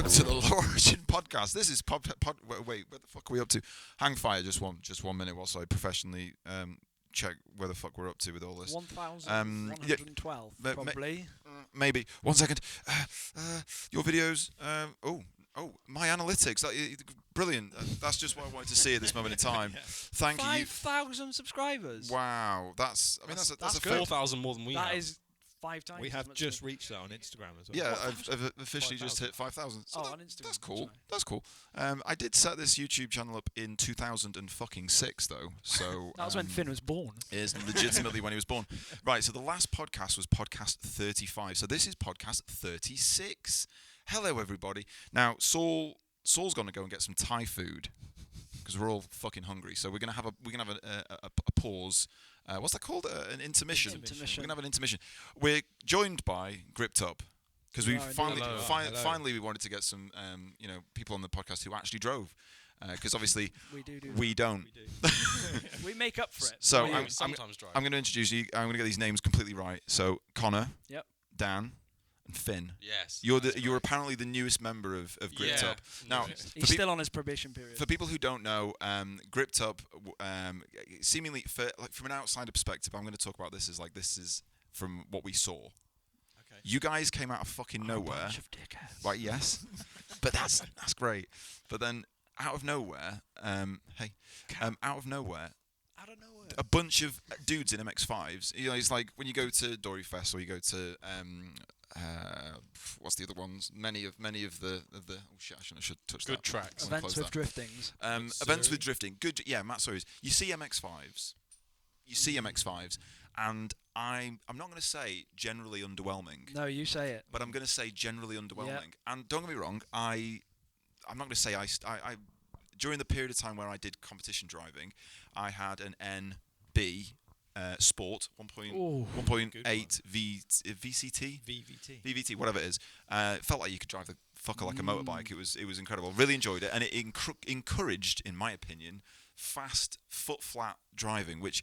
welcome to the Origin podcast. This is wait, where the fuck are we up to? Hang fire, just 1 minute whilst I professionally check where the fuck we're up to with all this. 1,112, probably. Maybe. 1 second. Your videos. My analytics. Brilliant. That's just what I wanted to see at this moment in time. Yeah. Thank you. 5,000 subscribers. Wow. That's a 4,000 more than we have. That is 5 times. We have just reached that on Instagram as well. Yeah, I've officially just hit 5,000. So on Instagram. That's cool. That's cool. I did set this YouTube channel up in 2006, though. So that was when Finn was born. Is legitimately when he was born. Right. So the last podcast was podcast 35. So this is podcast 36. Hello, everybody. Now, Saul's going to go and get some Thai food because we're all fucking hungry. So we're gonna have a pause. What's that called? An intermission. We're gonna have an intermission. We're joined by Gripped Up because we finally we wanted to get some people on the podcast who actually drove. Because obviously we don't. We make up for it. So I'm going to introduce you. I'm going to get these names completely right. So Connor, Dan, and Finn. Yes. You're apparently the newest member of Gripped Up. Now he's still on his probation period. For people who don't know, Gripped Up, seemingly from an outsider perspective, I'm going to talk about this as from what we saw. Okay. You guys came out of fucking nowhere. A bunch of dickheads. Right? Yes. But that's great. But then out of nowhere, out of nowhere. A bunch of dudes in MX-5s. You know, it's like when you go to Dory Fest or you go to what's the other ones? Many of the. Oh shit! I should touch good that. tracks. Events with driftings. Events with drifting. Good. Yeah, Matt Sawyers. You see MX-5s. And I'm not going to say generally underwhelming. No, you say it. But I'm going to say generally underwhelming. Yeah. And don't get me wrong, I'm not going to say I during the period of time where I did competition driving, I had an NB Sport 1.8 VVT, whatever it is. It felt like you could drive the fucker like a motorbike. It was incredible. Really enjoyed it, and it encouraged, in my opinion, fast foot flat driving, which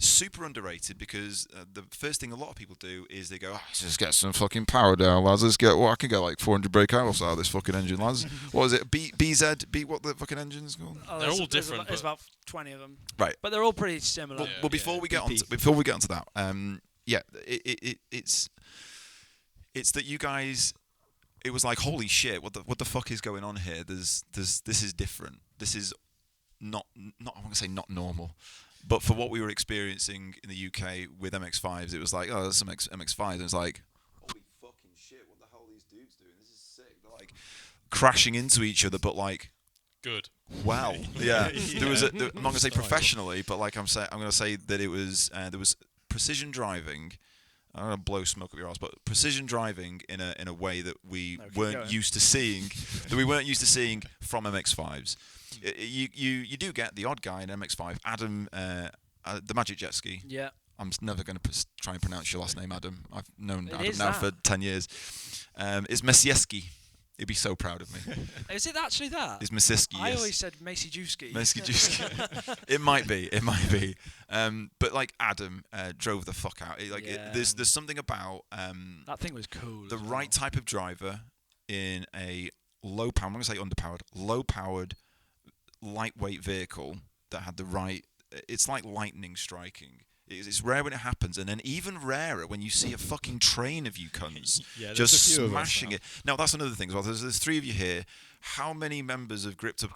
super underrated because the first thing a lot of people do is they go, let's just get some fucking power down, lads. I can get like 400 brake hours out of this fucking engine, lads. What is it? BZ? What the fucking engine's called? They're all different. There's about 20 of them. Right. But they're all pretty similar. Well, before we get onto that, it's that you guys, it was like, holy shit, what the fuck is going on here? This is different. This is not I want to say not normal. But for what we were experiencing in the UK with MX-5s, it was like, oh, there's some MX-5s. And it's like, holy fucking shit, what the hell are these dudes doing? This is sick. They're like crashing into each other, but like, good. Wow. Yeah. There was I'm not going to say professionally, but like I'm going to say that it was there was precision driving. I don't want to blow smoke up your ass, but precision driving in a way that we weren't used to seeing. From MX-5s. You do get the odd guy in MX-5, Adam, the Magic Jet Ski. Yeah. I'm never going to try and pronounce your last name, Adam. I've known Adam now for 10 years. It's Mesieski. He'd be so proud of me. Is it actually that? It's Mesieski, yes. I always said Mesiejuski. Mesiejuski. It might be. But like Adam drove the fuck out. There's something about that thing was cool. The right type of driver in a low power. I'm going to say underpowered, low powered, lightweight vehicle that had the right. It's like lightning striking. It's rare when it happens, and then even rarer when you see a fucking train of you cunts just smashing it. Now that's another thing as well. There's 3 of you here. How many members of Gripped Up?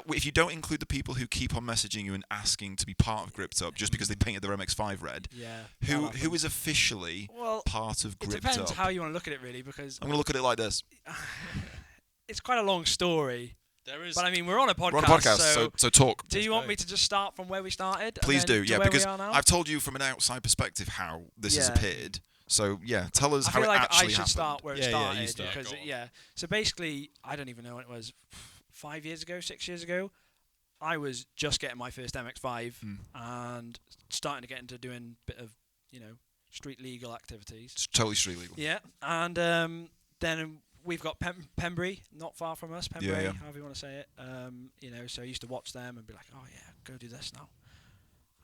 If you don't include the people who keep on messaging you and asking to be part of Gripped Up just because they painted their MX-5 red. Yeah. Who is officially part of Gripped Up? It depends how you want to look at it, really, because I'm going to look at it like this. It's quite a long story. There is. But I mean, we're on a podcast. We're on a podcast, so talk. Do you want me to just start from where we started? Please do, yeah, because I've told you from an outside perspective how this has appeared. So yeah, tell us how it actually happened. I should start where it started. You start. Because So basically, I don't even know when it was. 5 years ago, 6 years ago, I was just getting my first MX-5 and starting to get into doing a bit of street legal activities. It's totally street legal. Yeah, and then we've got Pembury, not far from us. Pembury, however you want to say it. So I used to watch them and be like, oh yeah, go do this now.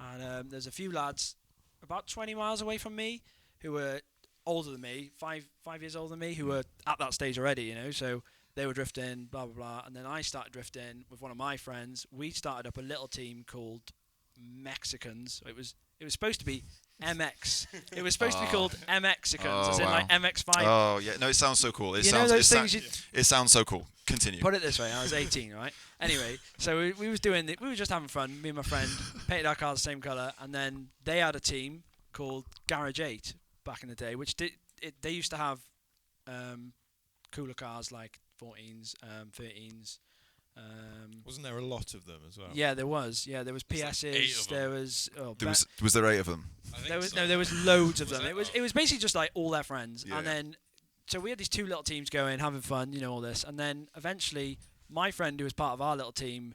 And there's a few lads about 20 miles away from me who were older than me, five years older than me, who were at that stage already. So they were drifting, blah blah blah, and then I started drifting with one of my friends. We started up a little team called Mexicans. It was supposed to be MX. It was supposed to be called MXicans, as in like MX5. Oh yeah, no, it sounds so cool. It sounds so cool. Continue. Put it this way, I was 18, right? Anyway, so we was doing we were just having fun. Me and my friend painted our cars the same colour, and then they had a team called Garage 8 back in the day, which they used to have cooler cars like 14s, 13s. Wasn't there a lot of them as well? Yeah, there was. Yeah, there was PSs. There was. Was there 8 of them? There was loads of them. It was basically just like all their friends, and then so we had these 2 little teams going, having fun, all this, and then eventually my friend who was part of our little team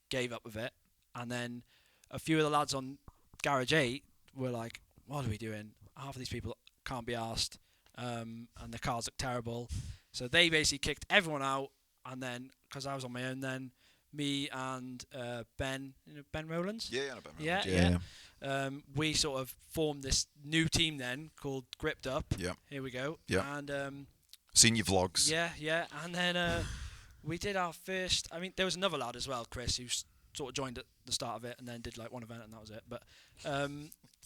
gave up with it, and then a few of the lads on Garage 8 were like, "What are we doing? Half of these people can't be arsed, and the cars look terrible," so they basically kicked everyone out, and then because I was on my own then. Me and Ben, Ben Rowlands. Yeah, Ben Rowlands. Yeah. We sort of formed this new team then called Gripped Up. Yeah. Here we go. Yeah. And seen your vlogs. Yeah. And then we did our first. I mean, there was another lad as well, Chris, who sort of joined at the start of it and then did like one event and that was it. But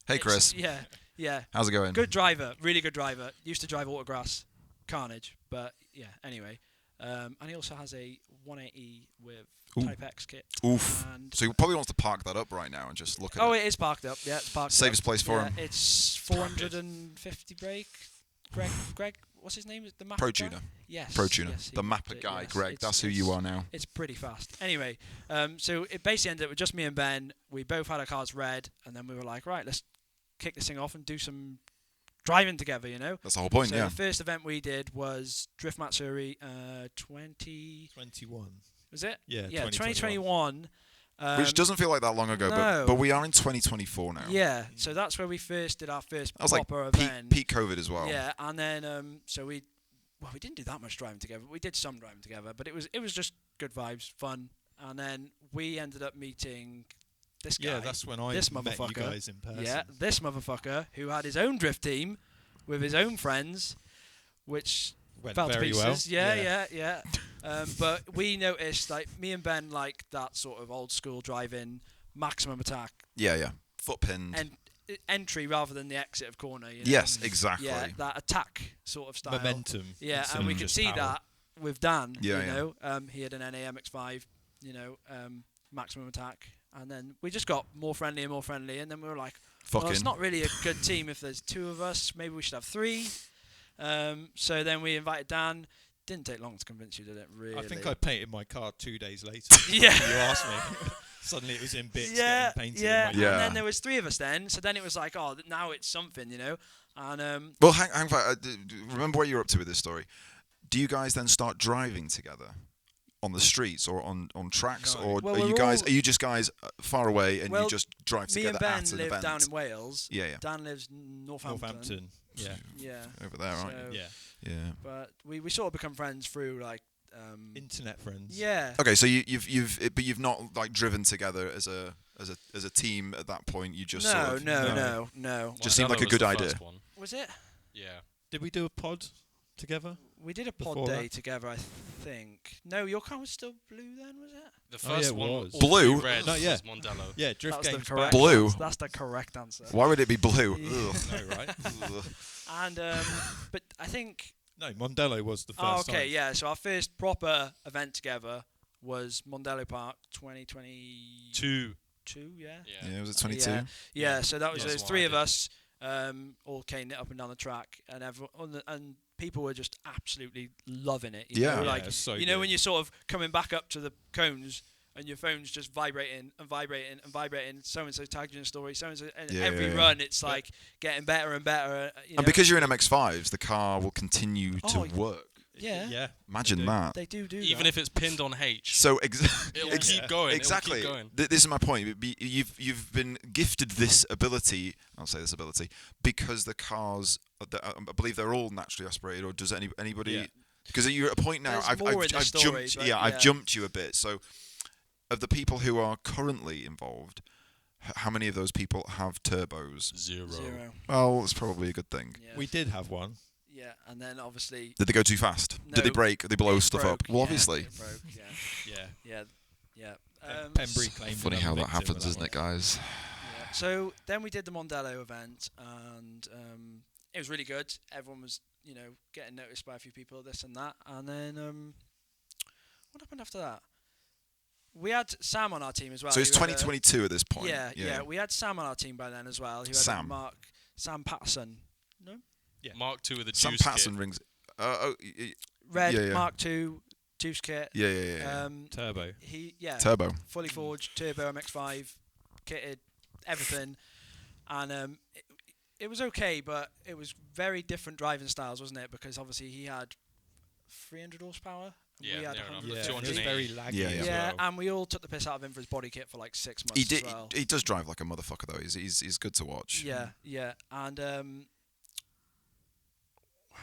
hey, Chris. Yeah. How's it going? Good driver, really good driver. Used to drive autograss, carnage. But yeah. Anyway, and he also has a 180 with Type X kit. Oof. And so he probably wants to park that up right now and just look at it. Oh, it is parked up. Yeah, it's parked Save up. his place for him. It's 450 brake. Greg, what's his name? The Mapper Pro guy? Tuner. Yes. Pro Tuner. Yes, The Mapper guy, yes. Greg. That's who you are now. It's pretty fast. Anyway, so it basically ended up with just me and Ben. We both had our cars red, and then we were like, right, let's kick this thing off and do some driving together, That's the whole point, so yeah. the first event we did was Drift Matsuri 2021. Was it? Yeah, 2021. Which doesn't feel like that long ago, no. but we are in 2024 now. Yeah, so that's where we first did our first that was proper like event. peak COVID as well. Yeah, and then so we didn't do that much driving together. We did some driving together, but it was just good vibes, fun. And then we ended up meeting this guy. Yeah, that's when I met you guys in person. Yeah, this motherfucker who had his own drift team with his own friends, which went fell to very pieces. well. Yeah. But we noticed, like, me and Ben like that sort of old school driving, maximum attack. Yeah. Foot pinned. And entry rather than the exit of corner. Yes, exactly. Yeah, that attack sort of style. Momentum. Yeah, and we could see power. that with Dan. Yeah, he had an NAMX5. Maximum attack, and then we just got more friendly, and then we were like, well, it's not really a good team if there's 2 of us. Maybe we should have 3. So then we invited Dan. Didn't take long to convince you, did it? Really? I think I painted my car 2 days later. Yeah. You asked me. Suddenly it was in bits getting painted. Yeah. In my car. And then there was 3 of us then. So then it was like, oh, now it's something, And well, hang fire. Remember what you're up to with this story. Do you guys then start driving together on the streets or on tracks, No. or Well, are you just guys far away and you just drive me together and Ben at an live event? down in Wales. Yeah. Dan lives Northampton. Yeah. Over there, aren't So- you? Yeah. Yeah. But we sort of become friends through like. Internet friends. Yeah. Okay, so you've not like driven together as a team at that point. You just sort of No. Just seemed like a good idea. Was it? Yeah. Did we do a pod together? We did a pod Before day that? together, I think. No, your car was still blue then, was it? The Oh, yeah, first it one was. all Blue? 3 red No, yeah. was Mondello. Yeah, Drift That's the Games correct back. Blue? That's the correct answer. Why would it be blue? Yeah. Ugh. No, right? Ugh. And but I think. No, Mondello was the first Oh, okay, time. yeah. So our first proper event together was Mondello Park 2022. 2. Yeah. Yeah, was it 22? Yeah. So that was That's those what 3 I of did. us. All caned it up and down the track, and everyone and people were just absolutely loving it. Yeah. Like Yeah, it's so when good. you're sort of coming back up to the cones and your phone's just vibrating and vibrating and vibrating. So and so tagged you in a story. So and so, and every run it's like getting better and better. And because you're in MX5s, the car will continue to Oh, work. yeah, Yeah. Imagine do. that. they do Even that. if it's pinned on H, So it'll keep going. exactly. It'll keep going. This is my point. You've been gifted this ability. I'll say this ability because the cars. I believe they're all naturally aspirated. Or does anybody? Yeah. Because you're at a point now. There's I've more in the story, jumped. but Yeah, I've yeah. jumped you a bit. So, of the people who are currently involved, how many of those people have turbos? 0. Zero. Well, it's probably a good thing. Yeah. We did have one. Yeah, and then obviously. Did they go too fast? No, Did they break? Did they blow it stuff broke, up? Well, yeah, obviously. It broke, yeah. Yeah. Yeah. Pembury claimed Funny how that happens, isn't it, guys? Yeah. So then we did the Mondello event, and it was really good. Everyone was, getting noticed by a few people, this and that. And then what happened after that? We had Sam on our team as well. So it's who had 2022 at this point. Yeah. We had Sam on our team by then as well. Who had Sam. Sam Patterson. No? Yeah. Mark II with the Sam juice Patterson kit. rings. Red Mark II juice kit. Yeah. Turbo. Turbo. Fully forged, turbo MX-5, kitted, everything. And it was okay, but it was very different driving styles, wasn't it? Because obviously he had 300 horsepower. And Yeah, we had near enough. 150. Yeah, it was 280. very laggy Yeah, as Yeah, well. and we all took the piss out of him for his body kit for like 6 months He did. as well. He does drive like a motherfucker though. He's good to watch. Yeah. And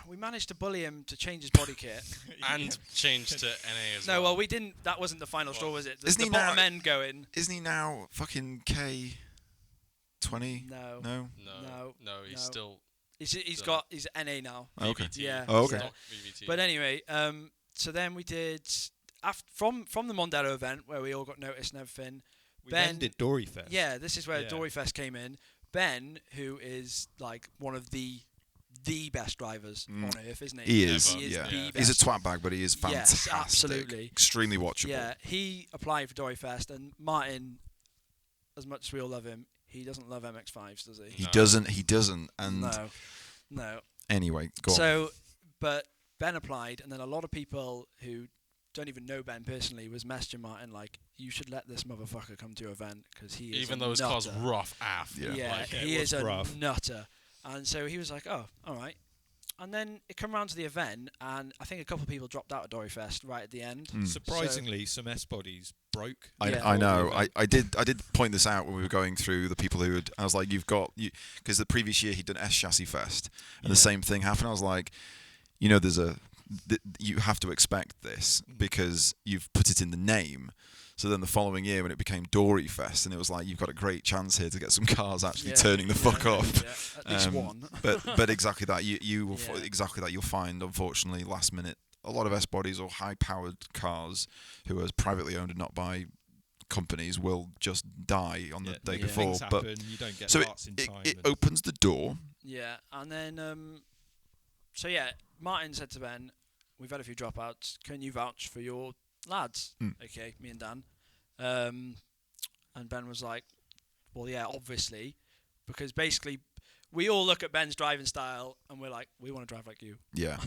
we managed to bully him to change his body kit. And changed to NA as No, well. well, we didn't. That wasn't the final straw, was it? Isn't The he bottom now- end going. Isn't he now fucking K20? No. No. No, he's no. still He's got his NA now. Oh, okay. VVT. Yeah. Oh, okay. yeah. Not VVT. But anyway, so then we did from the Mondello event where we all got noticed and everything. We Ben then did Dory Fest. Yeah, this is where Yeah. Dory Fest came in. Ben, who is like one of the best drivers on earth, isn't he? He is. Ever. Yeah. the He's a best. twat bag, but he is Yes, fantastic. absolutely. Extremely watchable. Yeah, he applied for Dory Fest, and Martin, as much as we all love him, he doesn't love MX-5s, does he? He No. doesn't. He doesn't. And No. anyway, go on. So, but Ben applied, and then a lot of people who don't even know Ben personally was messaging Martin like, "You should let this motherfucker come to your event because he is Even a though his car's nutter." rough af. Yeah. Yeah, Like, he it is was a rough. nutter. And so he was like, "Oh, all right." And then it came around to the event, and I think a couple of people dropped out of Dory Fest right at the end. Surprisingly, some S bodies broke. Yeah. I know. Before the I did point this out when we were going through the people who had. I was like, because the previous year he'd done S Chassis Fest, and the same thing happened. I was like, you have to expect this because you've put it in the name. So then the following year when it became Dory Fest, and it was like, you've got a great chance here to get some cars actually turning the fuck off. Yeah, at least one. but exactly that you will Yeah. exactly that you'll find, unfortunately, last minute a lot of S bodies or high powered cars who are privately owned and not by companies will just die on the day Yeah. before. Things But happen, you don't get so parts in it time. it and- opens the door. Yeah, and then Martin said to Ben, "We've had a few dropouts. Can you vouch for your lads?" Okay, me and Dan. And Ben was like, "Well, yeah, obviously, because basically we all look at Ben's driving style and we're like, we want to drive like you." Yeah.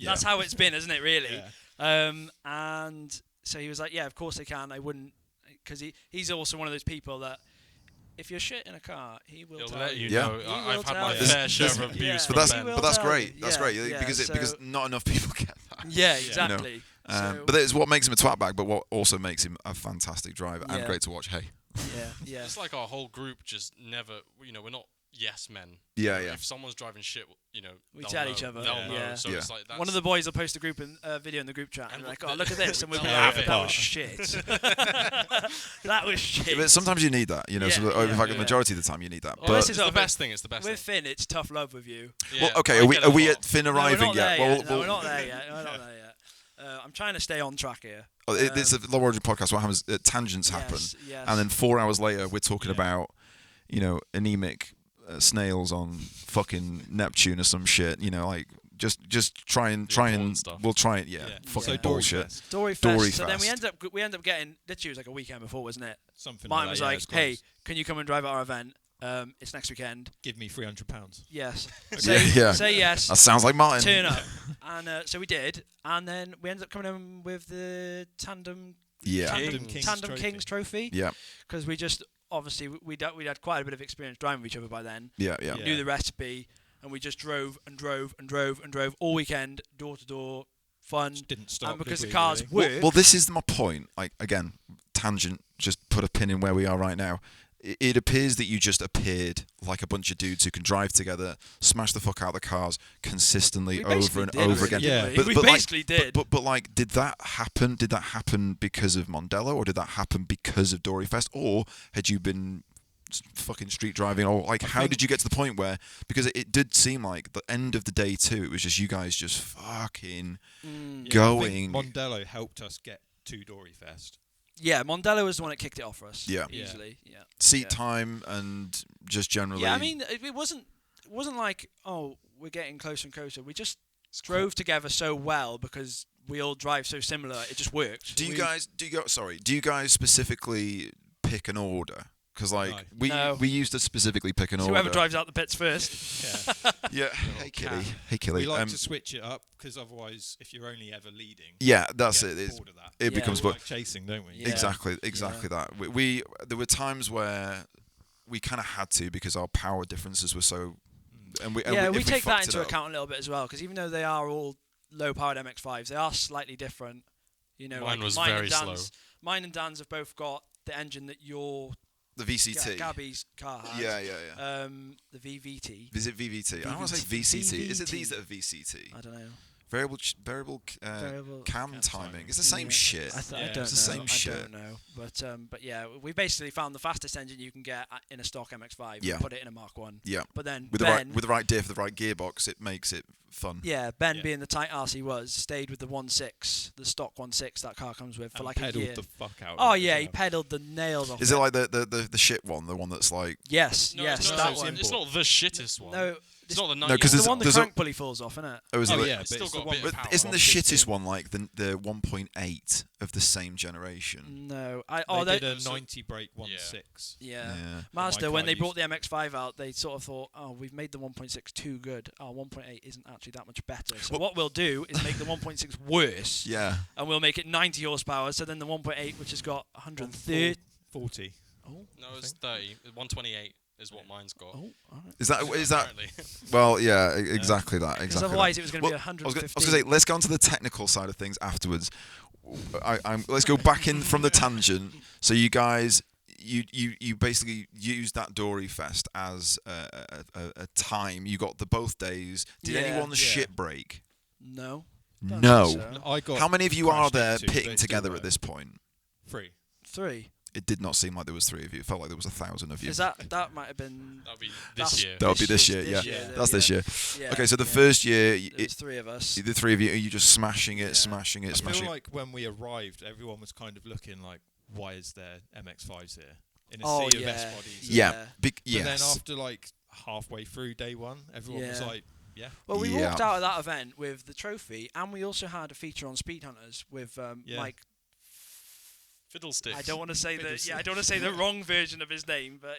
That's how it's been, isn't it? Really. Yeah. And so he was like, "Yeah, of course they can. I wouldn't," because he's also one of those people that if you're shit in a car, he will He'll tell let you Yeah. know. He will I've had tell my you. fair share There's- of abuse yeah. from But that's Ben. He will but that's tell great. you. That's Yeah, great yeah, because so- not enough people get that. Yeah, exactly. So- But it's what makes him a twat bag, but what also makes him a fantastic driver and Yeah. great to watch. Hey. yeah. It's like our whole group just never, we're not yes men. Yeah, yeah. If someone's driving shit, We they'll tell know. each other. They'll Yeah. know. Yeah. So Yeah. it's like that's One of the boys will post a video in the group chat and And be like, the- "Oh, look at this," and we'll be they'll like, have "That it. was shit." That was shit. But sometimes you need that, Yeah, So in yeah, fact, the yeah. majority of the time you need that. Well, But this it's is the what- best thing. It's the best With thing. Finn, it's tough love with you. Yeah, well, okay, I get it a are we lot. at Finn No, we're arriving not yet? there Well, yet. No, we're not there yet. We're not there yet. I'm trying to stay on track here. It's a low origin podcast. What happens? Tangents happen, Yes. and then 4 hours later, we're talking about, anemic snails on fucking Neptune or some shit. Like just try and important stuff. we'll try it. Yeah, Yeah. fucking So Dory bullshit. Fest, Dory Fest. Dory So then we Fest. end up getting literally it was like a weekend before, wasn't it? something Martin like was that, yeah, like, it's "Hey, close. can you come and drive at our event? It's next weekend." Give me £300. Yes. Yeah. Say yes. That sounds like Martin. Turn up. And so we did, and then we ended up coming in with the tandem Yeah, Tandem Kings Trophy yeah, because we just obviously we'd had quite a bit of experience driving with each other by then. yeah. Yeah. Knew the recipe, and we just drove and drove and drove and drove all weekend, door to door, fun. Just didn't stop. And because did the we, cars really? work. Well, this is my point. Like again, tangent. Just put a pin in where we are right now. It appears that you just appeared like a bunch of dudes who can drive together, smash the fuck out of the cars consistently We over basically and did, over really, again. didn't Yeah. we? But- We but like- basically did. But like, did that happen? Did that happen because of Mondello, or did that happen because of Dory Fest, or had you been fucking street driving, or like how did you get to the point where, because it did seem like the end of the day too, it was just you guys just fucking going. I think Mondello helped us get to Dory Fest. Yeah, Mondello was the one that kicked it off for us. Yeah. Easily. Yeah. Seat time and just generally. Yeah, I mean, it wasn't like, oh, we're getting closer and closer. We just drove together so well because we all drive so similar. It just worked. Do you guys specifically pick an order? Because we used to specifically pick an order. Whoever drives out the pits first. Yeah. Hey Killy. We like to switch it up because otherwise, if you're only ever leading, that's it. It becomes like chasing, don't we? Yeah. Exactly that. We there were times where we kind of had to because our power differences were so. And we take that into account a little bit as well, because even though they are all low-powered MX-5s, they are slightly different. You know, mine was very slow. Mine and Dan's have both got the engine that the VCT. Gabby's car has. Yeah. The VVT. Is it VVT? I want to say VCT. Is it these that are VCT? I don't know. Variable cam timing. It's the same shit. I don't know. It's the same shit. I don't know. But yeah, we basically found the fastest engine you can get in a stock MX-5 and put it in a Mark 1. Yeah. But then with the right diff, the right gearbox, it makes it fun. Yeah, Ben being the tight arse he was, stayed with the 1.6, the stock 1.6 that car comes with for like a year. Pedalled the fuck out. Oh yeah, he pedalled the nails off. Is it like the shit one, the one that's like? Yes, no, yes, that one. It's not the shittest one. No. It's not the 90. No, because the one the crank pulley falls off, isn't it? It's still got a bit of power. Isn't the shittest one like the 1.8 of the same generation? No, they did a 90 brake 1.6. Yeah. Mazda, when they brought the MX-5 out, they sort of thought, oh, we've made the 1.6 too good. Oh, 1.8 isn't actually that much better. So what we'll do is make the 1.6 worse. Yeah. And we'll make it 90 horsepower. So then the 1.8, which has got 130. 40. Oh. No, it's 30. 128 is what mine's got. Oh, all right. Is that? Well, yeah, exactly that. Because otherwise it was going to be 150. I was going to say, let's go on to the technical side of things afterwards. Let's go back in from the tangent. So you guys, you basically used that Dory Fest as a time. You got both days. Did anyone shit break? No. No. So. I got. How many of you are there pitting together at this point? 3. It did not seem like there was 3 of you. It felt like there was 1,000 of you. Is that might have been? That'll be this year. That'll be this year. Yeah, that's this year. Yeah, okay, so the first year, there's 3 of us. The 3 of you, are you just smashing it, smashing it, I smashing feel it? like when we arrived, everyone was kind of looking like, why is there MX-5s here? In a sea of S bodies. Yeah. But then after like halfway through day one, everyone was like, yeah. Well, we walked out of that event with the trophy, and we also had a feature on Speed Hunters with Mike. Fiddlesticks. I don't want to say I don't want to say the wrong version of his name, but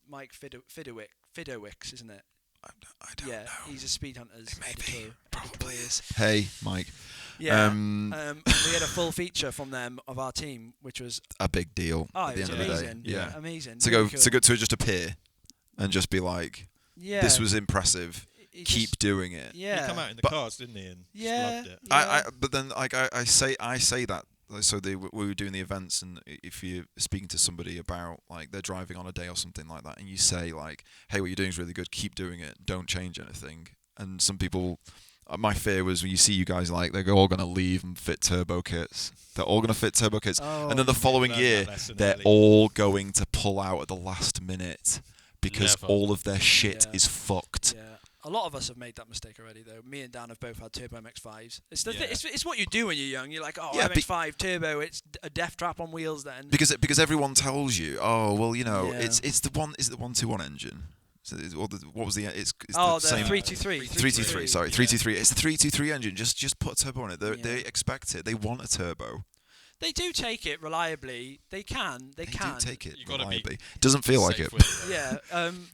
Mike Fidowicks, isn't it? I don't know. He's a Speed Hunters editor. Probably is. Hey, Mike. Yeah. We had a full feature from them of our team, which was a big deal. Oh, at the it was end amazing. Of the day. Yeah. Amazing. To really go to just appear, and just be like, this was impressive. Keep doing it. Yeah. He come out in the cars, didn't he? And loved it. But then I say that. So we were doing the events, and if you're speaking to somebody about like they're driving on a day or something like that, and you say like, "Hey, what you're doing is really good. Keep doing it. Don't change anything." And some people, my fear was when you see you guys like they're all going to leave and fit turbo kits. They're all going to fit turbo kits, and then the following year they're all going to pull out at the last minute because all of their shit is fucked. Yeah. A lot of us have made that mistake already, though. Me and Dan have both had turbo MX-5s. It's what you do when you're young. You're like, MX-5 turbo. It's a death trap on wheels. Then because everyone tells you, it's the 121 engine. So what was the? It's the same. 323. 323. Sorry, 323. It's the 323 engine. Just put a turbo on it. They expect it. They want a turbo. They do take it reliably. They can. They can. Do take it you gotta reliably. Doesn't feel like it. Yeah.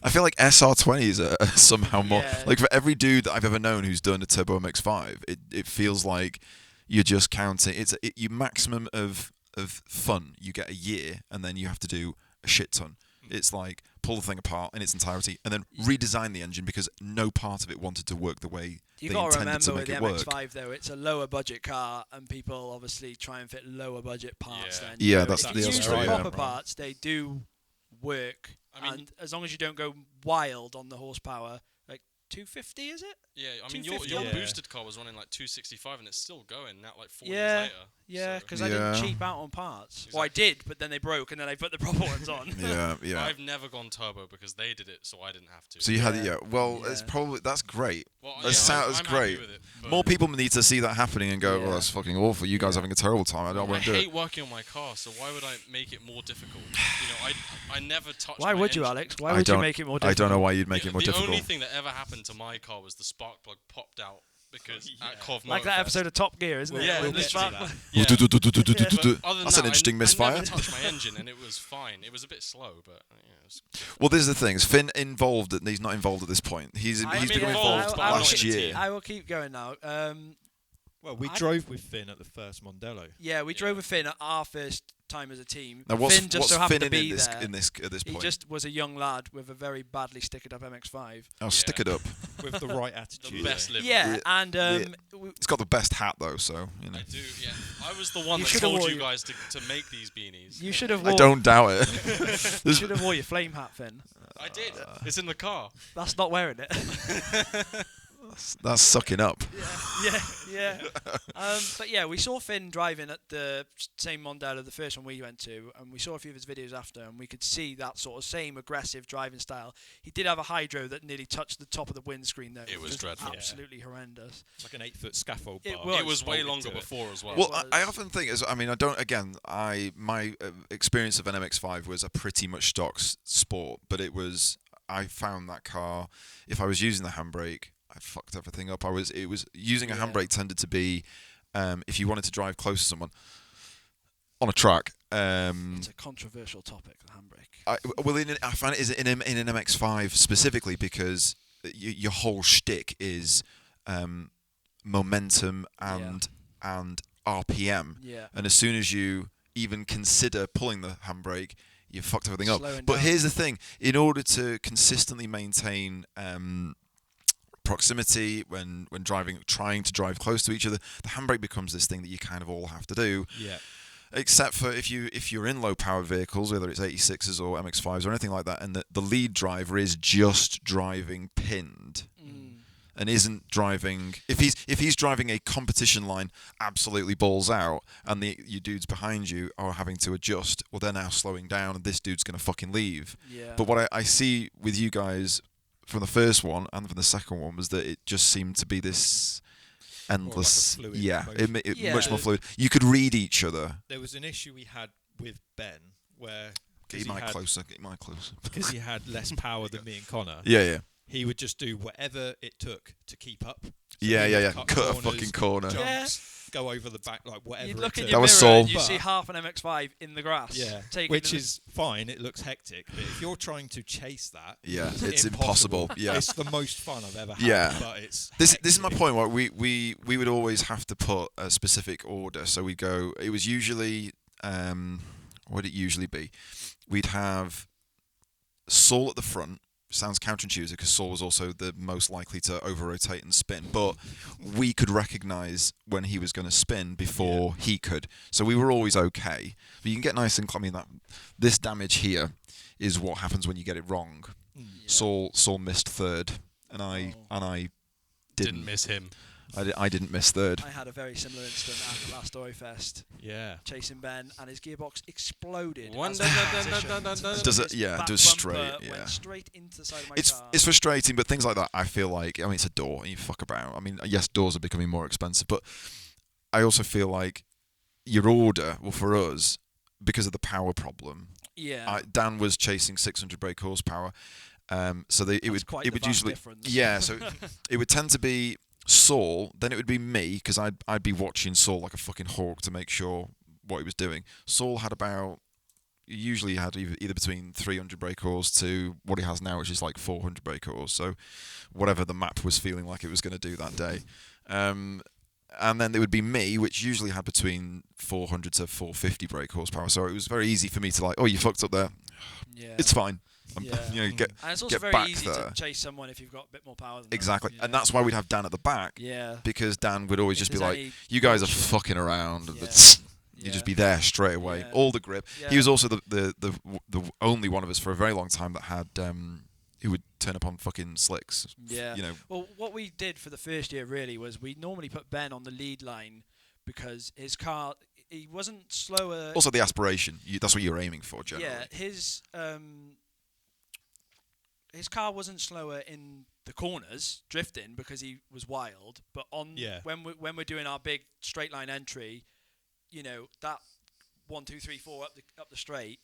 I feel like SR20s are somehow more like for every dude that I've ever known who's done a turbo MX-5, it feels like you're just counting. Your maximum of fun you get a year, and then you have to do a shit ton. It's like pull the thing apart in its entirety and then redesign the engine because no part of it wanted to work the way they intended to make it work. You've got to remember with the MX-5 though, it's a lower budget car and people obviously try and fit lower budget parts then. Yeah, that's if the you use the Australia. proper parts, they do work. And as long as you don't go wild on the horsepower, like 250, is it? Yeah, I mean, your 250. boosted car was running like 265 and it's still going now, like 4 Yeah. years later. Yeah, so- because I didn't cheap out on parts. Well, I did, but then they broke, and then I put the proper ones on. Yeah. I've never gone turbo because they did it, so I didn't have to. So you had Well, Yeah. it's probably that's great. Well, That's I'm great. happy with it, but More people need to see that happening and go, Yeah. well, that's fucking awful. You guys are having a terrible time. I don't I want to do hate it. working on my car, so why would I make it more difficult? I never touch. Why my would you, engine. Alex? Why would you make it more I difficult? don't know why you'd make it more The difficult. only thing that ever happened to my car was the spark plug popped out because at Cov Like that Motorfest. episode of Top Gear, isn't it? Yeah, With the literally spark- that. Yeah. But other than That's that, an interesting I misfire. never touched my engine and it was fine. It was a bit slow, but it was Well, this is the thing. Is Finn involved? He's not involved at this point. He's I'm become involved, involved but I'm not last in the year. team. I will keep going now. Well, we I- drove with Finn at the first Mondello. Yeah, we drove with Finn at our first time as a team. Now, Finn just so happened to Finn be in this there. at this He point? just was a young lad with a very badly stickered up MX-5. Oh, stick it up. With the right the attitude. best liver. Yeah, Yeah. and It's got the best hat though, so you know. I do, yeah. I was the one You that should've told wore you your- guys to make these beanies. you should have I wore. don't doubt it. You should have wore your flame hat, Finn. I did. It's in the car. That's not wearing it. That's sucking up. yeah. But yeah, we saw Finn driving at the same Mondello, the first one we went to, and we saw a few of his videos after, and we could see that sort of same aggressive driving style. He did have a hydro that nearly touched the top of the windscreen, though. It was dreadful. Absolutely horrendous. Like an 8-foot scaffold It bar. was. It was way bolted longer to it. before as well. Well, was. I often think, my experience of an MX-5 was a pretty much stock sport, but I found that car, if I was using the handbrake, I fucked everything up. It was using a handbrake tended to be, if you wanted to drive close to someone on a track. It's a controversial topic, the handbrake. I find it is in an MX-5 specifically because your whole shtick is momentum and RPM. Yeah. And as soon as you even consider pulling the handbrake, you fucked everything up. Slowing But down. here's the thing: in order to consistently maintain proximity when trying to drive close to each other, the handbrake becomes this thing that you kind of all have to do. Yeah. Except for if you're in low power vehicles, whether it's 86s or MX-5s or anything like that, and the lead driver is just driving pinned. And isn't driving. If he's driving a competition line, absolutely balls out, and your dudes behind you are having to adjust. Well, they're now slowing down, and this dude's gonna fucking leave. Yeah. But what I see with you guys from the first one and from the second one was that it just seemed to be this endless. fluid Yeah. much more fluid. You could read each other. There was an issue we had with Ben where Get your mic closer. Get your mic closer. because he had less power than me and Connor, Yeah. he would just do whatever it took to keep up. So Yeah. he would Yeah. Cut a corners, fucking corner. jumps, go over the back, like whatever You'd it look in took. your That was mirror Saul. and you But- see half an MX-5 in the grass. Yeah, taking which the- is fine. It looks hectic, but if you're trying to chase that, Yeah, it's impossible. Yeah. It's the most fun I've ever had. Yeah. But it's This is my hectic. point. Where we would always have to put a specific order. So we'd go. It was usually what would it usually be? We'd have Saul at the front. Sounds counterintuitive because Saul was also the most likely to over-rotate and spin. But we could recognise when he was going to spin before he could. So we were always okay. But you can get nice and I mean, this damage here is what happens when you get it wrong. Yeah. Saul missed third, and I Didn't miss him. I didn't miss third. I had a very similar incident at the last Storyfest, Yeah. chasing Ben, and his gearbox exploded. One as dun, he dun, dun, transitioned. dun, dun, dun. Does it? His Yeah, back does bumper straight. Yeah. went straight into the side of my It's car. frustrating, but things like that, I feel like, I mean, it's a door, and you fuck about. I mean, yes, doors are becoming more expensive, but I also feel like your order, well, for us, because of the power problem, Yeah. Dan was chasing 600 brake horsepower, so it That's would quite it the would vast usually difference. so it would tend to be Saul, then it would be me because I'd be watching Saul like a fucking hawk to make sure what he was doing. Saul had usually had either between 300 brake horse to what he has now, which is like 400 brake horse. So whatever the map was feeling like it was going to do that day. And then there would be me, which usually had between 400 to 450 brake horsepower. So it was very easy for me to like, oh, you fucked up there. Yeah. It's fine. Yeah. Get And it's also get very back easy there. to chase someone if you've got a bit more power than them. Exactly. Yeah. And that's why we'd have Dan at the back. Yeah. Because Dan would always If just be there's like, any you guys are bullshit. fucking around. Yeah. You'd Yeah. just be there straight away. Yeah. All the grip. Yeah. He was also the only one of us for a very long time that had who would turn up on fucking slicks. Yeah. You know. Well, what we did for the first year really was we normally put Ben on the lead line because his car, he wasn't slower. Also, the aspiration. That's what you're aiming for, generally. Yeah, his car wasn't slower in the corners drifting because he was wild, but when we're doing our big straight line entry, you know, that 1, 2, 3, 4 up the straight,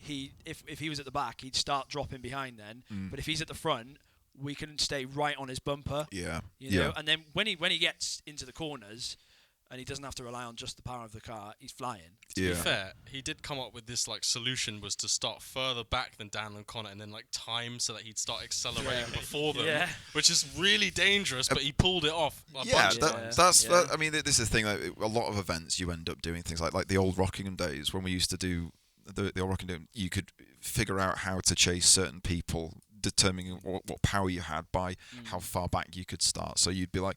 if he was at the back, he'd start dropping behind then. But if he's at the front, we can stay right on his bumper. Yeah. You know, and then when he gets into the corners, and he doesn't have to rely on just the power of the car, he's flying. To be fair, he did come up with this like solution was to start further back than Dan and Connor, and then like time so that he'd start accelerating before them, which is really dangerous. But he pulled it off. I mean, this is the thing. Like, a lot of events, you end up doing things like the old Rockingham days when we used to do the old Rockingham. You could figure out how to chase certain people, determining what power you had by how far back you could start. So you'd be like,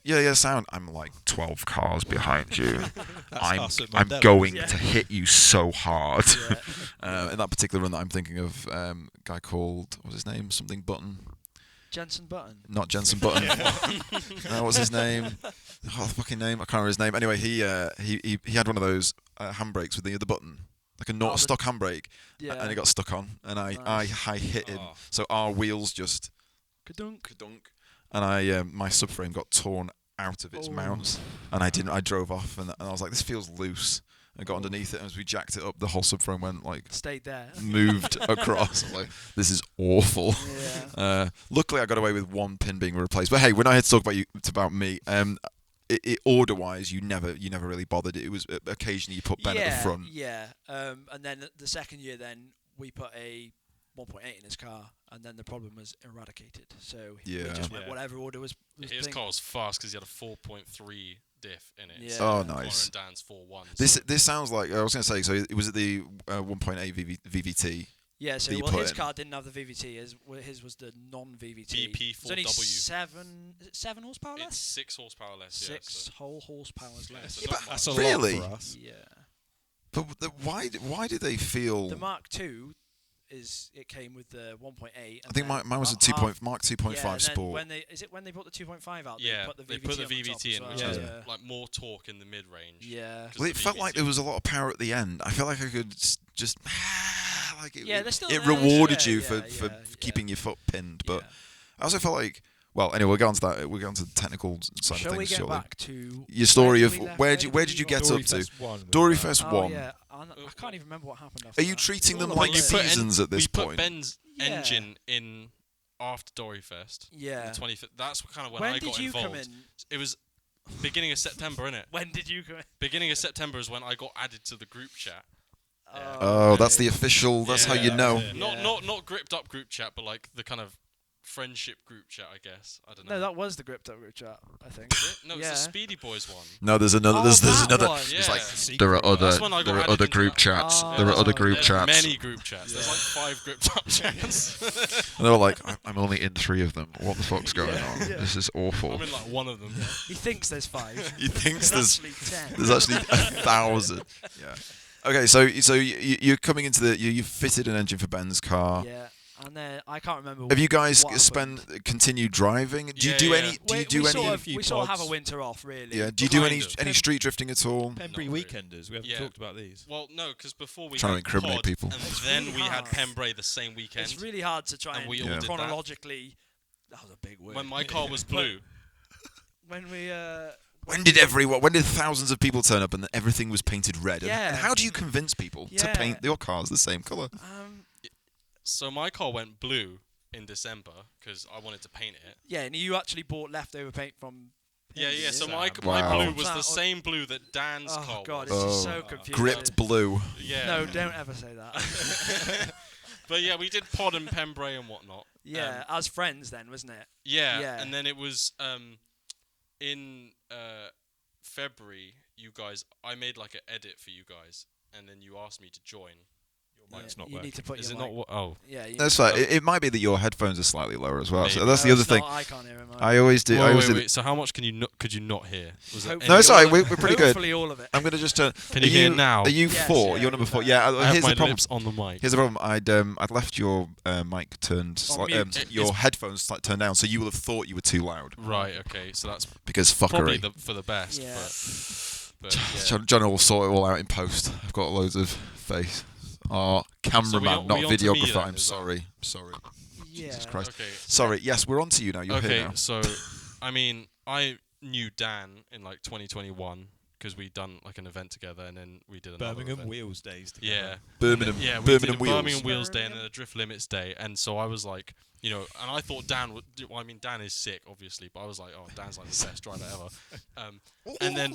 yeah, sound. I'm like 12 cars behind you. I'm going to hit you so hard. In that particular run that I'm thinking of, a guy called, what's his name? Something Button. Jensen Button. Not Jensen Button. What's his name? Oh, the fucking name. I can't remember his name. Anyway, he had one of those handbrakes with the other button. Like a stock handbrake, and it got stuck on, and I hit him, so our wheels just ka-dunk, and my subframe got torn out of its mount, and I drove off, and I was like, this feels loose, and got underneath it, and as we jacked it up, the whole subframe went like stayed there, moved across. I'm like, this is awful. Luckily, I got away with one pin being replaced, but hey, we're not here to talk about you. It's about me. Order-wise, you never really bothered. It was occasionally you put Ben at the front. Yeah, and then the second year, then we put a 1.8 in his car, and then the problem was eradicated. So we just went whatever order was his car was fast because he had a 4.3 diff in it. Yeah. Oh, Connor nice. and Dan's 4.1. This sounds like I was going to say. So it was at the 1.8 VVT. Yeah, so his car didn't have the VVT. His was the non-VVT. BP4W. It's only 7 horsepower less? It's 6 horsepower less. 6 whole horsepower less. That's a really? lot for us. Yeah. But why did they feel? The Mark II it came with the 1.8. I think mine was a Mark 2.5 Sport. When they brought the 2.5 out, they put the VVT in, which has like more torque in the mid range. Yeah. Well, it felt like there was a lot of power at the end. I felt like I could just like it. Yeah, still it rewarded you for keeping your foot pinned, but I also felt like. Well, anyway, we'll go on to that. We'll go on to the technical side of things. Shall we get shortly. back to your story of where did you get up to? Dory Fest 1. Yeah, I can't even remember what happened after. Are you treating them like seasons at this point? We put Ben's engine in after Dory Fest. Yeah. The 25th. That's kind of when When I did got you involved. come in? It was beginning of September, innit? When did you come in? Beginning of September is when I got added to the group chat. Oh, that's the official. That's how you know. Not gripped up group chat, but like the kind of friendship group chat, I guess. I don't know. No, that was the gripped up group chat, I think. No, it's the Speedy Boys one. No, there's another. There's another. One. It's Yeah. like there are other group chats. There are other group chats. Many group chats. There's like 5 gripped up chats. And they were like, I'm only in 3 of them. What the fuck's going on? This is awful. I'm in like 1 of them. He thinks there's 5. He thinks there's actually 1,000. Yeah. Okay, so you're coming into you've fitted an engine for Ben's car. Yeah. And then I can't remember. Have you guys continued driving? Do you do any? Do you do any? We sort of have a winter off, really. Yeah. Do you do any street drifting at all? Pembury weekenders. We haven't talked about these. Well, no, because before we trying to had incriminate pod, people, and then we had Pembury the same weekend. It's really hard to try and we all did chronologically. That was a big word. When my car was blue. When we. When did thousands of people turn up and everything was painted red? Yeah. And how do you convince people to paint your cars the same colour? So my car went blue in December because I wanted to paint it. Yeah, and you actually bought leftover paint from. Yeah. So my blue was the same blue that Dan's car was. Oh god, this is so confusing. Gripped blue. Yeah. No, don't ever say that. But yeah, we did pod and Pembury and whatnot. Yeah, as friends then, wasn't it? Yeah. And then it was in February. I made like an edit for you guys, and then you asked me to join. Mike's not you working. need to put Is your it not? mic- Oh, Yeah. You That's need right. to- It might be that your headphones are slightly lower as well. So Maybe. that's the No, other it's thing. not, I can't hear him. I always do. I always do. Wait. So how much could you not hear? Was it Hopefully No, it's any- alright. We're pretty good. Hopefully all of it. I'm gonna just turn. Can you hear now? Are you Yes, 4? yeah, You're number 4. yeah. Yeah. I have Here's my the problem. lips on the mic. Here's the problem. I'd left your mic turned. mute. Your headphones turned down, so you will have thought you were too loud. Right. Okay. So that's Because probably fuckery. for the best. Yeah. But yeah. John will sort it all out in post. I've got loads of faith. Oh, cameraman, we not on to me videographer. then, I'm is that- sorry. Sorry. Yeah. Jesus Christ. Okay. Sorry. Yes, we're on to you now. You're Okay. here now. So, I mean, I knew Dan in like 2021 because we done like an event together, and then we did another Birmingham event. Wheels days together. Yeah. Birmingham. Yeah, we Birmingham did a Wheels. Birmingham Wheels Day and Birmingham. then a Drift Limits Day, and so I was like, you know, and I thought Dan would. Well, I mean, Dan is sick, obviously, but I was like, oh, Dan's like the best driver ever. And then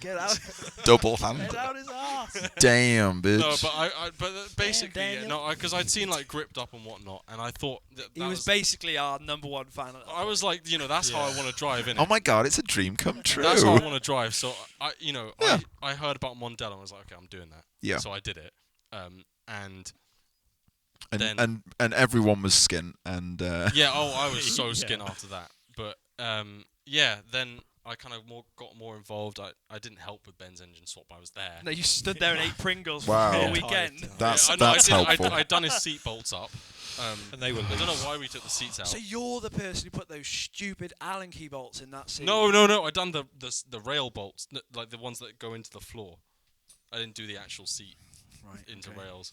Get out. Double hand. Get out his ass. Damn, bitch. no, but basically, yeah, Daniel. no, because I'd seen like Gripped Up and whatnot, and I thought that He was basically our number one fan. I was like, you know, that's how I want to drive, innit? Oh my god, it's a dream come true. That's how I want to drive. So Yeah. I heard about Mondell and I was like, okay, I'm doing that. Yeah. So I did it. And and, then- and everyone was skint and yeah, I was so Yeah. skin after that. But yeah, then I kind of got more involved. I didn't help with Ben's engine swap. I was there. No, you stood there and ate Pringles Wow. for the whole Yeah. weekend. that's Yeah, I know, that's I did, helpful. I'd done his seat bolts up. And they were I don't know loose. why we took the seats out. So you're the person who put those stupid Allen key bolts in that seat. No. I done the rail bolts, like the ones that go into the floor. I didn't do the actual seat Right. into okay. rails.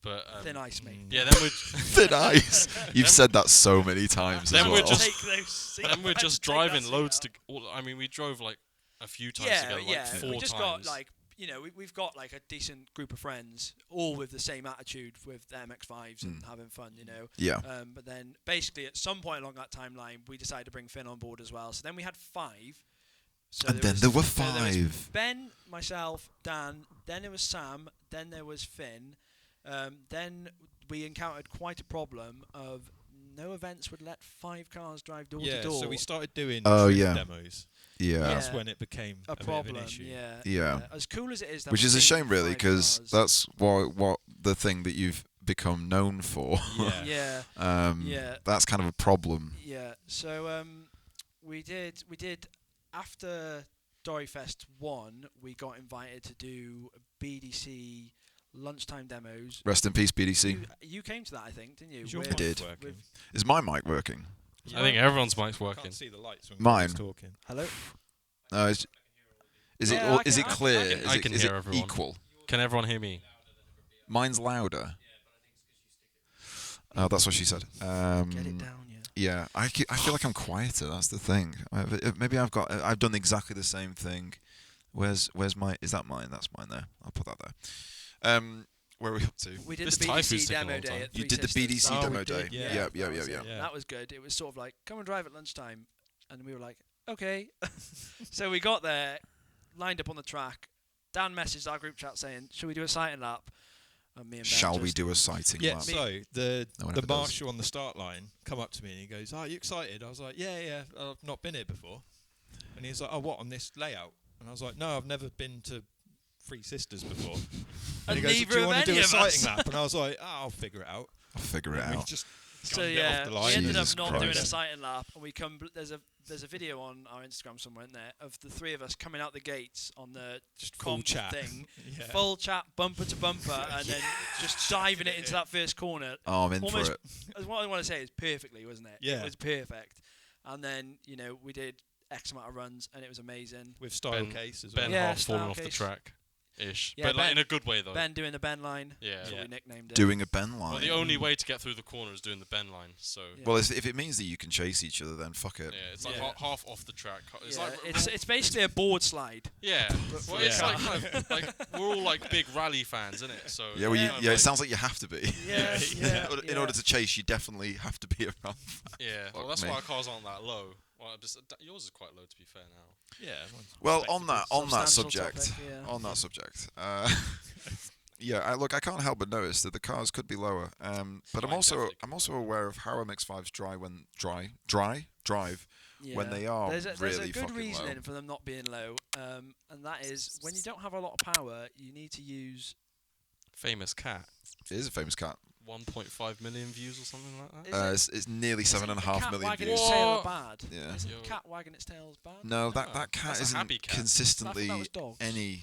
But Thin ice, mate. yeah, then we Thin ice. You've said that so many times Then as we're well. just- Take those seats. then we're just Take that driving seat loads out. I mean, we drove like a few times Yeah, together, like yeah. 4 We just times. got like, you know, we've got like a decent group of friends, all with the same attitude with the MX-5s and having fun, you know. Yeah. But then basically at some point along that timeline, we decided to bring Finn on board as well. So then we had 5. So And then there were so there was 5. Ben, myself, Dan. Then there was Sam. Then there was Finn. Then we encountered quite a problem of no events would let 5 cars drive door Yeah, to door. so we started doing Oh, trip yeah. demos. Yeah. That's Yeah. when it became a bit of problem. an issue. Yeah, Yeah. As cool as it is, to Which have is a team shame, of really, 5 because cars. that's what the thing that you've become known for. Yeah. Yeah. Yeah. That's kind of a problem. Yeah. So we did after Doryfest 1, we got invited to do BDC lunchtime demos. Rest in peace, BDC. You came to that, I think, didn't you? Is your With- mic did. working? with- Is my mic working? I think everyone's mic's I working. can't see the lights when Mine. Greg's talking. Hello. Is it Yeah, I is can- it clear? I can is hear it everyone. equal? Can everyone hear me? Mine's louder. Oh, that's what she said. Get it down, yeah. Yeah, I feel like I'm quieter. That's the thing. Maybe I've done exactly the same thing. Where's my? Is that mine? That's mine there. I'll put that there. Where are we up to? We did This the Thai food's BDC taking a demo long day time. at Three You did the Sisters. BDC Oh, we demo did, day. yeah. Yeah, that was it. Yeah. That was good. It was sort of like, come and drive at lunchtime. And we were like, okay. So we got there, lined up on the track. Dan messaged our group chat saying, should we do a sighting lap? And me and Ben Shall we just- do a sighting Yeah, lap? so the No one the ever does. marshal on the start line come up to me and he goes, "Are you excited?" I was like, "Yeah, I've not been here before." And he's like, "Oh, what, on this layout?" And I was like, "No, I've never been to Three Sisters before." And he goes, neither "Do you have want to do any a of us." sighting lap?" And I was like, "Oh, I'll figure it out." I'll figure it And we out. just So gunned it yeah, off the we line. ended up Jesus not doing a Christ. sighting lap, and we come. There's a video on our Instagram somewhere in there of the 3 of us coming out the gates on the Just full comp chat. thing, Yeah. full chat, bumper to bumper, and then just diving it into that first corner. Oh, I'm in Almost- for it. As what I want to say is perfectly, wasn't it? Yeah. It was perfect. And then we did X amount of runs, and it was amazing. With style Ben- case as well. Ben Yeah, half falling style off the case. track, ish. Yeah, but like Ben- in a good way though. Ben doing the Ben line. Yeah. That's Yeah. what we nicknamed it. Doing a Ben line. Well, the only way to get through the corner is doing the Ben line. So Yeah. Well, if it means that you can chase each other, then fuck it. yeah, it's like Yeah. half off the track. It's Yeah, like it's basically a board slide. yeah. Well, it's Yeah. like kind of like we're all like big rally fans, isn't it? So Yeah, well, Yeah. you, yeah. It sounds like you have to be. Yeah, yeah. In order to chase, you definitely have to be around. yeah. Well, Fuck that's me. why our cars aren't that low. Well, yours is quite low to be fair now. Yeah. mine's Well, respectable. on that Substantial subject, topic, yeah. on that subject, yeah. Look, I can't help but notice that the cars could be lower. But I'm Mine also definitely aware of how MX-5s drive when they are there's a really good fucking reasoning low. for them not being low, and that is when you don't have a lot of power, you need to use Famous cat. It is a famous cat. 1.5 million views or something like that. It's nearly 7.5 million wagging views. its tail bad? Yeah. Isn't Yo. the cat wagging its tail bad? No, No, that cat that's a isn't happy cat. consistently I thought that was dogs. any.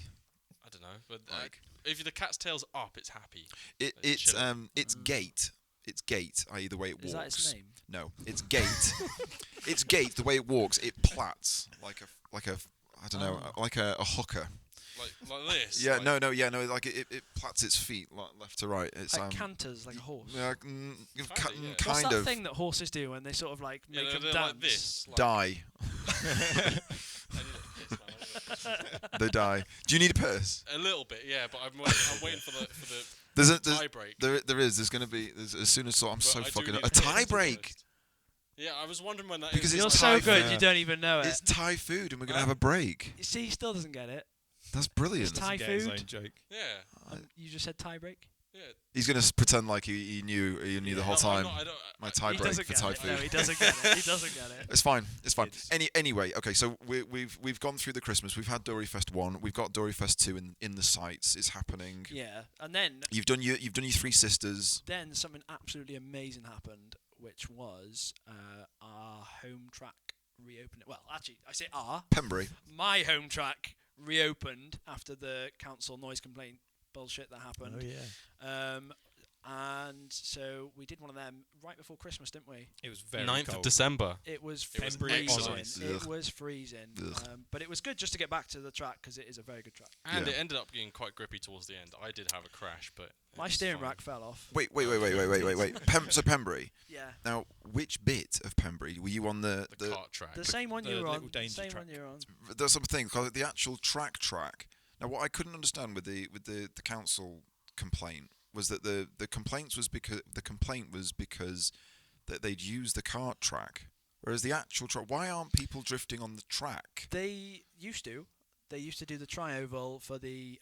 I don't know, but Like if the cat's tail's up, it's happy. it's chilling. it's gait. It's gait, i.e. the way it walks. Is that its name? No, it's gait. It's gait. The way it walks, it plats like a I don't know, like a hooker. Like this. Yeah, like, no, like it plats its feet left to right. It's Like canters, like a horse. yeah, Kinda, yeah. What's kind that of thing that horses do when they sort of like Yeah, make them they're dance? like this. Like, die. They die. Do you need a purse? A little bit, yeah, but I'm waiting for the There's tie break. There's going to be as soon as I'm But so I do fucking need a a purse, tie to be break. honest. Yeah, I was wondering when that Because is. it's You're Thai so good, food. you don't even know it. It's Thai food, and we're going to have a break. You see, he still doesn't get it. That's brilliant. It's Thai Get his food. own joke. Yeah, You just said tie break. yeah. He's going to pretend like he knew the whole No, time. I don't, My tie He break doesn't for get Thai it. food. No, he doesn't get it. He doesn't get it. It's fine. It's fine. It's- Anyway, okay. So we've gone through the Christmas. We've had Dory Fest 1. We've got Dory Fest 2 in the sights. It's happening. Yeah, and then You've done your Three Sisters. something absolutely amazing happened, which was our home track reopened. Well, actually, I say Pembury. my home track reopened after the council noise complaint bullshit that happened. Oh yeah. And so we did one of them right before Christmas, didn't we? It was very 9th cold. of December. It was It was freezing. excellent. It Ugh. was freezing. Ugh. But it was good just to get back to the track because it is a very good track. And Yeah. it ended up getting quite grippy towards the end. I did have a crash, but My it's steering fine. rack fell off. Wait. So Pembury. Yeah. Now, which bit of Pembury were you on? The kart track. The same one the you were on. little danger Same track. one you're on. There's something called the actual track. Now, what I couldn't understand with the council complaint was that the complaint was because that they'd used the kart track, whereas the actual track. Why aren't people drifting on the track? They used to. They used to do the tri-oval for the.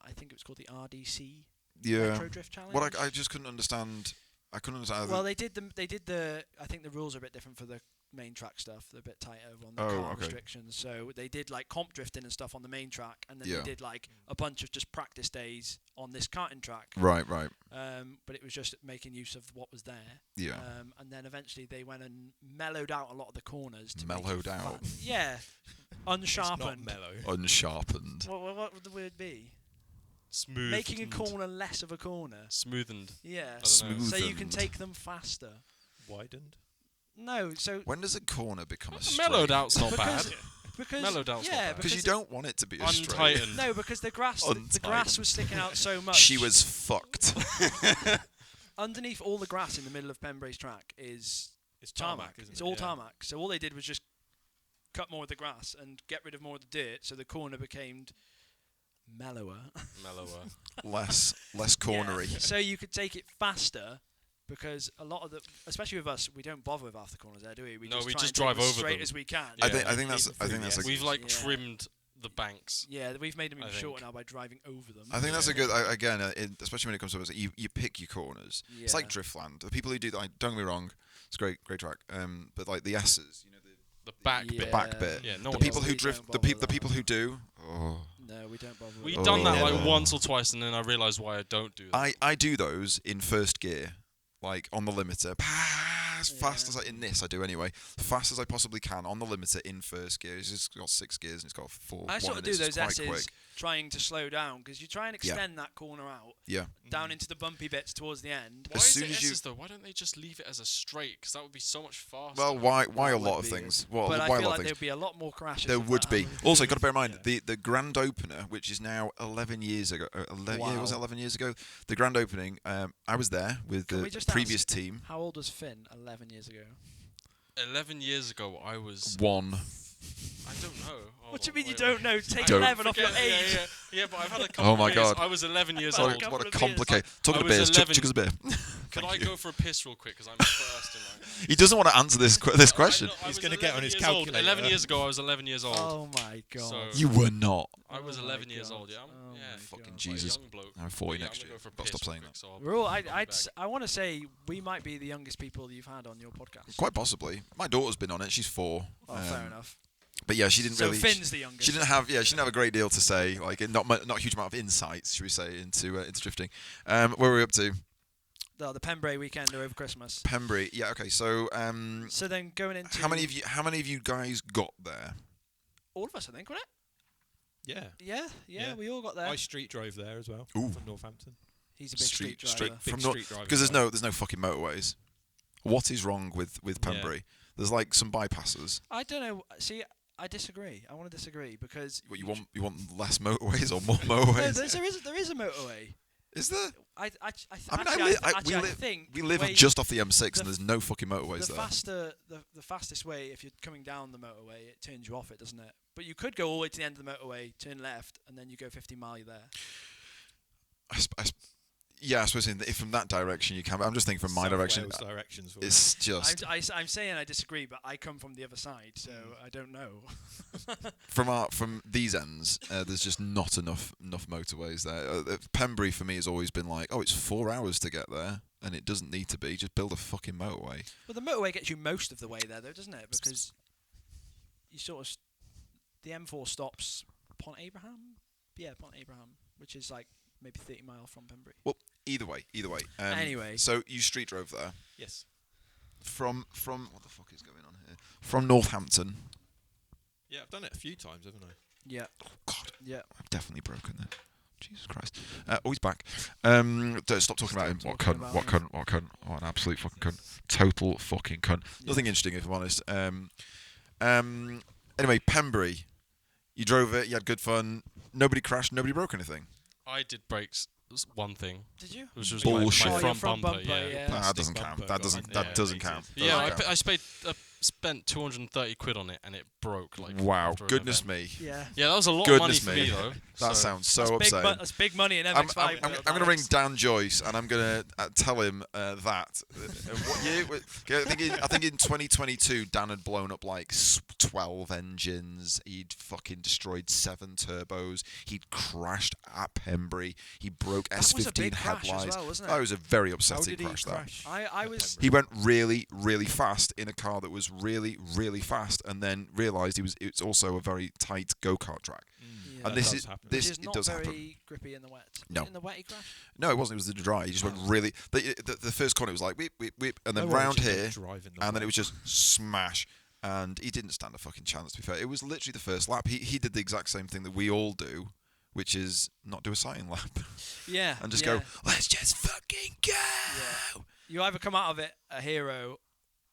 I think it was called the RDC Yeah. Retro Drift Challenge. What I just couldn't understand. I couldn't understand. Well, they did the. I think the rules are a bit different for the main track stuff. They're a bit tighter on the car okay. restrictions. So they did like comp drifting and stuff on the main track, and then Yeah. they did like a bunch of just practice days on this karting track. Right. But it was just making use of what was there. Yeah. And then eventually they went and mellowed out a lot of the corners. To make it Mellowed flat. out. Yeah. Unsharpened. It's not mellow. Unsharpened. What would the word be? Smooth. Making a corner less of a corner. Smoothened. Yeah. I don't know. Smooth. So you can Smoothened. take them faster. Widened. No, so When does a corner become a straight? Mellowed out's not bad. because Mellowed out's not yeah, bad. Because you don't want it to be a straight. Untightened. No, because the grass was sticking out so much. She was fucked. underneath all the grass in the middle of Pembury's track is It's tarmac. isn't It's it? all Yeah. tarmac. So all they did was just cut more of the grass and get rid of more of the dirt, so the corner became mellower. Mellower. less cornery. Yeah. So you could take it faster. Because a lot of especially with us, we don't bother with half the corners there, do we? No, we try just and take drive them as over straight them. as we can. I Yeah. think that's a We've like Yeah. trimmed the banks. Yeah, we've made them I even think. shorter now by driving over them. I think that's a good. Again, especially when it comes to us, you pick your corners. It's like Yeah. Driftland. The people who do that, don't get me wrong, it's great track. But like the S's, The back Yeah. bit. the back bit. Yeah, no The one people does. who We drift, don't the bother with people that. who do. Oh, No, we don't bother. We've with done that Oh. like once or twice, and then I realised why I don't do that. I do those in first gear, like on the limiter, as fast as I do anyway, fast as I possibly can on the limiter in first gear. It's just got 6 gears and it's got 4. I sort one of and do it's those quite S's quick. trying to slow down because you try and Yeah. extend that corner out Yeah. down into the bumpy bits towards the end. Why As is soon it as you- S's though? Why don't they just leave it as a straight? Because that would be so much faster. Well, why That a would lot of be things? good. Well, But I why a feel lot like of things? there'd be a lot more crashes. There if would that be. happened. Also, got to bear in mind Yeah. the grand opener, which is now 11 years ago. Yeah, was it Wow. 11 years ago? The grand opening. I was there with Can the we just previous ask- team. How old was Finn 11 years ago? 11 years ago, I was. 1. I don't know. What do you mean you don't know? Take Don't. 11 off your age. Yeah, but I've had a couple Oh my of years. God. I was 11 years Well, old. couple What a of years. complicated. Talking I to was beers. 11. Chuck us a beer. Could I go for a piss real quick? Because I'm first in line. He doesn't want to answer this question. I He's was gonna get on 11 his years old. calculator. 11 years ago, I was 11 years old. Oh my god. So- You were not. I was Oh 11 my years God. old. Yeah, Oh yeah. my Fucking God. Jesus. Young bloke. I'm 40 Yeah, next I'm year. gonna go for a Got to piss stop real saying quick, that. so I'll We're all, be back. I want to say we might be the youngest people you've had on your podcast. Quite possibly. My daughter's been on it. She's 4. Oh, fair enough. But yeah, she didn't So really. Finn's the youngest. She didn't have a great deal to say, like not a huge amount of insights, should we say, into drifting. Where were we up to? The Pembrey weekend over Christmas. Pembrey, yeah, okay. So So then going into how many of you guys got there? all of us, I think, wasn't Yeah. it? Yeah, Yeah. we all got there. I street drove there as well. Ooh. From Northampton. He's a big street driver. Big from street driver. because there's no fucking motorways. What is wrong with Pembrey? There's like some bypasses. I don't know. See, I disagree. I want to disagree because What you want less motorways or more no, motorways? there is a motorway. Is there? I think we live way- just off the M6 the and there's no fucking motorways the there. the fastest way, if you're coming down the motorway, it turns you off it, doesn't it? But you could go all the way to the end of the motorway, turn left, and then you go 50 mile, you're there. Yeah, I suppose if from that direction you can. But I'm just thinking from my South direction. Wales directions. It's just I'm saying I disagree, but I come from the other side, so I don't know. from these ends. There's just not enough motorways there. Pembrey for me has always been like, oh, it's 4 hours to get there, and it doesn't need to be. Just build a fucking motorway. Well, the motorway gets you most of the way there, though, doesn't it? Because you sort of the M4 stops Pont Abraham. Yeah, Pont Abraham, which is like maybe 30 mile from Pembrey. Well, either way. Anyway. So you street drove there Yes. from what the fuck is going on here? From Northampton. Yeah, I've done it a few times, haven't I? Yeah. Oh God, Yeah. I've definitely broken there. Jesus Christ. Oh, he's back. Don't stop talking about him. What talking cunt? about What him. cunt? What cunt? Oh, an absolute fucking cunt. Total fucking cunt. Nothing interesting, if I'm honest. Anyway, Pembrey. You drove it. You had good fun. Nobody crashed. Nobody broke anything. I did brakes. One thing, Did you? which was Bullshit. my Oh, your front bumper. Yeah. yeah. Nah, that doesn't Plastic count. bumper That Yeah, doesn't me count. too. Yeah, I spent 230 quid on it and it broke. Like Wow. after an Goodness event. me. Yeah. Yeah, that was a lot of money Goodness for me. me though. That sounds so That's big, upsetting. that's big money in I'm MX5. going to ring Dan Joyce and I'm going to tell him that. What year? I think in 2022, Dan had blown up like 12 engines. He'd fucking destroyed 7 turbos. He'd crashed at Pembrey. He broke That was a S15 big crash headlights. as well, wasn't it? That was a very How upsetting did he crash. crash? I was. He went really, really fast in a car that was really, really fast, and then realised it's also a very tight go-kart track. Yeah. And this does is happen. this Which is it not does very happen. grippy in the wet. No. Was it in the wet he crashed? No, it wasn't. It was the dry. He just went really. The first corner was like whip, whip, whip, and then No one round should here, drive in the and then it wet. was just smash. And he didn't stand a fucking chance. To be fair, it was literally the first lap. He did the exact same thing that we all do, which is not do a sighting lap Yeah. and just yeah. go, let's just fucking go. Yeah. You either come out of it a hero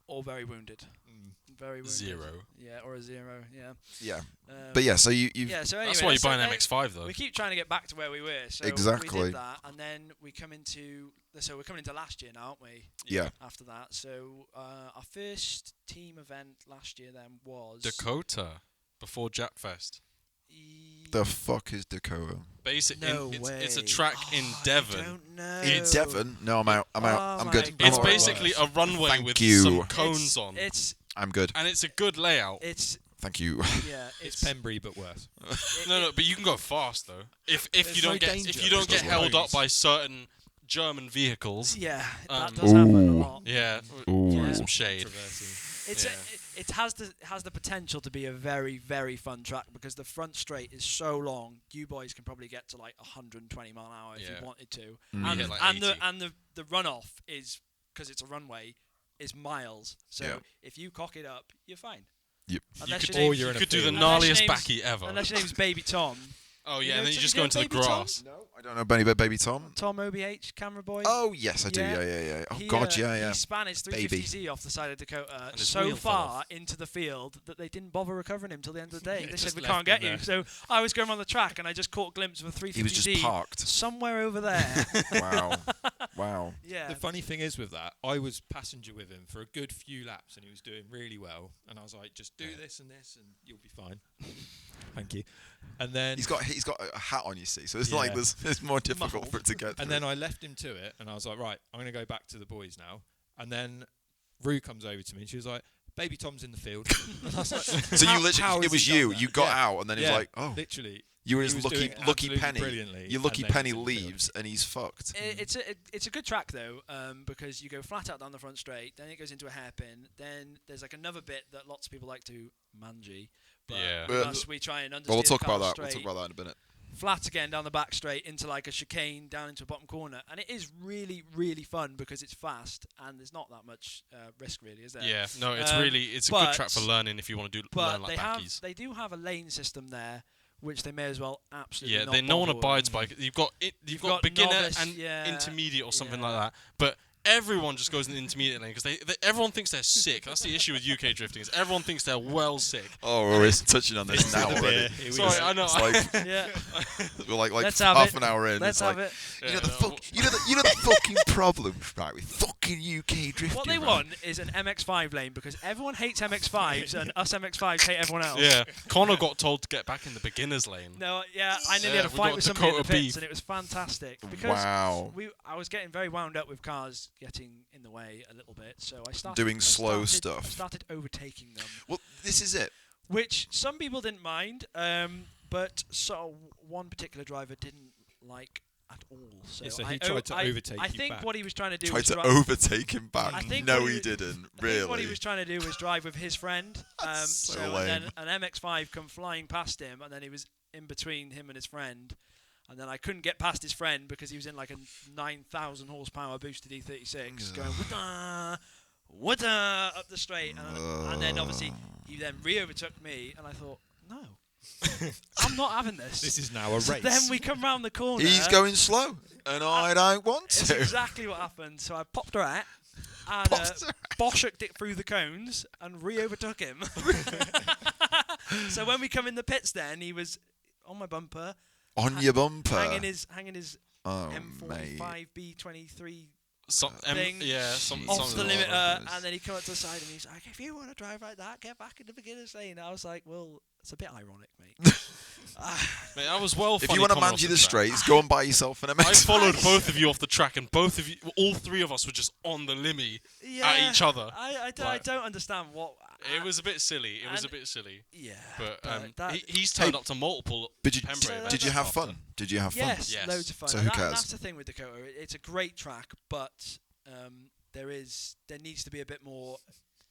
or very wounded. Mm. Very wounded. 0. Yeah, or a 0. Yeah. Yeah, Um, but yeah. So you Yeah. So anyway, That's why you so buy an they- MX5 though. We keep trying to get back to where we were. So Exactly. we did that, and then we come into. So we're coming into last year now, aren't we? yeah. After that, so our first team event last year then was Dakota before Japfest. The fuck is Dakota? No it's a way. track in Oh, Devon. I don't know. In Devon? No, I'm out. I'm out. Oh I'm my good. God. It's I'm alright. basically a runway Thank with you. some cones on, It's I'm good. and it's a good layout. it's Thank you. yeah. It's Pembrey, but worse. No, but you can go fast though. If There's you no don't get danger. if you don't There's get no held up roads. by certain German vehicles. Yeah, Um, that does happen a Ooh. lot. Yeah, Ooh. Yeah. some shade. Traversing. It's Yeah. it has the potential to be a very very fun track because the front straight is so long. You boys can probably get to like 120 mile an hour if Yeah. you wanted to, Mm. and, hit like and 80. the runoff is because it's a runway is miles. So Yeah. if you cock it up, you're fine. Yep. Unless could- your name's- you're in You a could do the field. Unless your gnarliest name's- backy ever. Unless your name's Baby Tom. Oh You yeah, know and then you something just to go do into the with Baby Tom? grass. No, I don't know Baby Tom. Tom OBH, camera boy. Oh yes, I do. Yeah. Yeah. Oh He, God, yeah. He span his Baby. 350Z off the side of Dakota his so wheel fell far off. into the field that they didn't bother recovering him till the end of the day. Yeah, They just said, we left can't get him you. there. So I was going on the track and I just caught a glimpse of a 350Z He was just parked. somewhere over there. Wow. Yeah. The funny thing is with that, I was passenger with him for a good few laps, and he was doing really well. And I was like, "Just do this, and you'll be fine." Thank you. And then He's got a hat on, you see, so it's Yeah. like it's more difficult Muffled. for it to get through. And then I left him to it, and I was like, right, I'm going to go back to the boys now. And then Rue comes over to me, and she was like, Baby Tom's in the field. And I was like, so you how literally, has it was he done you. that? You got Yeah. out, and then he was Yeah, like, oh, literally. You were He his was doing lucky absolutely penny. brilliantly, Your lucky and then penny he didn't feel leaves, and he's fucked. It's a good track though, because you go flat out down the front straight, then it goes into a hairpin, then there's like another bit that lots of people like to mangy. But Yeah. with us, we try and understand. Well, we'll talk the car about that. We'll straight, talk about that in a minute. Flat again down the back straight into like a chicane down into a bottom corner, and it is really really fun because it's fast and there's not that much risk really, is there? Yeah, no, it's a but- good track for learning if you want to learn But like backies. they do have a lane system there, which they may as well absolutely. Yeah, not no one bother with. abides by. You've got beginner novice, and yeah, intermediate or something yeah. like that, but. Everyone just goes in the intermediate lane because everyone thinks they're sick. That's the issue with UK drifting. Is everyone thinks they're well sick. Oh, we're always touching on this now already. Sorry, I know. It's like Yeah, we're like Let's have half it. an hour in. let's it's have like, it. You know the fucking problem, right? With fucking UK drifting. What they right? want is an MX-5 lane because everyone hates MX-5s and us MX-5s hate everyone else. Yeah, Connor got told to get back in the beginners lane. No, yeah, I nearly Yeah, had a we fight got with somebody in the Dakota pits, beef. and it was fantastic because Wow. I was getting very wound up with cars getting in the way a little bit, so I started Doing slow I stuff. started overtaking them, Well, this is it. which some people didn't mind, but one particular driver didn't like at all. So he tried to overtake I you think back. what he was trying to do Tried was to drive. overtake him back. I think No, what he he- didn't. I Really. think what he was trying to do was drive with his friend. So And lame. then an MX-5 come flying past him, and then he was in between him and his friend. And then I couldn't get past his friend because he was in like a 9,000 horsepower boosted E36 going wada up the straight. And then obviously he then re-overtook me, and I thought, no, I'm not having this. This is now a race. So then we come round the corner. He's going slow, and I don't want It's to. exactly what happened. So I popped her out and Boschuked it through the cones and re-overtook him. So when we come in the pits, then he was on my bumper, On your bumper. hanging his Oh, M45 mate. B23 Thing, off something the like that. limiter, that. and then he come up to the side and he's like, "If you want to drive like that, get back in the beginner's lane." I was like, "Well, it's a bit ironic, mate." Mate, I was well. If funny you want to coming off manage the track. straights, go and buy yourself an I MX. followed both of you off the track, and all three of us were just on the limmy at each other. I Like- don't understand what. It was a bit silly. It was a and- bit silly. Yeah, But that- he's turned up to multiple But did, Pembrey events did you have after. fun? Did you have fun? yes, Yes. loads of fun. So And who cares? That's the thing with Dakota. It's a great track, but there needs to be a bit more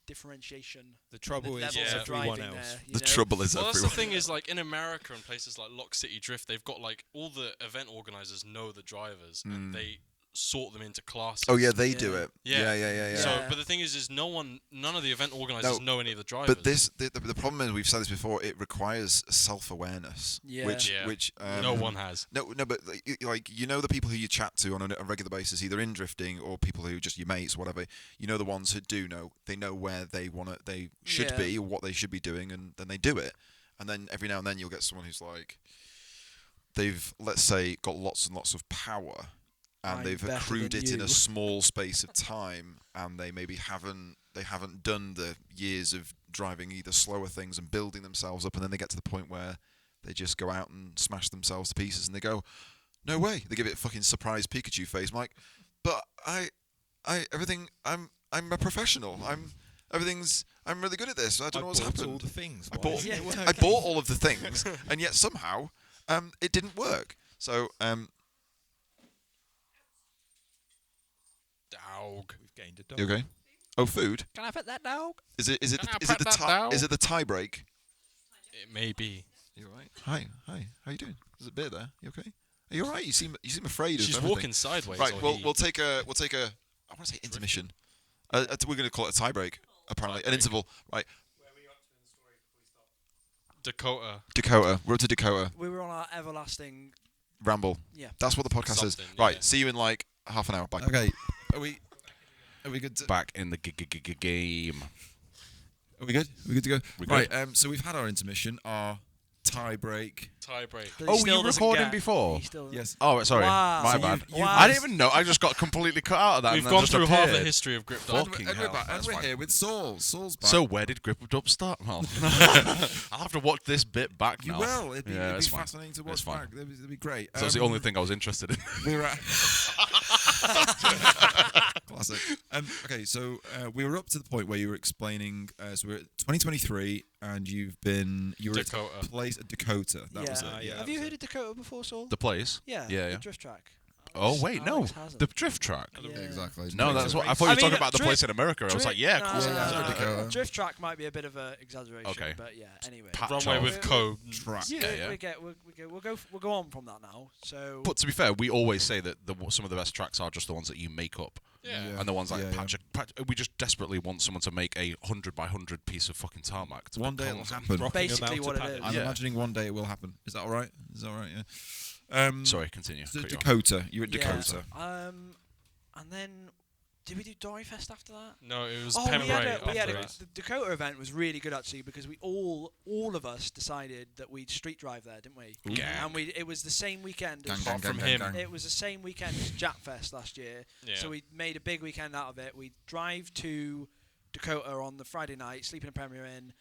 differentiation. The trouble in the is levels of everyone driving else. there, you The know? trouble is Well, that's everyone. the thing is, like in America and places like Lock City Drift, they've got like all the event organizers know the drivers and they sort them into classes. Oh yeah, they do Yeah. it. Yeah. Yeah. So, Yeah. but the thing is none of the event organizers No, know any of the drivers. But the problem is, we've said this before. It requires self-awareness, Yeah. which Yeah. No one has. No, but like you know the people who you chat to on a regular basis, either in drifting or people who just your mates, whatever. You know the ones who do know. They know where they should Yeah. be or what they should be doing, and then they do it. And then every now and then you'll get someone who's like, they've let's say got lots and lots of power, and I'm they've better accrued than it in you. a small space of time, and they maybe haven't done the years of driving either slower things and building themselves up, and then they get to the point where they just go out and smash themselves to pieces, and they go, no way. They give it a fucking surprise Pikachu face, Mike. But everything. I'm a professional. I'm really good at this. I don't know what's bought all happened. the things. I Why bought isn't it working? I bought all of the things, and yet somehow it didn't work. So Dog. We've gained a dog. you okay? Oh, food. Can I pet that dog? Is it Can I pet that dog? is it the tie break? It may be. You all right? Hi. How you doing? There's a beer there. You okay? Are you all right? You seem afraid. She's of everything. walking sideways. Right. or Well, he. we'll take a. I want to say intermission. We're going to call it a tie break. Apparently, an interval. Right. Dakota. We're up to Dakota. We were on our everlasting. Ramble. Yeah. That's what the podcast is. Something, Right. yeah. See you in like half an hour. Bye. Okay. Are we good? Back in the game. Are we good? Are we good to go? We're Right. So we've had our intermission, our tie break. Tie break. that he Oh, were still you doesn't recording get. before? He still- Yes. Oh, sorry. Wow. My So bad. you've- I didn't even know. I just got completely cut out of that. We've and then gone just through half the appeared. history of Grip Fuck. Dog. Fucking and we're hell, back, and that's we're fine. here with Saul. Saul's back. So where did Grip Up start? Well, I'll have to watch this bit back you now. will. It'd be it's fine. fascinating to watch It's fine. back. It'd be great. So that's the only thing I was interested in. We're at Classic. Okay, so we were up to the point where you were explaining. So we're at 2023, and you were at Dakota. a place at Dakota. That was it. yeah. Have you heard of Dakota before, Saul? The place? Yeah. Yeah. The drift track. Oh wait, no, Alex hasn't. the drift track. Yeah. Exactly. No, that's what I thought you were mean, talking about. The drift- place in America. I was like, yeah, of course. No, Yeah, Dakota. drift track might be a bit of an exaggeration. Okay. But yeah. Anyway. Runway with code. Track. Yeah. We'll go on from that now. So. But to be fair, we always say that some of the best tracks are just the ones that you make up. Yeah. And the ones like Yeah, we just desperately want someone to make a 100 by 100 piece of fucking tarmac. To One put day it'll cones on. happen. Basically what it is. I'm Yeah. imagining one day it will happen. Is that all right? Yeah. Sorry, continue. So Cut you off. Dakota. You're at Yeah. Dakota. And then. Did we do Dory Fest after that? No, it was Oh, Pembrey. we had afterwards. the Dakota event was really good actually because we all of us decided that we'd street drive there, didn't we? Yeah. And it was the same weekend. Gang, as, gang, from gang, him. gang, gang. It was the same weekend as Jack Fest last year. Yeah. So we made a big weekend out of it. We drive to Dakota on the Friday night, sleep in a Premier Inn,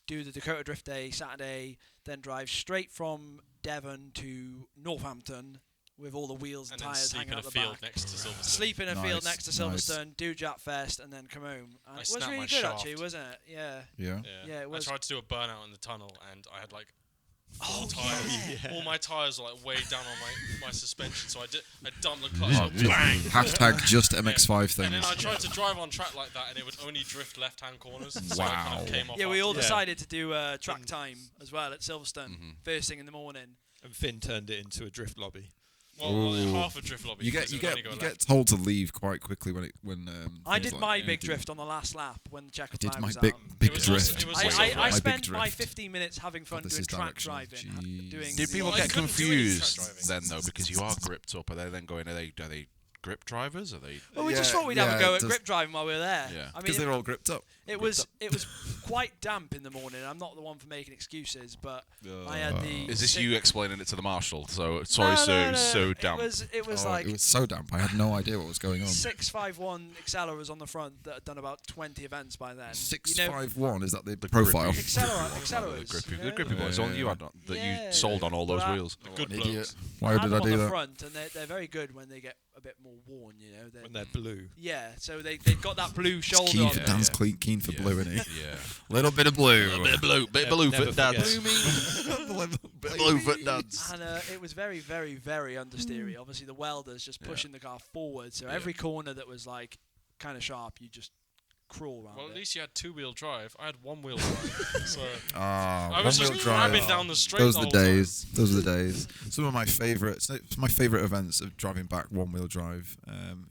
do the Dakota Drift Day Saturday, then drive straight from Devon to Northampton with all the wheels and and then tyres sleep hanging in a out the field back. next to Silverstone. Sleep in a field Nice, next to Silverstone, do Jack Fest, and then come home. And I it was snapped really my good shaft. actually, wasn't it? Yeah. Yeah. Yeah, it was. I tried to do a burnout in the tunnel, and I had like Oh, tires. yeah. All my tires were like way down on my suspension, so I dumped the clutch. Oh, and bang! Hashtag just MX5 And then things. I tried to drive on track like that, and it would only drift left-hand corners. So I kind Wow. of came off. Yeah, we all after. decided to do track time as well at Silverstone, first thing in the morning. And Finn turned it into a drift lobby. Well, like Ooh. half a drift lobby. You because get it would only go you left. get told to leave quite quickly when I things did like my that. big drift on the last lap when the checker I did flag my was big out. big It was drift. also- it was I, also I, I my big spent my drift. 15 minutes having fun this doing is track directional. driving. Jeez. Doing Did people Well, I get couldn't do any track confused driving. then though because you are gripped up? Are they then going? Are they grip drivers? Are they? Well, we just thought we'd have a go at grip driving while we were there. Yeah. I Because mean, they're all gripped up. it was quite damp in the morning. I'm not the one for making excuses, but I had the. Is this sick- you explaining it to the marshal? So No, sorry, sir, no, it was no, so damp. It was Oh, like it was so damp. I had no idea what was going on. 651 accelerators on the front that had done about 20 events by then. 651 is that the profile? Accelerators. Grippy, you know? the grippy boys. Yeah, On you yeah. had that Yeah. you sold on all those Well, wheels. The good An blokes. idiot. Why had did them I on do the that? front, and they're very good when they get a bit more worn. You know. When they're blue. Yeah, so they've got that blue shoulder Keen on for, it. Dan's keen for blue, isn't he? Yeah. Little bit of blue. Bit of blue, bit of Never blue forget. foot dads. Bit of blue foot dads. And it was very, very, very understeery. Obviously, the welders just pushing the car forward. So every corner that was like kind of sharp, you just crawl around. Well, at it. least you had two-wheel drive. I had one-wheel drive. So Ah, I was just one-wheel drive. crabbing down the straight. Those are the whole time. days. Those are the days. Some of my favourite events of driving back one-wheel drive.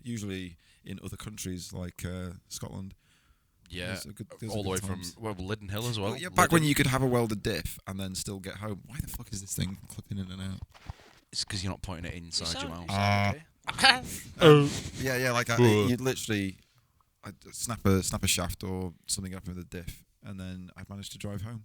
Usually in other countries like Scotland. Yeah. Those are good All the way times. from Liddon Hill as well. Yeah, back when you could have a welded diff and then still get home. Why the fuck is this thing clipping in and out? It's because you're not putting it inside your mouth. sound okay. Yeah, like you'd literally I'd snap a shaft or something up with a diff, and then I'd manage to drive home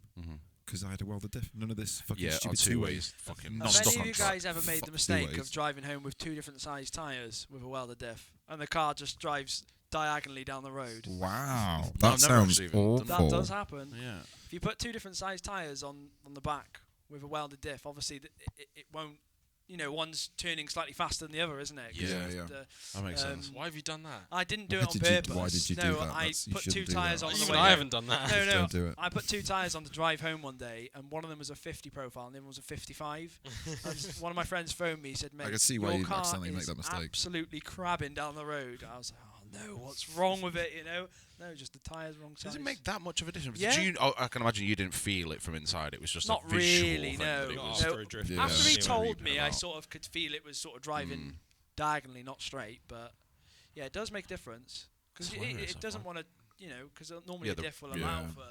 because I had a welded diff. None of this fucking Yeah, on stupid two two-ways. ways. Fucking Not Have stuck any of on you track. guys ever made the Fuck mistake two-ways. of driving home with two different size tyres with a welded diff, and the car just drives diagonally down the road? Wow, I've that never sounds actually even done awful. That does happen. Yeah. If you put two different size tyres on the back with a welded diff, obviously it won't. You know, one's turning slightly faster than the other, isn't it? 'Cause Yeah, of yeah. That makes Um, sense. Why have you done that? I didn't do Why it on did you- purpose. why did you do no, that? I That's- you put two shouldn't do tyres that. on the Even way. I haven't done that. No, no. Don't do it. I put two tyres on the drive home one day, and one of them was a 50 profile, and the other one was a 55. And one of my friends phoned me, said, "Mate, can see why your you'd car accidentally make is that mistake." absolutely crabbing down the road." I was like, "Oh no, what's wrong with it?" You know, no, just the tyres wrong size. Does it make that much of a difference? Yeah. I can imagine you didn't feel it from inside. It was just Not a visual really, thing no. that it Not was. after a drift. Yeah. After he Yeah. told Creeping me, I about. sort of could feel it was sort of driving diagonally, not straight. But yeah, it does make a difference because It's hilarious, it I doesn't find. want to, you know, because normally Yeah, a diff will yeah. allow for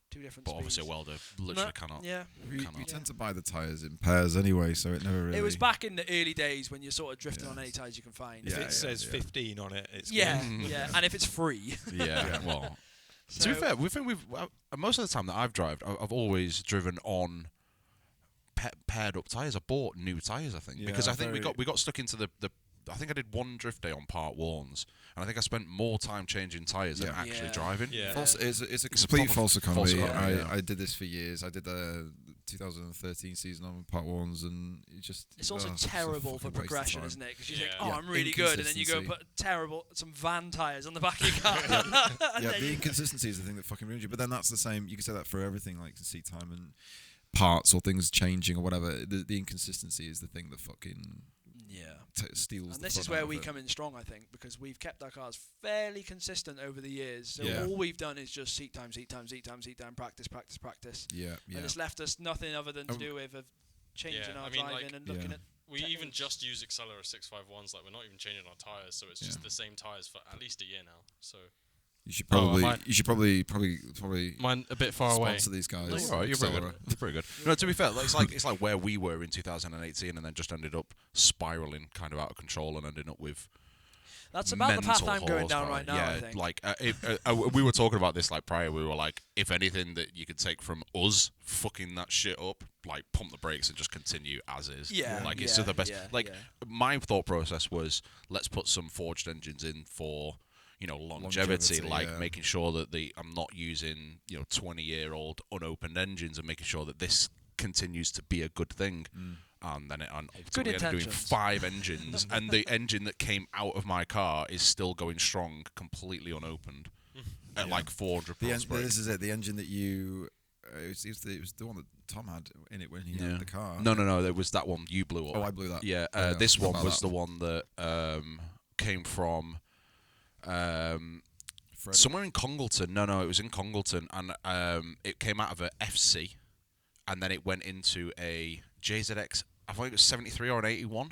two different But speeds. obviously a welder literally No, cannot. Yeah. We Cannot. tend to buy the tyres in pairs anyway, so it never really. It was back in the early days when you're sort of drifting Yeah. on any tyres you can find. If Yeah, it says yeah. 15 on it, it's Yeah, good. yeah, and if it's free. Yeah, well. So To be fair, most of the time that I've driven, I've always driven on paired up tyres. I bought new tyres, I think, Yeah, because I think we very- got stuck into the. I think I did one drift day on part ones, and I think I spent more time changing tyres than Yeah. actually Yeah. driving. Yeah. False, it's a It's a complete proper false economy. false economy, yeah. I did this for years. I did 2013 season on Part 1s, and it's also terrible for progression, isn't it? Because you think, oh, I'm really good, and then you go put some van tyres on the back of your car. The inconsistency is the thing that fucking ruins you. But then that's the same. You can say that for everything, like seat time and parts or things changing or whatever. The inconsistency is the thing that fucking steals. And this is where we come in strong, I think, because we've kept our cars fairly consistent over the years. So all we've done is just seat time, practice. Yeah. And it's left us nothing other than to do with changing our driving and looking at. We even just use Accelera 651s. Like, we're not even changing our tyres, so it's just the same tyres for at least a year now. So. You should probably mine a bit far away. Sponsor these guys. That's all right, you're pretty good. You're pretty good. No, to be fair, it's like where we were in 2018, and then just ended up spiraling kind of out of control, and ending up with. That's about the path I'm going down right now. Yeah, I think. like we were talking about this like prior. We were like, if anything that you could take from us fucking that shit up, like pump the brakes and just continue as is. Yeah, like it's just the best. My thought process was, let's put some forged engines in for. Longevity, making sure that I'm not using 20-year-old unopened engines, and making sure that this continues to be a good thing. And then ultimately ended up doing 5 engines, and the engine that came out of my car is still going strong, completely unopened, at like 400 plus brakes. This is it. The engine that you. It was the one that Tom had in it when he had the car. No. There was that one you blew up. Oh, I blew that. Yeah. This one was the one that came from. Somewhere in Congleton. No, it was in Congleton, and it came out of a FC, and then it went into a JZX. I think it was 73 or an 81.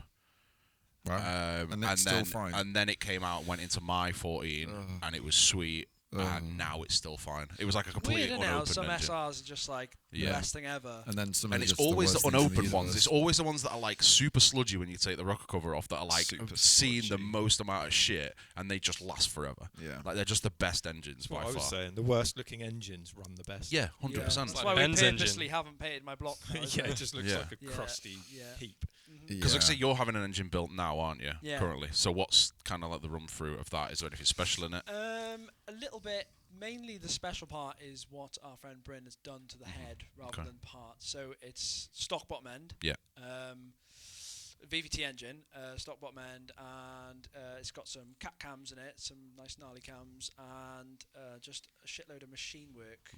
Right. And it's still fine. And then it came out and went into my 14, and it was sweet. And now it's still fine. It was like a completely unopened some engine. SRs are just like the best thing ever. And then it's always the unopened ones. It's always the ones that are like super sludgy when you take the rocker cover off, that are like seeing the most amount of shit, and they just last forever. Yeah, like they're just the best engines by far. I was saying, the worst looking engines run the best. Yeah, 100%. That's why we purposely haven't painted my block. Yeah, it just looks like a crusty heap. Because like I say, you're having an engine built now, aren't you? Yeah. Currently. So what's kind of like the run through of that? Is there anything special in it? A little bit. Mainly the special part is what our friend Bryn has done to the head rather than parts. So it's stock bottom end. Yeah. VVT engine, stock bottom end, and it's got some cat cams in it, some nice gnarly cams, and just a shitload of machine work.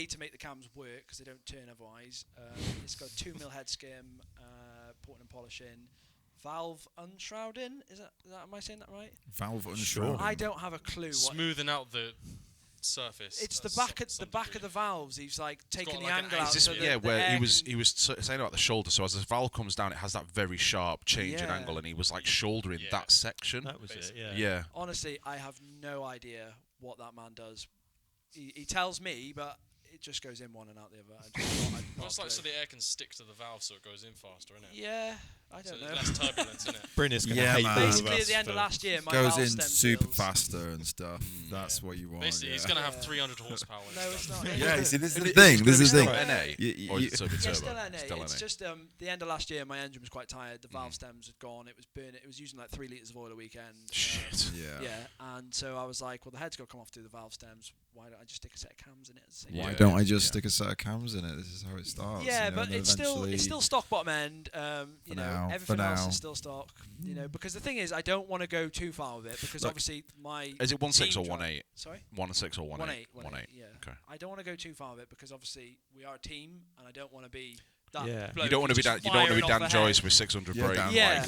To make the cams work because they don't turn otherwise. It's got 2mm head skim, porting and polishing. Valve unshrouding, is that am I saying that right? Valve unshrouding. I don't have a clue. Smoothing out the surface. It's the back of the valves. He's like taking the angle out. So where he was saying about the shoulder. So as the valve comes down, it has that very sharp change in angle, and he was like shouldering that section. That was basically it. Yeah. Honestly, I have no idea what that man does. He tells me, but it just goes in one and out the other. It's like so the air can stick to the valve, so it goes in faster, isn't it? Yeah, I don't know. Less turbulence, isn't it? Bryn's going to hate all of us. Basically, at the end of last year, my goes valve in stem super seals. faster and stuff. That's what you want. Basically, he's going to have 300 horsepower. No, it's not. Yeah, you see, this is the thing. This is the thing. NA? Or is it turbo? Still NA. It's just the end of last year, my engine was quite tired. The valve stems had gone. It was burning. It was using like 3 litres of oil a weekend. Shit. Yeah. Yeah, and so I was like, well, the head's got to come off through the valve stems. Why don't I just stick a set of cams in it? Why don't I just stick a set of cams in it? This is how it starts. Yeah, but it's still stock bottom end. Everything else is still stock. Because the thing is, I don't want to go too far with it because obviously my is it 1.6 or 1.8? Sorry, 1.6 or 1.8? 1.8. 1.8. Yeah. Okay. I don't want to go too far with it because obviously we are a team, and I don't want to be. You don't want to be Dan. You don't want to be Dan Joyce with 600 brakes. Yeah.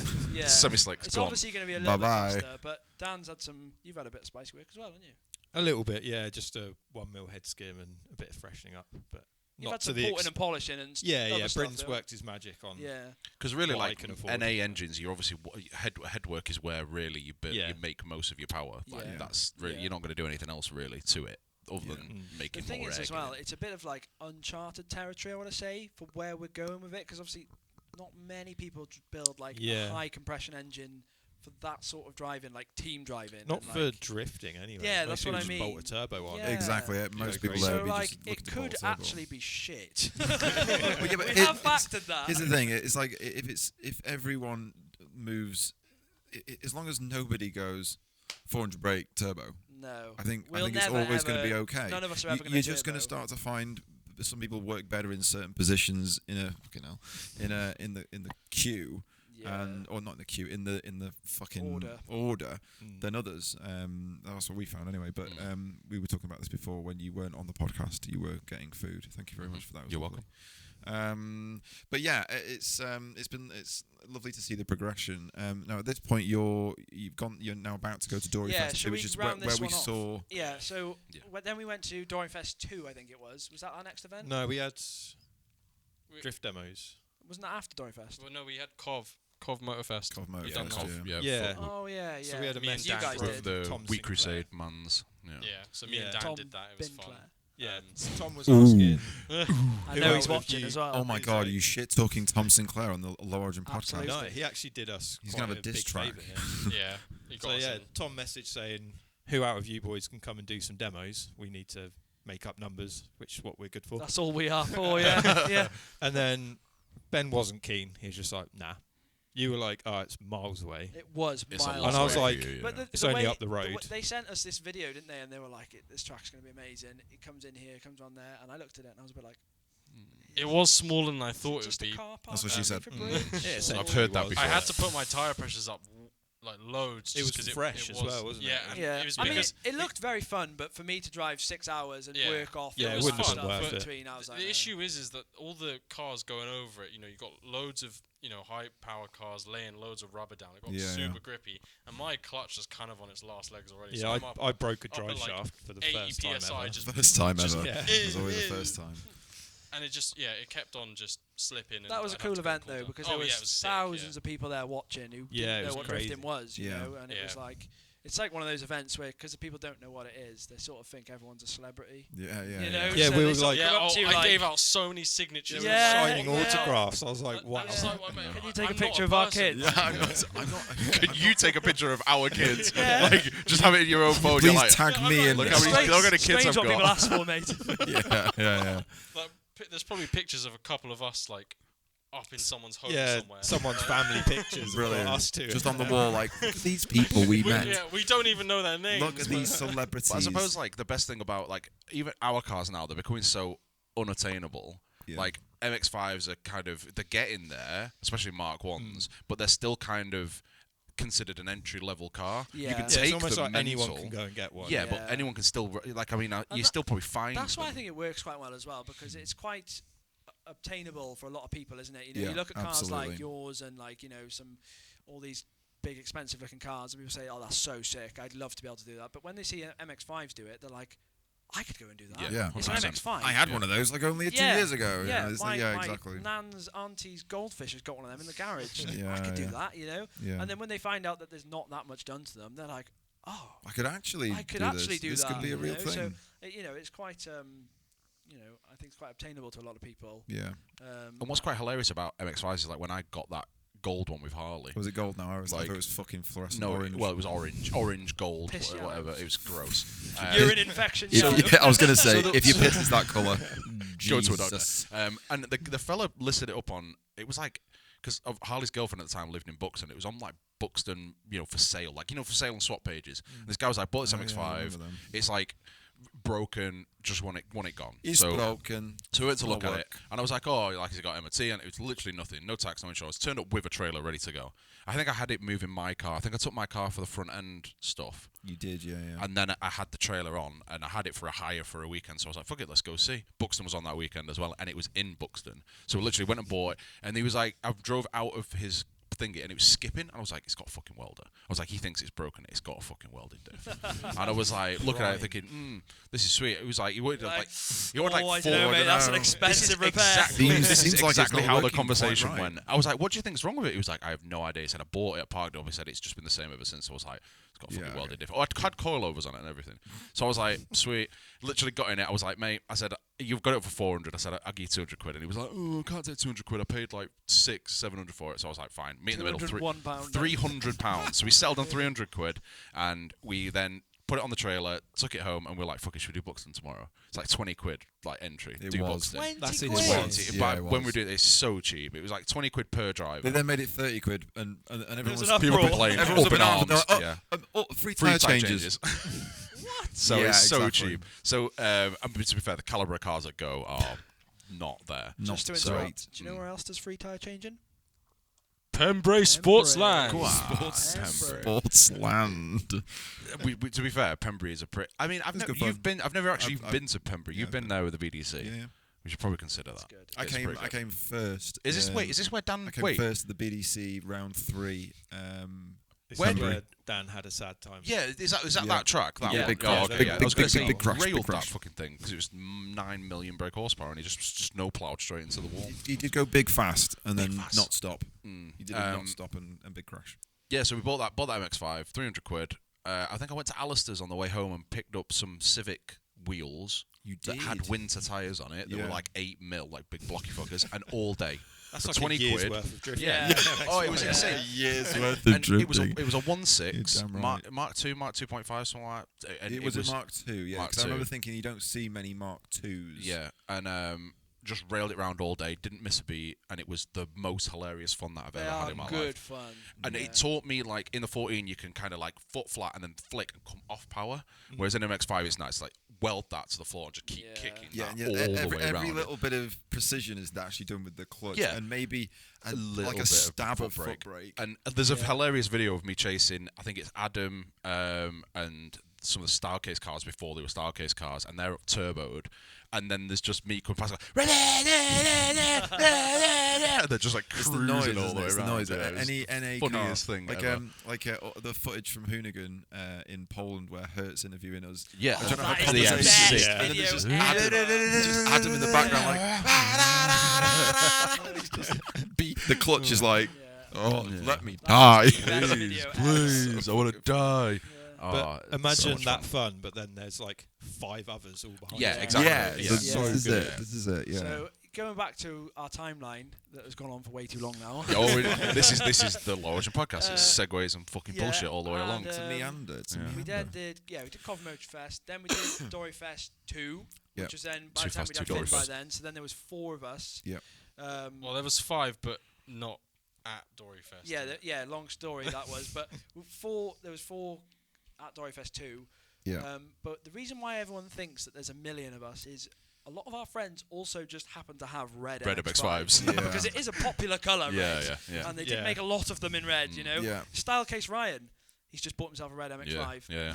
Semi-slicks. It's obviously going to be a little bit faster, but Dan's had some. You've had a bit of spicy work as well, haven't you? A little bit, yeah. Just a 1mm head skim and a bit of freshening up, but You've not had to some the porting and polishing and Bryn's worked his magic on. Yeah. Because really, what I like can afford. NA engines, you obviously head work is where really you make most of your power. Like that's really you're not going to do anything else really to it other than making more. The thing more is air as well, it's a bit of like uncharted territory. I want to say for where we're going with it because obviously not many people build like a high compression engine. For that sort of driving, like team driving. Not for drifting, anyway. Yeah, most that's what I mean. bolt a turbo on. Yeah. Exactly. Most people so there would like just it could actually be shit. We have factored that. Here's the thing: it's like if everyone moves, as long as nobody goes 400 brake turbo. No, I think it's always going to be okay. None of us are ever going to. You're just going to start to find some people work better in certain positions in the queue. Yeah. Or not in the queue, in the fucking order than others. That's what we found anyway. But we were talking about this before when you weren't on the podcast. You were getting food. Thank you very much for that. You're welcome. But yeah, it's lovely to see the progression. Now at this point you're now about to go to Dory Fest 2, which is where we saw. Yeah. So then we went to Dory Fest 2. I think it was. Was that our next event? No, we had drift demos. Wasn't that after Dory Fest? Well, no, we had Cov Motorfest. Cov We've Motorfest, done yeah. Yeah. Oh yeah. So we had a Me and message Dan you guys drove did. The Tom We Sinclair. Crusade mans. Yeah. Yeah, so me and Dan Tom did that. It was fun. Binclair. Yeah, so Tom was Ooh. asking. I know Who he's out of watching you- as well. Oh my He's god, like- are you shit talking Tom Sinclair on the Low Origin podcast? Absolutely. No, he actually did us. He's quite gonna have a diss big track. favour here. Yeah, he got So us yeah, in. Tom messaged saying, "Who out of you boys can come and do some demos? We need to make up numbers, which is what we're good for." That's all we are for. Yeah. Yeah. And then Ben wasn't keen. He was just like, "Nah." You were like, "Oh, it's miles away." It was It's a miles lot And I was away like, for you, But yeah. It's only way- up the road. They sent us this video, didn't they? And they were like, "This track's going to be amazing. It comes in here, it comes on there." And I looked at it and I was a bit like, It was smaller than I "Is thought it just would a be. car park That's what she on said. Bedford Bridge?" Yeah, So- essentially I've heard that was. before. I had to put my tyre pressures up like loads. It just was 'cause fresh it as well, wasn't it? Yeah, and Yeah, it was I mean, because it looked very fun, but for me to drive 6 hours and Yeah. work off, Yeah, it all wouldn't that have been stuff worth in it. between, I was like, the no. issue is that all the cars going over it, you've got loads of high power cars laying loads of rubber down. It got Yeah, super yeah. grippy, and my clutch is kind of on its last legs already. Yeah, so I'm up I broke a up at, drive like, shaft for the 80 first time PSI ever. just First time Just- ever. Yeah. It was always the first time. and it just it kept on just slipping. And That was a I'd have cool to go event cool though, down. because Oh, there was yeah, it was sick, thousands of people there watching who Yeah, it didn't know was what crazy. drifting was, you Yeah. know, and it was Yeah. like, it's like one of those events where, because people don't know what it is, they sort of think everyone's a celebrity. Yeah, yeah. You know, Yeah, so we they were sort of like- Yeah, come up to you I like, gave out so many signatures. Yeah, Signing yeah. autographs. I was like, I wow. was like, well, mate, Can you I'm take a not picture of our person. kids? Yeah, I'm not. Can you take a picture of our kids? Yeah. Like, just have it in your own phone. You're Please like, tag me in. look how many Strange- look how many kids strange I've what people got. ask for, mate. Yeah. Like, there's probably pictures of a couple of us like up in someone's home Yeah, somewhere. someone's family pictures. Brilliant. Of us two. Just on the wall, like, look at these people we met. we don't even know their names. Look at these celebrities. But I suppose like the best thing about like even our cars now, they're becoming so unattainable. Yeah. Like MX-5s are kind of they're getting there, especially Mark 1s, but they're still kind of considered an entry level car. Yeah. You can Yeah, Yeah, take it's almost them like anyone mental. can go and get one. Yeah, but Yeah. anyone can still like. I mean, you that- still probably find. That's why I them. think it works quite well as well, because it's quite obtainable for a lot of people, isn't it? You know, Yeah, you look at cars absolutely. like yours and like, you know, all these big expensive looking cars, and people say, "Oh, that's so sick. I'd love to be able to do that." But when they see MX-5s do it, they're like, "I could go and do that." Yeah, It's an 100%. MX-5. I had one of those like only 2 years ago. you know, it's like, my exactly. nan's auntie's goldfish has got one of them in the garage. Yeah, I could do yeah. that, you know. Yeah. And then when they find out that there's not that much done to them, they're like, "Oh, I could actually I could do actually this. do This that." could be a you real know? thing. So you know, it's quite you know, I think it's quite obtainable to a lot of people. Yeah. And what's quite hilarious about MX-5s is like when I got that gold one with Harley. Was it gold now? I was like, Like- it was fucking fluorescent No, orange. well, it was orange, gold, Piss you whatever. It was gross. Urine infection. If- Yeah. yeah, I was going to say, So the- if your piss is that colour, Go to a doctor. Jesus. And the fella listed it up on. It was like because Harley's girlfriend at the time lived in Buxton. It was on like Buxton, for sale, like for sale and swap pages. And this guy was like, bought this Oh, yeah, I MX-5. remember them. It's like broken. Just want it gone. It's so broken. So we went to look Will at it, work. and I was like, "Oh, like has it got MOT?" And it was literally nothing, no tax, no insurance. Turned up with a trailer ready to go. I think I had it moving my car. I think I took my car for the front end stuff, You did, yeah. and then I had the trailer on, and I had it for a hire for a weekend. So I was like, "Fuck it, let's go see." Buxton was on that weekend as well, and it was in Buxton. So we literally went and bought it, and he was like, I drove out of his thingy, and it was skipping, and I was like, it's got a fucking welder. I was like, he thinks it's broken, it's got a fucking welding diff. And I was like, looking at it thinking, this is sweet. It was like, he wanted like I don't know, mate, that's an expensive repair. Seems this is like it's exactly not how the working conversation quite right. went. I was like, what do you think's wrong with it? He was like, I have no idea. He said, I bought it at Parkdale. He said, it's just been the same ever since. I was like, it's got a fucking Yeah, welded okay. diff. Oh, I had coilovers on it and everything. So I was like, sweet. Literally got in it. I was like, mate, I said, you've got it for 400. I said, I'll give you 200 quid. And he was like, oh, I can't take 200 quid. I paid like 700 for it. So I was like, fine. Meet in the middle. £201. £300. So we settled on 300 quid, and we then put it on the trailer, took it home, and we're like, fuck it, should we do Buxton tomorrow? It's like 20 quid, like entry. It do was. Buxton. That's quid. insane. But Yeah, it when we was. do it, it's so cheap. It was like 20 quid per driver. They then made it 30 quid, and everyone was was... an People uproar. complain. Everyone was Up in up in arms. arms. Yeah. Free Free tyre tyre changes. What? So Yeah, it's so exactly. cheap. So, to be fair, the calibre of cars that go are not there. Just to So- interrupt, do you know where else does free tyre changing? Pembrey Sportsland. Go on. Sportsland. To be fair, Pembrey is a pretty. I mean, I've never actually I've- been to Pembrey. You've been there with the VDC. Yeah. We should probably consider that. Good. I It's came pretty good. first. Is this where Dan? I came Wait. first at the BDC round 3. This When- is where Dan had a sad time. Yeah, is that Yeah. that track? That Yeah, one? big Oh, crash, okay, big- yeah. I big- was going to big- say big crash, big railed that crash. fucking thing because it was 9 million brake horsepower and he just snowplowed straight into the wall. He did go big fast and Big then fast. not stop. Mm. He did not stop and big crash. Yeah, so we bought that MX-5, 300 quid. I think I went to Alistair's on the way home and picked up some Civic wheels You that did. had winter tyres on it that were Yeah. like 8 mil, like big blocky fuckers, and all day. That's For like 20 a year's quid. worth of drifting. Yeah. Oh, it was Yeah. insane. Years worth And it was a 1.6 You're damn Mark right. Mark 2, Mark 2.5, something like that. And It was a Mark II, yeah. Mark Because I remember II. thinking you don't see many Mark IIs. Yeah, and just railed it round all day, didn't miss a beat, and it was the most hilarious fun that I've They ever had are in my good life. fun. And Yeah. it taught me, like, in the 14, you can kind of, like, foot flat and then flick and come off power. Whereas in MX-5, it's nice, like, weld that to the floor and just keep Yeah. kicking Yeah, that and yeah, all the way every around. little bit of precision is actually done with the clutch. Yeah. And maybe little like bit a of stab foot of foot brake. And there's a Yeah. hilarious video of me chasing, I think it's Adam and some of the Starcase cars before they were Starcase cars, and they're turboed. And then there's just me coming past, like, and they're just like It's the cruising noise, all isn't the it? way It's the around. noise. Yeah, it's Any the NA funniest car, thing like ever. the footage from Hoonigan in Poland where Hertz interviewing us. Yeah, I'm trying to have a That is the conversation. best And then there's just video Adam in the background, like beat. The clutch is like, oh, Yeah. let me That's die. the best video ever. Please, I want to die. Yeah. Oh, But imagine much that fun, but then there's like 5 others all behind. Yeah, you. exactly. Yeah, Yeah. this Yeah. is good. it. This is it. Yeah. So going back to our timeline that has gone on for way too long now. this is the Low Origin podcast. It's segues and fucking yeah, bullshit all the way and, along. It's a meander. It's a Yeah. We meander. then did Cov Motor Fest, then we did Dory Fest 2, Yeah. which was then by Two the time Fest, we'd had two Dory Finn by Fest. then, so then there was 4 of us. Yeah. Well, there was 5, but not at Dory Fest. Yeah, long story that was, but there was 4 at Dory Fest 2. Yeah. But the reason why everyone thinks that there's a million of us is a lot of our friends also just happen to have red MX-5s. Yeah. because it is a popular colour, Yeah, red. yeah. And they did Yeah. make a lot of them in red, you know. Yeah. Style Case Ryan, he's just bought himself a red MX-5. Yeah.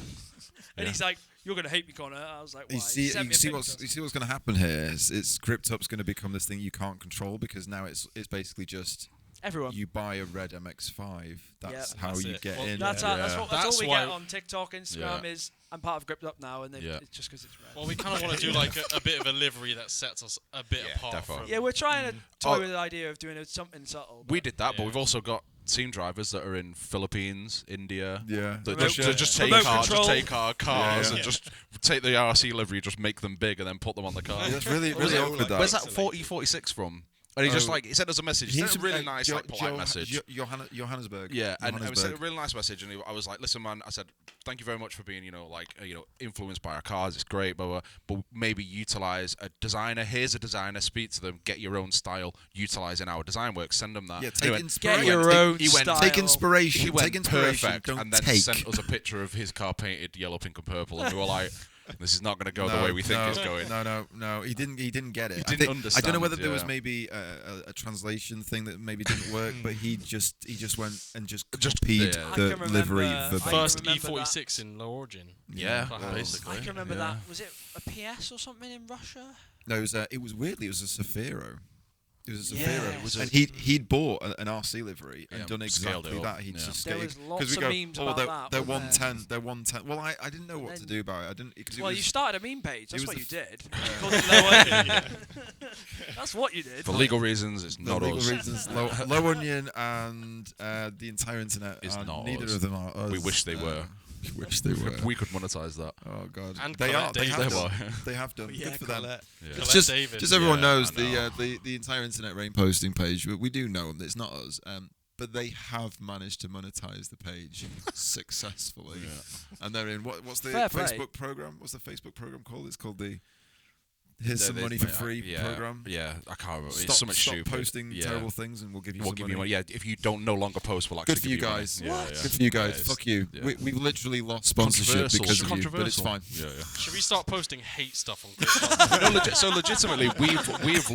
And he's like, "You're going to hate me, Connor." I was like, "Why?" You He sent me a picture. see what's going to happen here. It's Cryptop's going to become this thing you can't control because now it's basically just Everyone. you buy a red MX-5. That's Yeah. how That's you it. get Well, in. That's, yeah. that's all That's we why- get on TikTok, Instagram is I'm part of Gripped Up now, and Yeah. it's just because it's red. Well, we kind of want to do like a bit of a livery that sets us a bit apart definitely. from. Yeah, we're trying to toy Oh. with the idea of doing something subtle. We but- did that, but Yeah. we've also got team drivers that are in Philippines, India. Yeah. That Remote- just take remote our control. cars Yeah. and just take the RC livery, just make them big, and then put them on the car. Yeah, that's really Where's really awkward. Where's That. that 4046 from? And he just Oh. like he sent us a message. He sent a really nice, like polite message. Johannesburg. Yeah, and it was a Johannesburg. really nice message, and I was like, "Listen, man," I said, "Thank you very much for being, influenced by our cars. It's great, but maybe utilize a designer. Here's a designer. Speak to them. Get your own style. Utilizing our design work. Send them that." Yeah, And take he went, inspiration. Get your own he went- style. Take inspiration. he went Take inspiration. perfect, Don't and then take. sent us a picture of his car painted yellow, pink, and purple, and we were like, "This is not going to go the way we think it's going." No. He didn't get it. He I didn't think- I don't understand, know whether there was yeah. maybe a translation thing that maybe didn't work, but he just went and just Just- copied yeah. I the can remember- livery I verbatim. can First remember E46 in Low Origin. Yeah, Yeah. basically. I can remember yeah. that. Was it a PS or something in Russia? No, it was weirdly it was a Safiro. It was a Yeah. Safiro. It was and he'd bought an RC livery and Yeah, done scaled exactly it up, that. He'd yeah. just There scaled. was lots 'cause we of go, memes oh, about they're, that, They're wasn't there? 110. They're 110. Well, I didn't know what to then- do about it. I didn't. Cause it Well, was, you started a meme page. That's was what the you did. You called it Low Onion. That's what you did. For legal reasons, it's for not legal us. reasons, low onion and the entire internet Is not neither us. of them are us. We wish they were. We wish they were. We could monetize that. Oh God, And they Colette are. They Davis. have They done. were. They have done. Yeah, Good for them. Colette. Yeah. It's Colette just, Davis. just everyone Yeah, knows I know. the entire internet rain posting page. We do know them. It's not us. But they have managed to monetize the page successfully, and they're in what's the Fair play. Facebook program? What's the Facebook program called? It's called the here's some money for free yeah, program. Yeah, I can't remember. Stop, It's something stop stupid. posting terrible things, and we'll give you some money. Yeah, if you don't no longer post, we'll actually Good for you give money. guys. Yeah, Good for you guys. Yeah, Fuck you. yeah. We've literally lost sponsorship because of you, but it's fine. Yeah, yeah. Should we start posting hate stuff on Chris? No, so legitimately, we've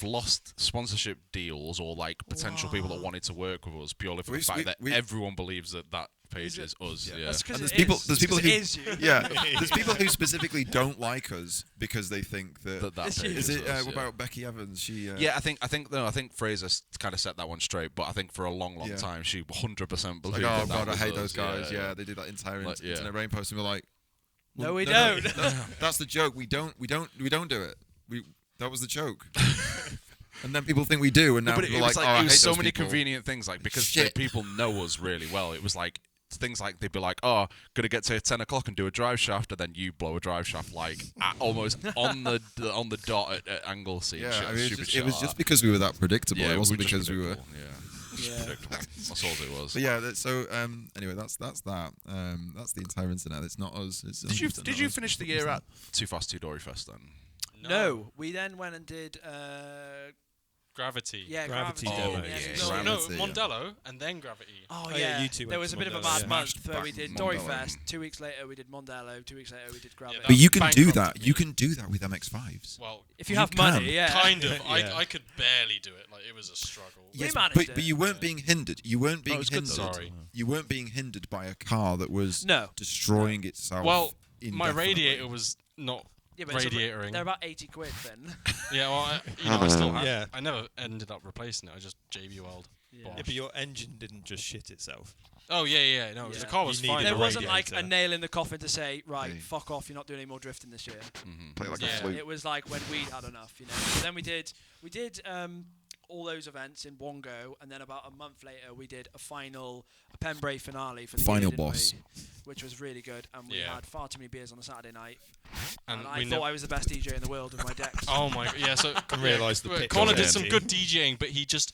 lost sponsorship deals or like potential people that wanted to work with us purely for the fact that everyone believes that page is us. Yeah. That's 'cause And it there's people who is you. yeah, there's people who specifically don't like us because they think that That It's page you. is it. us, What yeah. about Becky Evans? She Yeah, I think Fraser kind of set that one straight, but I think for a long Yeah. time she 100% believed. like, oh that god, I was hate us. those guys. Yeah, they did that entire Like, yeah. internet rain post, and we're like, No, we don't. That's the joke. We don't do it. That was the joke. And then people think we do, and now But people it are was like, like oh, I it was hate so those many people. convenient things, like because Shit. people know us really well. It was like things like they'd be like, "Oh, gonna get to 10 o'clock and do a drive shaft," and then you blow a drive shaft like almost on the dot at Anglesey. Yeah, shit, I mean, stupid it was shit just like because we were that predictable. that. It wasn't just because we were. predictable, Yeah, Yeah. predictable. That's all it was. But yeah, so anyway, that's that. That's the entire internet. It's not us. It's Did you 100% did not you us. finish the year at Too Fast Too Dory Fest then? No, we then went and did Gravity. Gravity. demo. Yeah, yeah. No, Gravity, yeah. Mondello and then Gravity. Oh Oh, yeah, yeah, you two there went was to a bit of a Mondello, mad yeah. month where we Smashed did back Dory Mondello. Fest. 2 weeks later we did Mondello. 2 weeks later we did Gravity. that But you can do bankrupted that. me. You can do that with MX5s. Well, If you You have can. money, yeah. kind of. Yeah. I could barely do it. Like it was a struggle. We Yes, managed but it. you weren't being hindered. You weren't being it's good hindered. though. Sorry. You weren't being hindered by a car that was No. destroying itself. Well, my indefinitely. radiator was not. Yeah, but Radiatoring. they're about 80 quid then. Yeah, well, I still had. Yeah. I never ended up replacing it. I just JB-Weld. Yeah. Yeah, but your engine didn't just shit itself. Oh yeah. No, Yeah. the car was You fine. needed There a wasn't like a radiator. nail in the coffin to say, right, Hey. fuck off, you're not doing any more drifting this year. Play like Yeah. a flute. It was like when we had enough, you know. So then we did all those events in one go, and then about a month later we did a Pembrey finale for the Final year, didn't boss. we? Which was really good, and we Yeah. had far too many beers on a Saturday night, and and I we thought never. I was the best DJ in the world with my decks. Oh my god! Yeah, so I realised the pitch Connor was did some empty. good DJing, but he just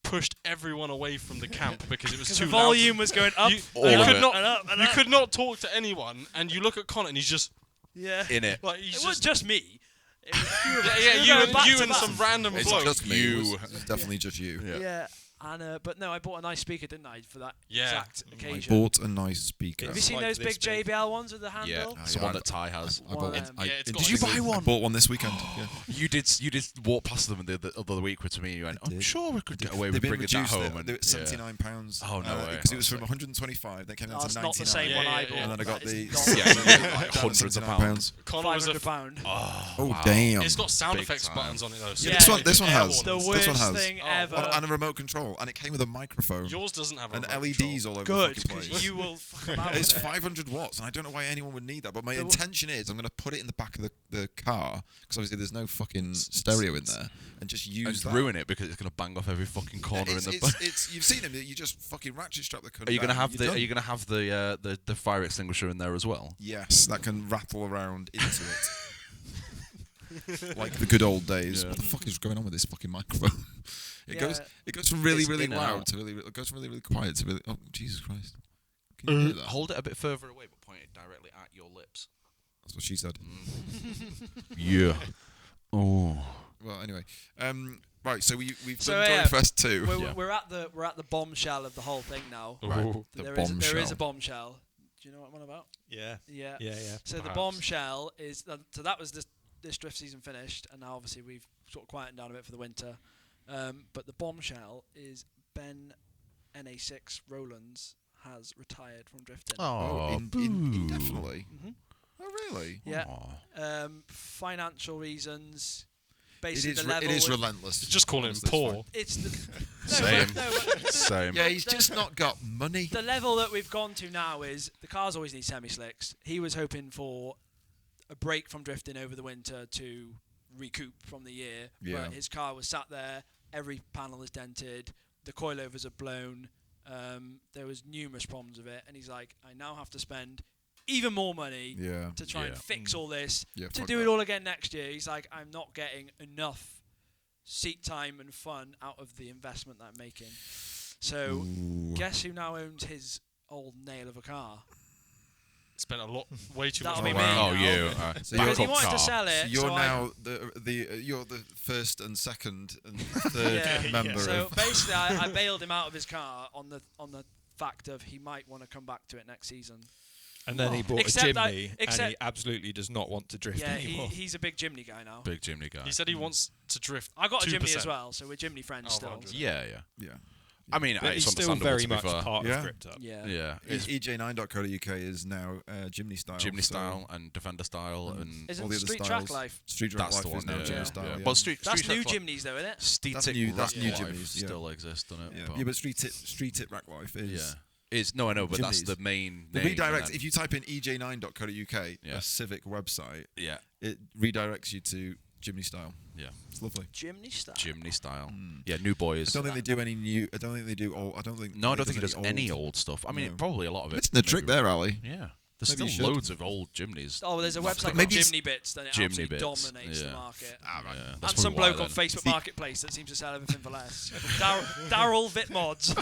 pushed everyone away from the camp because it was Because too the volume loud. was going up, You, All you of could it. not. and up, and You up. could not talk to anyone, and you look at Connor, and he's just Yeah. In it. like he's It just wasn't just me. It was a few of us. yeah, We were going back you to and back. some random It's bloke. just me. You. It was definitely just you. Yeah. And but no, I bought a nice speaker, didn't I, for that Yeah. exact I occasion. bought a nice speaker. Have you seen Like those this big big. JBL ones with the handle? Yeah, it's the one that Ty has. I bought One one. of them. Yeah, it's got Did you like buy I one? bought one this weekend. Yeah. You did walk past them the other week with me. You went, I I'm did. sure we could get away They've with been bringing that reduced. home. They were yeah. £79. Oh, no way. Because it was from 125. They came down Oh, to it's 99. not the same Yeah, one yeah, I yeah. bought. And then I got That the is Yeah, not- yeah, like Down to hundreds of £79. pounds. Connor was a £500. Oh wow. damn! It's got sound Big effects time. buttons on it though. So Yeah, This one- you this can one air has. The one. This worst one has. thing Oh, ever. and a remote control, and it came with a microphone Yours doesn't have a and remote LEDs control. all over Good, the fucking because place. you will fuck about It's with it. 500 watts, and I don't know why anyone would need that. But my The w- intention is, I'm going to put it in the back of the car because obviously there's no fucking stereo in there, and just use And that. ruin it because it's going to bang off every fucking corner in the. It's you've seen them. You just fucking ratchet strap the cunt Are you going to down, have you're the? done. Are you going to have the fire extinguisher in there as well? Yes, that can rattle around into it. Like the good old days. Yeah. What the fuck is going on with this fucking microphone? It Yeah. goes from really It's really in and loud out. to it goes from really quiet to really. Oh Jesus Christ! Can you hear that? Hold it a bit further away, but point it directly at your lips. That's what she said. Yeah. Oh. Well, anyway, right. So we've So, done yeah, Dory Fest 2. We're, we're at the bombshell of the whole thing now. Ooh. The There is a bombshell. bombshell. Do you know what I'm on about? Yeah. Yeah. Yeah. So the Perhaps. bombshell is so that was this drift season finished, and now obviously we've sort of quietened down a bit for the winter. But the bombshell is Ben NA6 Rowlands has retired from drifting. Oh, indefinitely. Mhm. Oh, really? Yeah. Aw. Financial reasons. It Basically, is. the level It is with- relentless. Just call him Honestly, it's poor. fine. It's the Same. but Same. Yeah, he's just not got money. the level that we've gone to now is the cars always need semi-slicks. He was hoping for a break from drifting over the winter to recoup from the year. Yeah. But his car was sat there. Every panel is dented. The coilovers are blown. There was numerous problems with it, and he's like, I now have to spend even more money Yeah. to try and Yeah. fix all this Yeah. to fuck do that. it all again next year. He's like, I'm not getting enough seat time and fun out of the investment that I'm making. So Ooh. guess who now owns his old nail of a car? spent way too That'll much be money. me. Oh, now. you. So Because he you're- wanted to sell So it. you're so I- now you're the first and second and third Yeah. member So of. basically, I bailed him out of his car on the fact of he might want to come back to it next season. And then he bought Except a that- chimney, and except- he absolutely does not want to drift Yeah, anymore. he's a big chimney guy now. Big chimney guy. He said he wants to drift. I got a 2%. chimney as well, so we're chimney friends Oh, still. 100. Yeah. Yeah. I mean, But it's he's still understandable very to be much fair. part Yeah. of Script Up. Yeah. Yeah. It's EJ9.co.uk is now Jimny style. Jimny so style and Defender style and Isn't all the other Street styles. Track Life? Street Track that's Life the one. is now Yeah. Jimny Yeah. style. Yeah. Yeah. Well, Street That's Street new Track chimneys though, isn't it? Steetic that's new Rack Life Jimneys, yeah. still exists, doesn't it? Yeah, But- yeah, but Street It Rack Life is. yeah. Is no, I know, but that's Jimneys. the main. The name, redirect. and If you type in ej9.co.uk, Yeah. a civic website, yeah, it redirects you to Jimny style. yeah, It's lovely. Chimney style. chimney style. Yeah, New Boy I is. don't think they do any new. I don't think they do old. I don't think. No, I don't think he does any any old stuff. I mean, No. probably a lot of it. It's the trick maybe- there, Ali. Yeah, there's Maybe you still should. loads of old chimneys. Oh, there's a Not website got- called Maybe it's- Chimney Bits that it Chimney absolutely Bits, dominates the yeah. market. Ah, right. Yeah, And that's some probably bloke why on then. Facebook See- Marketplace that seems to sell everything for less. Daryl Vitmods.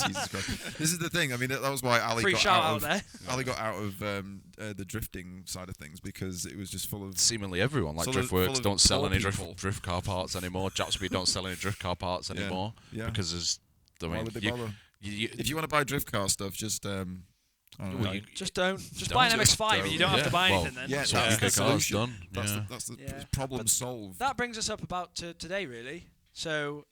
Jesus Christ. This is the thing. I mean, that was why Ali Free got shout out out of. there. Ali got out of the drifting side of things because it was just full of. Seemingly everyone, like So there's Driftworks, full of don't sell poor any people. drift car parts anymore. Jackspeed don't sell any drift car parts Yeah, anymore yeah. because there's. I Why mean, would they you, bother? you, If you want to buy drift car stuff, just I don't well, know. you- Just don't. Just Don't buy an just MX-5 and you don't have to yeah, buy well, anything then. Yeah, that's that's what the UK cars solution. done. Yeah. That's the Yeah. problem But solved. That brings us up about to today, really. So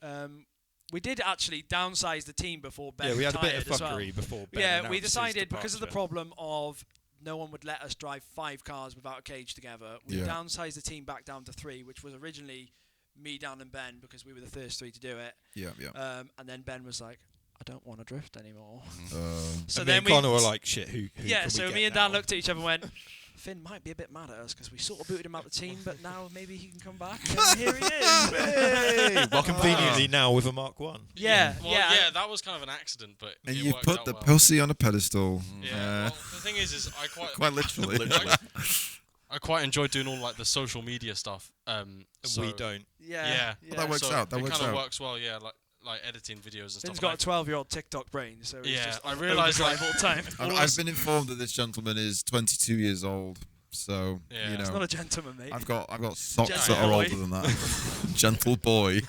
we did actually downsize the team before Ben Yeah, we had a bit retired of as well. fuckery before Ben Yeah, announced we his decided because of the departure. problem of no one would let us drive 5 cars without a cage together. We Yeah. downsized the team back down to 3, which was originally me, Dan, and Ben because we were the first 3 to do it. Yeah, yeah. And then Ben was like, "I don't want to drift anymore." Uh, So And me then and we Connor were like, shit, who yeah. can we So get me and now? Dan looked at each other and went, "Finn might be a bit mad at us because we sort of booted him out of the team, but now maybe he can come back." And here he is. hey, Well, conveniently now with a Mark 1. Yeah, Well, yeah. that was kind of an accident, but and it you worked put out the well. pussy on a pedestal. Yeah. Well, the thing is I Quite literally. I quite enjoyed doing all like the social media stuff. And So- we don't. Yeah. Well, that works so out. That it works kind of out. works well. Yeah, like editing videos and Finn's stuff. got a like 12-year-old TikTok brain, so he's Yeah, just I on realised, overdrive like- all the time. I've been informed that this gentleman is 22 years old. So Yeah. you He's not know, a gentleman, mate. I've got socks Gentle that are boy. older than that. Gentle boy.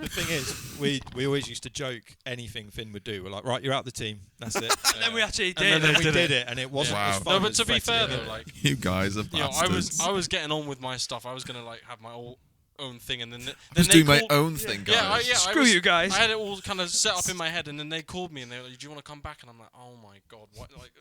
The thing is, we always used to joke anything Finn would do. We're like, right, you're out the team. That's it. And then we actually And did. then and we did it, and it wasn't Wow. as that. fun No, but as to be Fretty fair did though, it. like You guys are you know, bastards. I was getting on with my stuff. I was gonna like have my own thing, and then I then was they doing my called- own thing, guys. Yeah, I Screw was- you guys. I had it all kind of set up in my head, and then they called me and they were like, "Do you want to come back?" And I'm like, "Oh my god, what?" Like,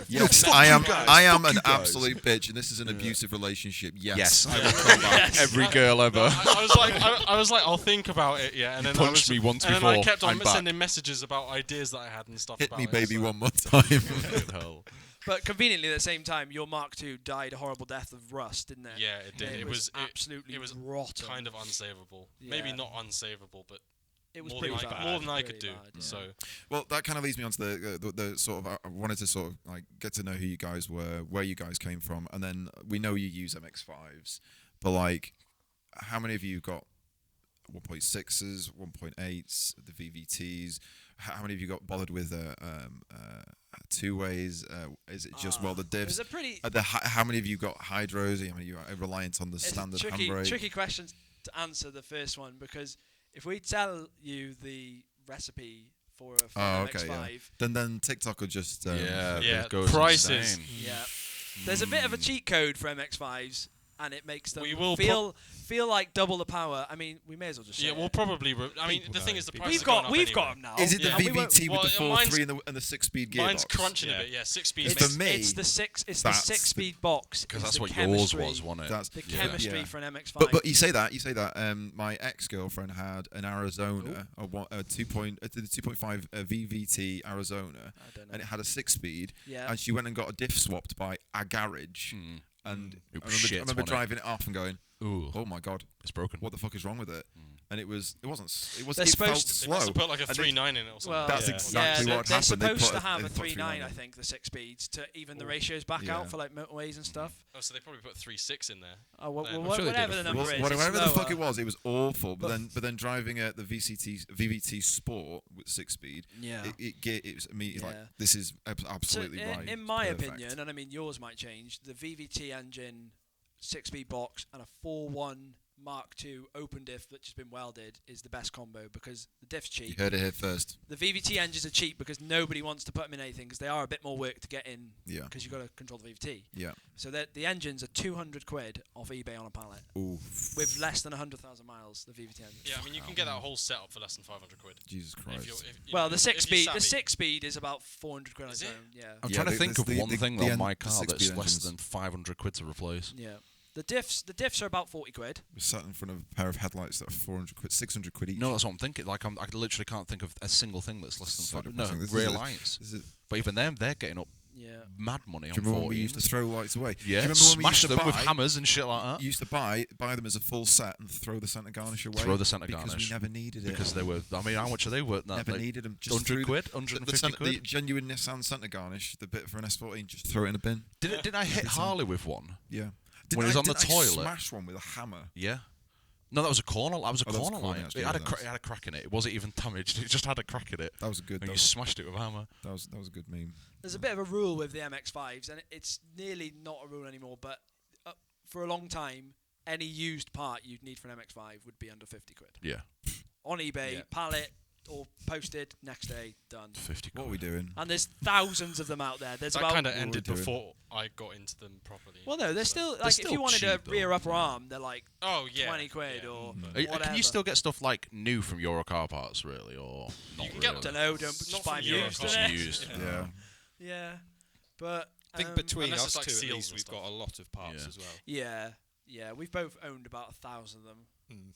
Yes, fuck I you am. guys. I am Fuck an you guys. absolute bitch, and this is an abusive relationship. Yes, Yes. I will come back. Yes. Every girl ever. I was like, I'll think about it, yeah. And You then I punched was, me once and then I before, kept on I'm back. sending messages about ideas that I had and stuff. Hit about me, it, baby, so- one more time. Fucking hell. But conveniently, at the same time, your Mark II died a horrible death of rust, didn't it? Yeah, it did. It It was was absolutely it was rotten. kind of unsavable. Maybe Yeah. not unsavable, but It was more pretty than, bad. more than I pretty could do. bad, yeah. So Well, that kind of leads me on to the sort of. I wanted to sort of like get to know who you guys were, where you guys came from, and then we know you use MX5s, but like, how many of you got 1.6s, 1.8s, the VVTs? How many of you got bothered with two ways? Is it just the It was divs? a pretty. How many of you got hydros? How many of you are reliant on the It's standard tricky, handbrake? tricky question to answer the first one because if we tell you the recipe for a okay, MX-5, Then TikTok will just Yeah, Yeah, it goes prices. insane. yeah, there's a bit of a cheat code for MX-5s, and it makes them We will feel like double the power. I mean, we may as well just say yeah, it. we'll probably. I mean, People the thing know. is, the People price know. We've got them now. Is it the Yeah. And we won't- VVT with the Well, 4.3 and the 6-speed gearbox? Mine's crunching Yeah. a bit. Yeah, 6 speed. It's, For me, it's the that's the- 6-speed box. Because It's that's the what yours chemistry- was, wasn't it? That's The Yeah. chemistry Yeah. for an MX-5. But you say that. My ex-girlfriend had an Arizona, a 2.5 VVT Arizona, I don't know. and it had a 6-speed, Yeah. and she went and got a diff swapped by a garage, Mm. and It I was remember, shit, I remember wasn't it? driving it off and going, Ooh, "Oh my god, it's broken. what the fuck is wrong with it?" and it wasn't. It They're felt supposed They slow. must have put like a And they- 3.9 in it or something. Well, That's Yeah. exactly yeah, what they're happened. They supposed put to have they a put 3.9, 3.9. I think, the 6 speeds to even the ratios back Yeah. out for like motorways and stuff. Oh, so they probably put 3.6 in there. Oh, well, I'm sure they did whatever a the free- number is, Whatever it's the fuck slower. it was awful. But But- then driving at the VVT Sport with 6-speed, Yeah. it was immediately like Yeah. this is absolutely so right. in my Perfect. opinion, and I mean yours might change, the VVT engine, 6-speed box, and a 4.1 Mark II open diff that's just been welded is the best combo because the diff's You cheap. heard it here first. The VVT engines are cheap because nobody wants to put them in anything because they are a bit more work to get in Yeah. because you've got to control the VVT. Yeah. So the engines are 200 quid off eBay on a pallet Ooh. with less than 100,000 miles. The VVT engine. Yeah, I mean you can get that whole setup for less than 500 quid. Jesus If Christ. you're, if, you Well, know, the if 6-speed, you're the savvy. 6-speed is about 400 quid on Is its it? own. Yeah. I'm Yeah, trying to the- think of the- one the- thing the on en- my the car 6-speed that's less engines. than 500 quid to replace. Yeah. The diffs are about 40 quid. We're sat in front of a pair of headlights that are 400 quid, 600 quid each. No, that's what I'm thinking. Like, I literally can't think of a single thing that's less than So 500. No, depressing. This is rear it. lights. This is, But even them, they're getting up Yeah. mad money do on you remember when we 14s. used to throw lights away? Do you Yeah, remember when we smash used to them with buy- hammers and shit like that. You used to buy them as a full set and throw the centre garnish away. Throw the centre because garnish. we never needed it. Because they were, I mean, how much are they worth now? never Like, needed them. Just 100 threw quid? the 150 the quid? genuine Nissan centre garnish, the bit for an S14, just throw it in a bin. Did I hit Every time. Harley with one? Yeah. When it was on the didn't I toilet. smash one with a hammer. Yeah. No, that was a corner. That was a Oh, that was corner corner, line. actually, It had, yeah, it had a crack in it. It wasn't even damaged. It just had a crack in it. That was a good. And That you smashed it with a hammer. was a good meme. There's a bit of a rule with the MX-5s, and it's nearly not a rule anymore, but for a long time, any used part you'd need for an MX-5 would be under 50 quid. Yeah. On eBay, Yeah. pallet, or posted, next day, done. 50 quid. What are we doing? And there's thousands of them out there. There's That about... kind of What are we ended doing? before I got into them properly. Well, no, they're So- still... Like, if still you wanted a cheap, though. rear upper arm, they're like Oh yeah, 20 quid yeah. or Can whatever. you still get stuff like new from Euro car parts, really, or not can get really? them. Don't know, Not just buy from Euro used, cars. innit? Used. Yeah. Yeah, but... I think um, between unless us it's like two, at seals least, and we've stuff. got a lot of parts Yeah. as well. Yeah, we've both owned about 1,000 of them.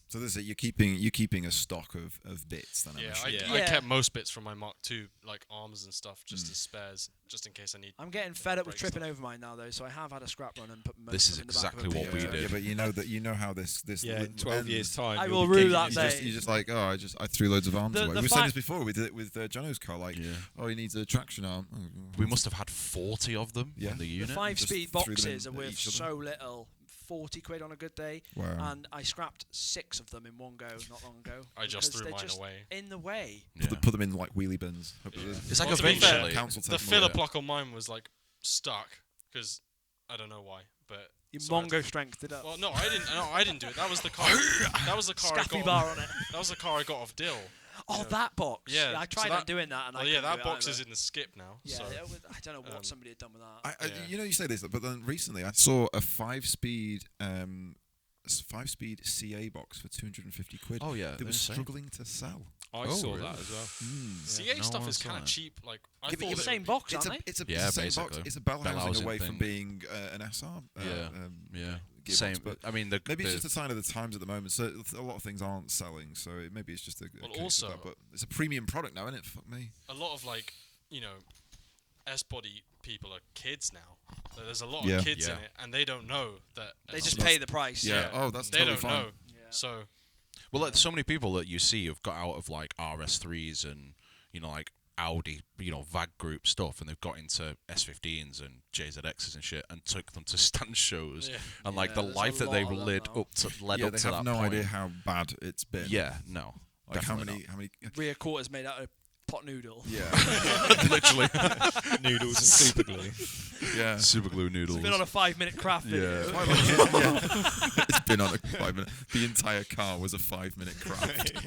So this is it. You're keeping a stock of bits. Then I'm Yeah, assuming. I Yeah. kept most bits from my Mark II, like arms and stuff, just as spares, just in case I need. I'm getting fed up with break tripping stuff. over mine now, though, so I have had a scrap run and put most This of is them in the back of a exactly what we pickup. did. Yeah, but you know how this Yeah, in 12 ends. years' time. I you'll will be rue kicking that yourself. day. You're just like, oh, I threw loads of arms The- away. the We were saying fi- this before. We did it with Jono's car. Like, Yeah. oh, he needs a traction arm. Oh, We must have had 40 of them Yeah. in the The unit. 5-speed just threw them boxes in are at worth each of so little. 40 quid on a good day, Wow. and I scrapped 6 of them in one go not long ago. I just because threw they're mine just away. in the way. Yeah. Put them in like wheelie bins. Hope Yeah. there's- It's like Well, to be fair, eventually. council The take them filler away. block on mine was like stuck because I don't know why, but Your so I had Mongo strength it up. well, no, I didn't do it. That was the car. That was the car I Scaffy got. bar on it. That was the car I got off Dill. Oh, that box. Yeah, I so tried that- doing that, and I Well, yeah, couldn't that do it box either. is in the skip now. Yeah, so. I don't know what somebody had done with that. Yeah. You know, you say this, but then recently I saw a 5-speed 5-speed CA box for 250 quid. Oh, yeah. That they're was insane. struggling to sell. I Oh, saw really? that as well. CA No stuff one is saw kind of that. cheap. Like I Yeah, but thought yeah, they same were- box, It's aren't they? it's Yeah, the same box. basically. It's a bell Bell housing housing away from thing. being an SR. Yeah. Yeah. gearbox, Same. but I mean, maybe the it's just a sign of the times at the moment. So a lot of things aren't selling. So maybe it's just a Well, case also- of that. But it's a premium product now, isn't it? Fuck me. a lot of like S-body people are kids now. So there's a lot Yeah. of kids in Yeah. it, and they don't know that. They it's just not- pay the price. Yeah. Oh, that's they totally don't fine. know. Yeah. So Well, like, so many people that you see have got out of like RS3s and like Audi, VAG group stuff, and they've got into S15s and JZXs and shit, and took them to stand shows, yeah. and like Yeah, the there's a life that lot they've of them led now. up to led Yeah, up they to have that no point. idea how bad it's been. Yeah, no. Like how definitely many? Rear quarters made out of pot noodle. Yeah. not. Literally, Noodles and super glue. yeah. super glue noodles. It's been on a 5-minute craft video. Yeah. It's been on a 5-minute. The entire car was a 5-minute craft.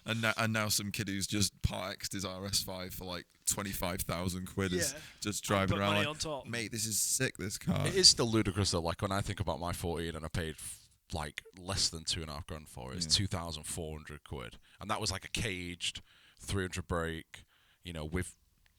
and now some kid who's just part X'd his RS5 for like 25,000 quid is Yeah. just And driving put around money like, on top. mate, this is sick. This car. It is still ludicrous though. Like when I think about my 14 and I paid like less than $2,500 for it, it's 2,400 quid, and that was like a caged 300 brake. With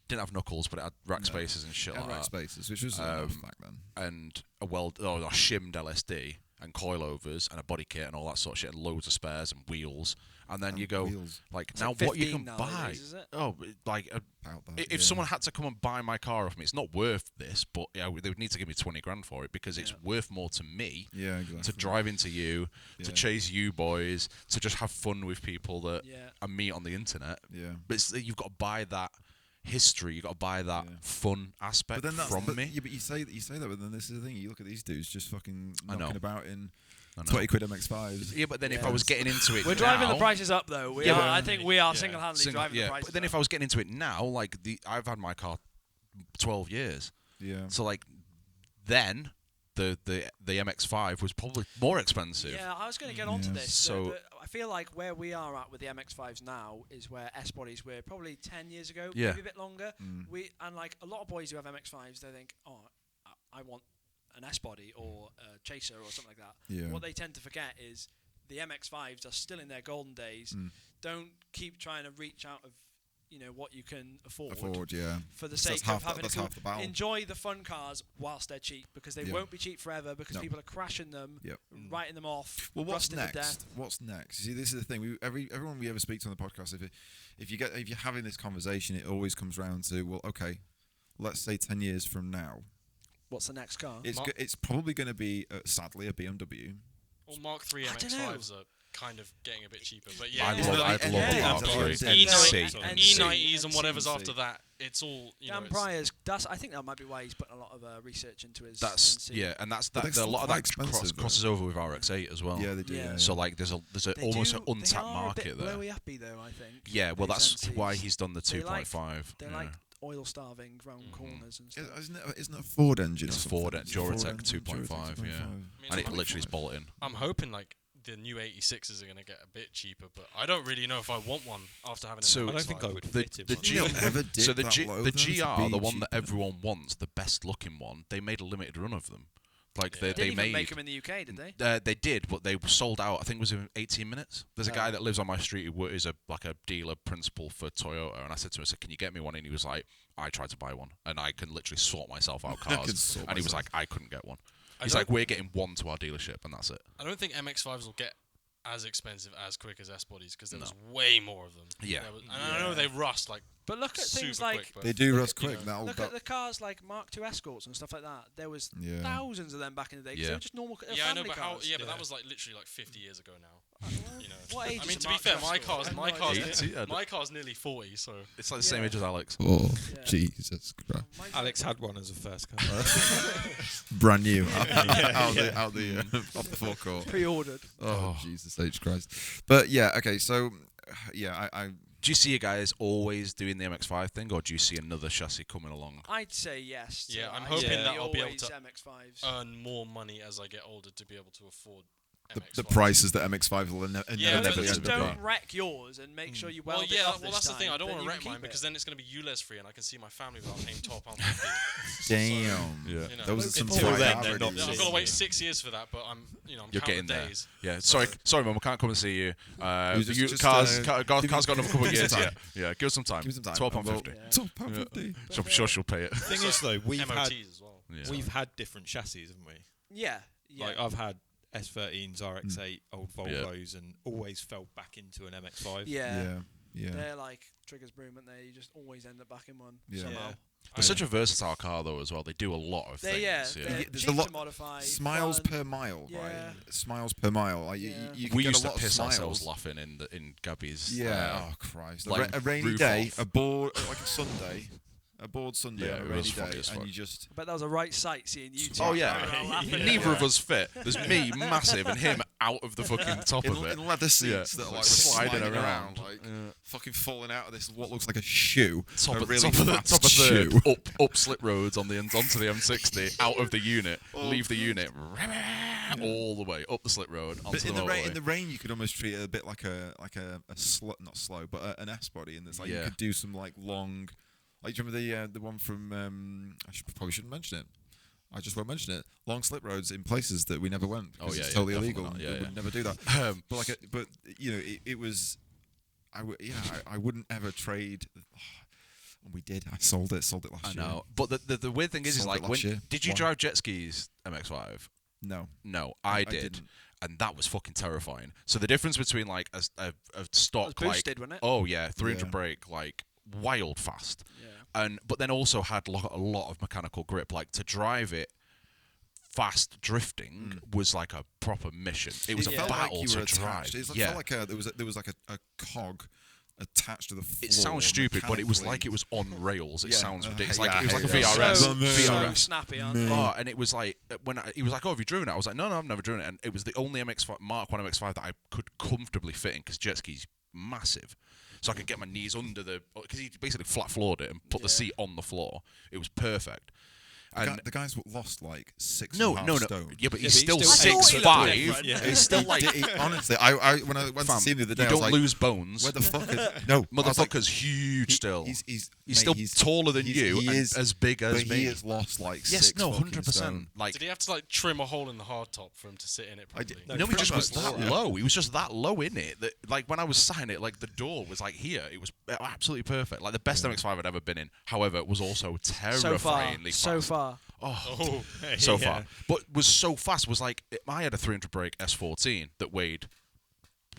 didn't have knuckles, but it had rack spaces and shit Yeah, like rack that, spaces, which was enough back then. and a shimmed LSD. and coilovers and a body kit and all that sort of shit, and loads of spares and wheels. And then you go, wheels. like, It's now like what you 15 can nowadays, buy. is it? Oh, like, About that, if someone had to come and buy my car off me, it's not worth this, but they would need to give me 20 grand for it, because it's worth more to me exactly. to drive into you, to chase you boys, to just have fun with people that I meet on the internet. Yeah. But you've got to buy that history, you've got to buy that fun aspect from me. Yeah, but you say that, but then this is the thing. You look at these dudes just fucking I know. knocking about in 20 quid MX-5s. Yeah, but then if I was getting into it We're driving the prices up, though. I think we are single-handedly driving the prices But then if I was getting into it now, like, I've had my car 12 years. Yeah. So, like, then the MX-5 was probably more expensive. Yeah, I was going to get onto this. So I feel like where we are at with the MX-5s now is where S-bodies were probably 10 years ago, Yeah. maybe a bit longer. And like a lot of boys who have MX-5s, they think, oh, I want an S-body or a Chaser or something like that. Yeah. What they tend to forget is the MX-5s are still in their golden days. Don't keep trying to reach out of what you can afford. For the sake of having to enjoy the fun cars whilst they're cheap, because they won't be cheap forever, because people are crashing them, writing them off. Well, what's rusting to next? death. What's next? See, this is the thing. Everyone we ever speak to on the podcast, if you're having this conversation, it always comes round to, well, okay, let's say 10 years from now, what's the next car? It's probably going to be sadly a BMW. Well, Mark III MX-5s are kind of getting a bit cheaper, but I'd love the Mark III. E90s and whatever's after that. It's all Dan Pryor's. I think that might be why he's putting a lot of research into his. And that's a lot of that crosses over with RX-8 as well. Yeah, they do. Yeah. So like, there's almost an untapped market there. Blowy uppy though, I think. Yeah, well, that's why he's done the 2.5. They're like oil starving round corners and stuff. Isn't it a Ford engine? It's a Ford Duratec 2.5. Yeah, and it literally is bolt in. I'm hoping like the new 86s are going to get a bit cheaper, but I don't really know if I want one after having. I don't think I would fit it. The GR, the one that everyone wants, the best looking one, they made a limited run of them. Like they didn't even make them in the UK, did they? They did, but they sold out. I think it was in 18 minutes. There's a guy that lives on my street who is a dealer principal for Toyota, and I said to him, "Can you get me one?" And he was like, "I tried to buy one, and I can literally sort myself out cars." And he was like, "I couldn't get one." He's like, "We're getting one to our dealership, and that's it." I don't think MX-5s will get as expensive as quick as S-bodies, because there was way more of them. Yeah. And I know they rust like. But look at things like they do rust quick. Look at the cars like Mark II Escorts and stuff like that. There was thousands of them back in the day. They were just normal. Yeah, I know, but cars. but that was like literally like 50 years ago now. What age? I mean, to be fair, my car's nearly 40, so it's like the same age as Alex. Oh, Jesus Christ! Alex had one as a first car, brand new, off the forecourt, pre-ordered. Oh, Jesus H Christ! But yeah, okay, so I do you see you guys always doing the MX-5 thing, or do you see another chassis coming along? I'd say yes. Yeah, I'm hoping that I'll be able to MX-5s. earn more money as I get older to be able to afford the prices that MX-5 will inevitably just don't wreck yours and make sure you weld it up. Well, that's the thing. I don't want to wreck mine, because then it's going to be ULEZ free, and I can see my family without paying £12.50. Damn. Those are some until then, I've got to wait 6 years for that, but I'm getting there. Days. Yeah. Sorry, Mum, we can't come and see you. Car's got another couple of years. Yeah. Give us some time. £12.50. £12.50. I'm sure she'll pay it. The thing is, though, we've had different chassis, haven't we? Yeah. Like I've had S13s, RX-8, old Volvos, and always fell back into an MX-5. Yeah. They're like Trigger's broom, aren't they? You just always end up back in one somehow. They're such a versatile car, though, as well. They do a lot of things. There's a lot to modify. Smiles per mile, right? Smiles per mile. Like, we used to piss ourselves laughing in Gabby's. Yeah. Oh Christ! Like a rainy day, a bored like a Sunday. A bored Sunday on a rainy day, and you just... I bet that was a right sight seeing you two. Oh, yeah. Neither of us fit. There's me, massive, and him out of the fucking top of it. In leather seats that are like sliding around, like fucking falling out of this, what looks like a shoe. Top of third, up slip roads onto the M60, out of the unit, leave the unit, all the way up the slip road onto the motorway. In the rain, you could almost treat it a bit like an S-body, and it's like you could do some like long... Like, do you remember the one from? Probably shouldn't mention it. I just won't mention it. Long slip roads in places that we never went. Because it's totally illegal. We would never do that. But you know, it was. I wouldn't ever trade. And we did. I sold it last year. I know. But the weird thing is like, did you drive jet skis MX-5? No. No, I did. didn't. And that was fucking terrifying. So the difference between like a stock It was boosted, wasn't it? oh yeah, 300 Yeah. brake, like wild fast, Yeah. but then also had a lot of mechanical grip. Like to drive it fast drifting was like a proper mission. It was a felt battle like you were to drive. attached. It yeah, felt like there was like a cog attached to the floor. it sounds stupid, but it was mechanically. like it was on rails. It Yeah. sounds ridiculous. Yeah, Like it was like a yeah. VRS. So VRS. snappy, aren't they? Oh, and it was like he was like, "Oh, have you driven it?" I was like, "No, I've never driven it." And it was the only MX5 Mark 1 MX5 that I could comfortably fit in because jet ski's massive, so I could get my knees under because he basically flat floored it and put the seat on the floor. It was perfect. And The guy's lost like 6 no, and a half stone. yeah, but Yeah, he's but still he's still- 6'5". Yeah. He's still like, Honestly, I when I went to fam, see him the other day, you I was don't like, lose bones. where the fuck is... No, I was like, Motherfucker's huge still. He's He's still taller than you he and is, as big as but me. he has lost like Yes, 6 no, fucking 100%. stone. Like, Did he have to like trim a hole in the hardtop for him to sit in it I properly? did- no, he just was pretty that much, yeah. low. He was just that low in it that, like, when I was signing it, like, the door was like here. It was absolutely perfect. Like the best MX5 I'd ever been in. However, it was also So far, terrifyingly so fast. far. Oh, so far. But was so fast. Was like I had a 300 brake S14 that weighed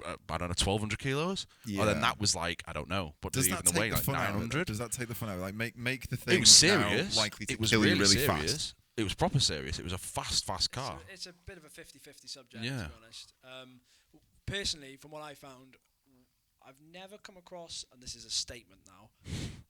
I don't know 1,200 kilos. Yeah. And then that was like I don't know, but Does did it that even take weigh the like fun out of it? 900? Does that take the fun out? Like make the thing It was serious. now likely to It was kill really, you really serious. fast. It was proper serious. It was a fast car. It's a bit of a 50-50 subject, Yeah. to be honest. Personally, from what I found, I've never come across, and this is a statement now,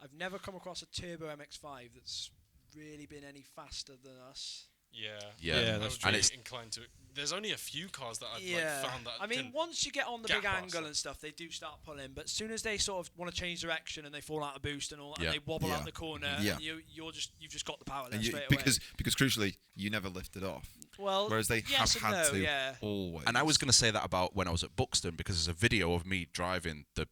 I've never come across a turbo MX-5 that's really been any faster than us. Yeah, Yeah, I that's would true. be And it's- inclined to. There's only a few cars that I've Yeah, like, found that. I mean, can once you get on the gap big angle faster. and stuff, they do start pulling. But as soon as they sort of want to change direction and they fall out of boost and all, Yeah. and they wobble Yeah. out the corner, Yeah. and you've just got the power there And you, straight because away. because crucially you never lift it off, Well, whereas they yes have and had no, to yeah. always. And I was going to say that about when I was at Buxton because there's a video of me driving the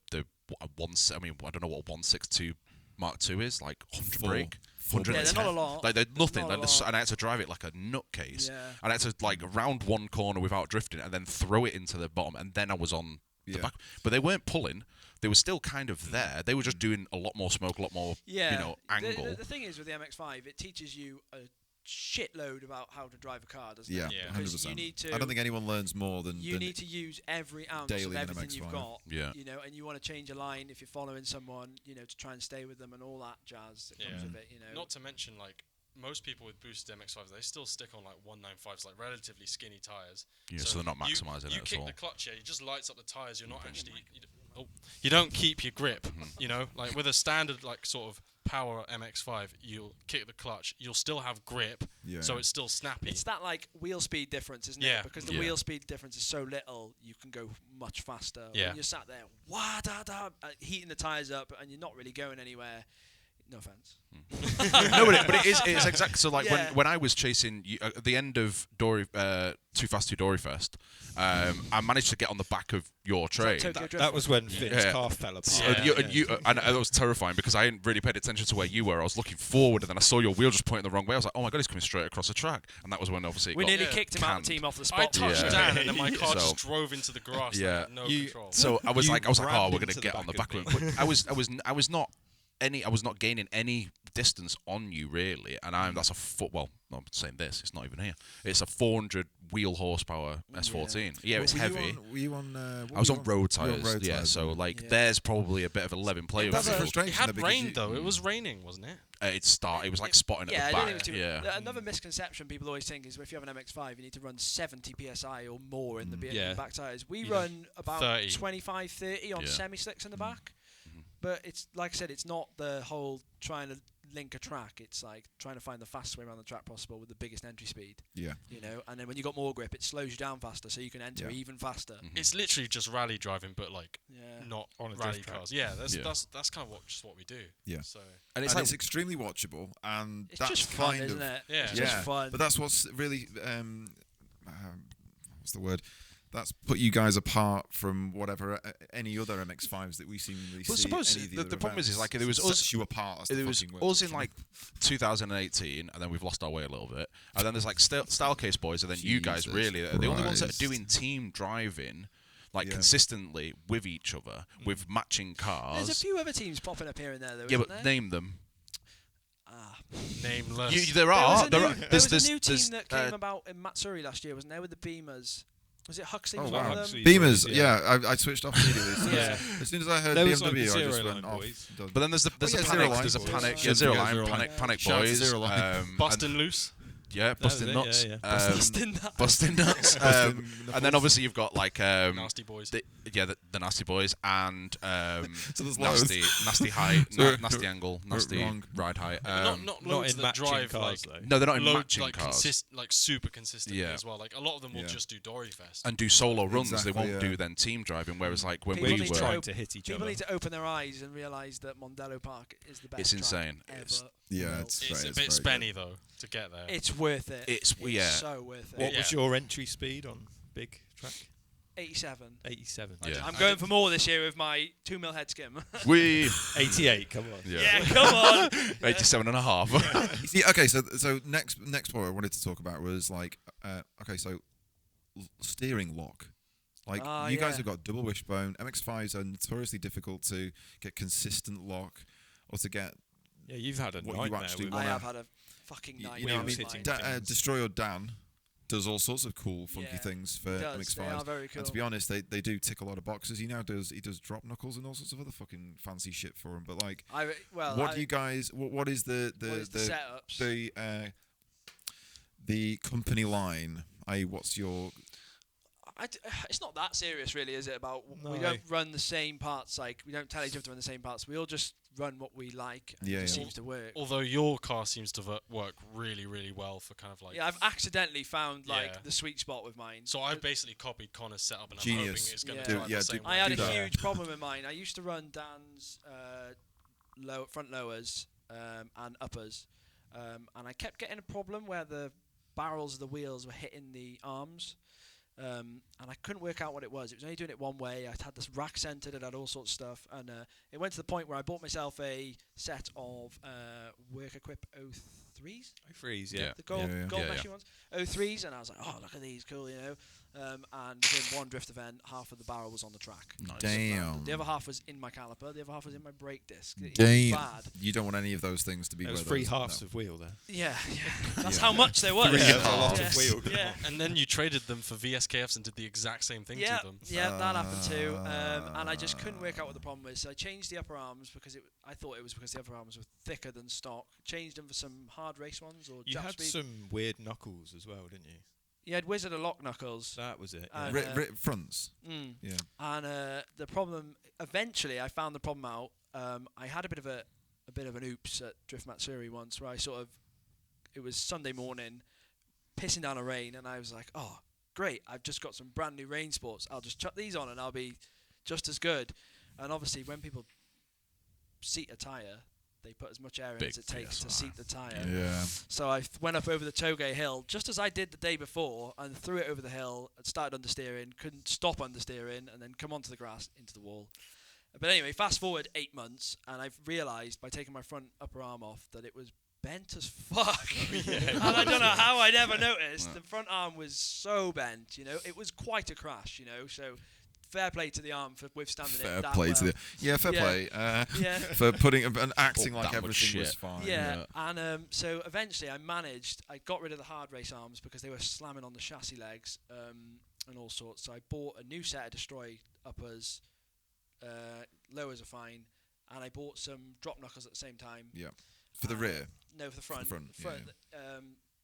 one. I mean, I don't know what 162 Mark II is, like 100 Four. brake. Four 110. Yeah, they're not a lot. Like they're nothing. Not a Like, lot. and I had to drive it like a nutcase. Yeah. And I had to like round one corner without drifting, and then throw it into the bottom, and then I was on the Yeah. back. But they weren't pulling. They were still kind of there. They were just doing a lot more smoke, a lot more, Yeah. angle. The thing is with the MX-5, it teaches you a shitload about how to drive a car, doesn't Yeah, it? Yeah. Because 100%. you need to. I don't think anyone learns more than You need to use every ounce of daily in an everything you've MX-5. got. Yeah. You know, and you want to change a line if you're following someone, to try and stay with them and all that jazz that comes Yeah. with it. Not to mention, like, most people with boosted MX-5s, they still stick on like 195s, like relatively skinny tires. Yeah, so they're not maximising you it at kick all. the clutch, it just lights up the tires. You're not actually. You don't keep your grip. Mm-hmm. Like with a standard like sort of power MX-5, you'll kick the clutch. You'll still have grip, Yeah. so it's still snappy. It's that like wheel speed difference, isn't Yeah. it? Because the Yeah. wheel speed difference is so little, you can go much faster. Yeah. When you're sat there, wah da da, heating the tires up, and you're not really going anywhere. No offense. No, but it's exactly so. Like Yeah. when I was chasing you, at the end of Too Fast Too Dory Fest, I managed to get on the back of your train. Tokyo Drift That was when Finn's Yeah. car fell apart. So Yeah. and that was terrifying because I hadn't really paid attention to where you were. I was looking forward, and then I saw your wheel just pointing the wrong way. I was like, "Oh my god, he's coming straight across the track!" And that was when obviously it We got nearly Yeah. kicked him out of canned. the team off the I spot. touched Yeah. down and then my car So- just drove into the grass. Yeah. Like, no You- control. So I was You like, oh, rammed we're gonna into get the on the back back of of it. But I was not gaining any distance on you really, and that's a foot. Well, I'm saying this, it's not even here. It's a 400 wheel horsepower S14. Yeah, it's Were heavy. Were you on? I was on road you were on tires. road Yeah, tyres, so weren't like Yeah. there's probably a bit of a level playing That's a field. frustration. It had though, because rain you- though. It was raining, wasn't it? It was like spotting Yeah, at I the don't back. think it's too. Yeah. Another misconception people always think is if you have an MX-5, you need to run 70 psi or more in the Yeah. back tires. We You run about 30. 25, 30 on Yeah. semi-slicks in the back. Mhm. But it's like I said, it's not the whole trying to link a track. It's like trying to find the fastest way around the track possible with the biggest entry speed. Yeah. And then when you got more grip, it slows you down faster, so you can enter Yeah. even faster. Mhm. It's literally just rally driving, but like Yeah. not On a rally drift track. cars. Yeah, that's Yeah. that's kind of just what we do. Yeah. So And it's and like it's extremely watchable, and It's that's just fun, kind isn't of it? Yeah. It's yeah. just fun. But that's what's really what's the word? That's put you guys apart from whatever any other MX-5s that we seemingly Well, see. suppose at any of the other problem is events. like there was It us. sets you apart. That's the There was fucking word. us in like 2018, and then we've lost our way a little bit. And then there's like Stylecase boys, and then you guys Jesus really are the only ones that are Christ. doing team driving, like Yeah. consistently with each other, with matching cars. There's a few other teams popping up here and there, though. Yeah, isn't but there? name them. Nameless. There are. There was a new there's, team that came about in Matsuri last year, wasn't there, with the Beamers? Was it Huxley? Oh, was wow. one of them? Huxley. Beamers, Boys, yeah. I switched off immediately. Yeah. As soon as I heard There was BMW, like the I just Zero went Line off. boys. Done. But then there's yeah, a Zero panic. Line There's a boys. panic. Yeah, Zero yeah, line. Zero Line. Panic Shout out boys. Zero Line. Bustin' loose. Yeah, busting it, nuts. yeah. Busting nuts. Busting nuts. And then obviously you've got like Nasty boys. the nasty boys and So there's nasty loads. nasty height, So- nasty angle, nasty wrong. ride height. not Not loads in that matching drive cars, like though. No, they're not in load, matching like cars. like super consistently Yeah. as well. Like a lot of them will Yeah. just do Dory Fest. And do solo runs. Exactly, They won't yeah. do then team driving. Whereas like when People we need We're to were, trying to hit each People other. need to open their eyes and realise that Mondello Park is the best. It's track insane. Ever. It's- Yeah, built. it's It's very- a bit very spenny though to get there. It's worth it. It's so worth it. What Yeah. was your entry speed on big track? 87. 87. Yeah. I'm going for more this year with my 2 mil head skim. we 88. Come on. yeah, come on. 87 and a half. You see, okay, so next point I wanted to talk about was like, okay, so steering lock. Like you guys yeah. have got double wishbone. MX-5s are notoriously difficult to get consistent lock or to get. Yeah, you've had a What you nightmare actually with I wanna- have had a fucking You nightmare. know, I with mean, hitting mine. Destroyer Dan does all sorts of cool, funky Yeah, things for He does. They are MX-5s. very cool. And to be honest, they do tick a lot of boxes. He does drop knuckles and all sorts of other fucking fancy shit for him. But like, what do you guys? What is the what is the setups? the company line? What's your? It's not that serious, really, is it? About we No. don't run the same parts. Like we don't tell each other to run the same parts. We all just run what we like. And Yeah, it just yeah. seems to work. Although your car seems to work really, really well for kind of like. Yeah, I've accidentally found like Yeah. the sweet spot with mine. So I've basically copied Connor's setup, and I'm Genius. hoping it's going Yeah. to drive Yeah, the same do- way. I had a that. huge problem with mine. I used to run Dan's front lowers and uppers, and I kept getting a problem where the barrels of the wheels were hitting the arms, and I couldn't work out what it was. It was only doing it one way. I had this rack centered, it had all sorts of stuff, and it went to the point where I bought myself a set of Work Equip 03s. Freeze, yeah. The gold, Yeah, yeah. gold Yeah, meshy ones, 03s, and I was like, oh, look at these, cool, you know. And within one drift event, half of the barrel was on the track. Nice. Damn. The other half was in my caliper. The other half was in my brake disc. It was Damn. bad. You don't want any of those things to be. There was where 3 those- halves no. of wheel there. Yeah, that's Yeah. how much there was. Three Yeah, and there was a lot Yeah. of wheel. Come Yeah. on. And then you traded them for VSKFs and did the exact same thing Yeah, to them. yeah, that happened too. And I just couldn't work out what the problem was. So I changed the upper arms because I thought it was because the upper arms were thicker than stock. Changed them for some hard race ones or You Jap had speed. some weird knuckles as well, didn't you? You had Wizard of Lock knuckles. That was it. And, Yeah. Fronts. Yeah. And the problem, eventually, I found the problem out. I had a bit of an oops at Drift Matsuri once, where it was Sunday morning, pissing down a rain, and I was like, oh, great, I've just got some brand new rain sports. I'll just chuck these on, and I'll be just as good. And obviously, when people seat a tyre, they put as much air in as it takes to seat the tyre. Yeah. So I went up over the Togay Hill, just as I did the day before, and threw it over the hill, and started understeering, couldn't stop understeering, and then come onto the grass, into the wall. But anyway, fast forward 8 months, and I've realised by taking my front upper arm off that it was bent as fuck. And I don't know how I never noticed. The front arm was so bent, you know. It was quite a crash, you know, so fair play to the arm for withstanding Fair it that play well. to the. Yeah, fair Yeah. play. Yeah. For putting and acting Oh, like that much everything was shit. fine. Yeah, and so eventually I got rid of the hard race arms because they were slamming on the chassis legs and all sorts. So I bought a new set of Destroy uppers, lowers are fine, and I bought some drop knuckles at the same time. Yeah. For the rear. No, for the front. front, yeah,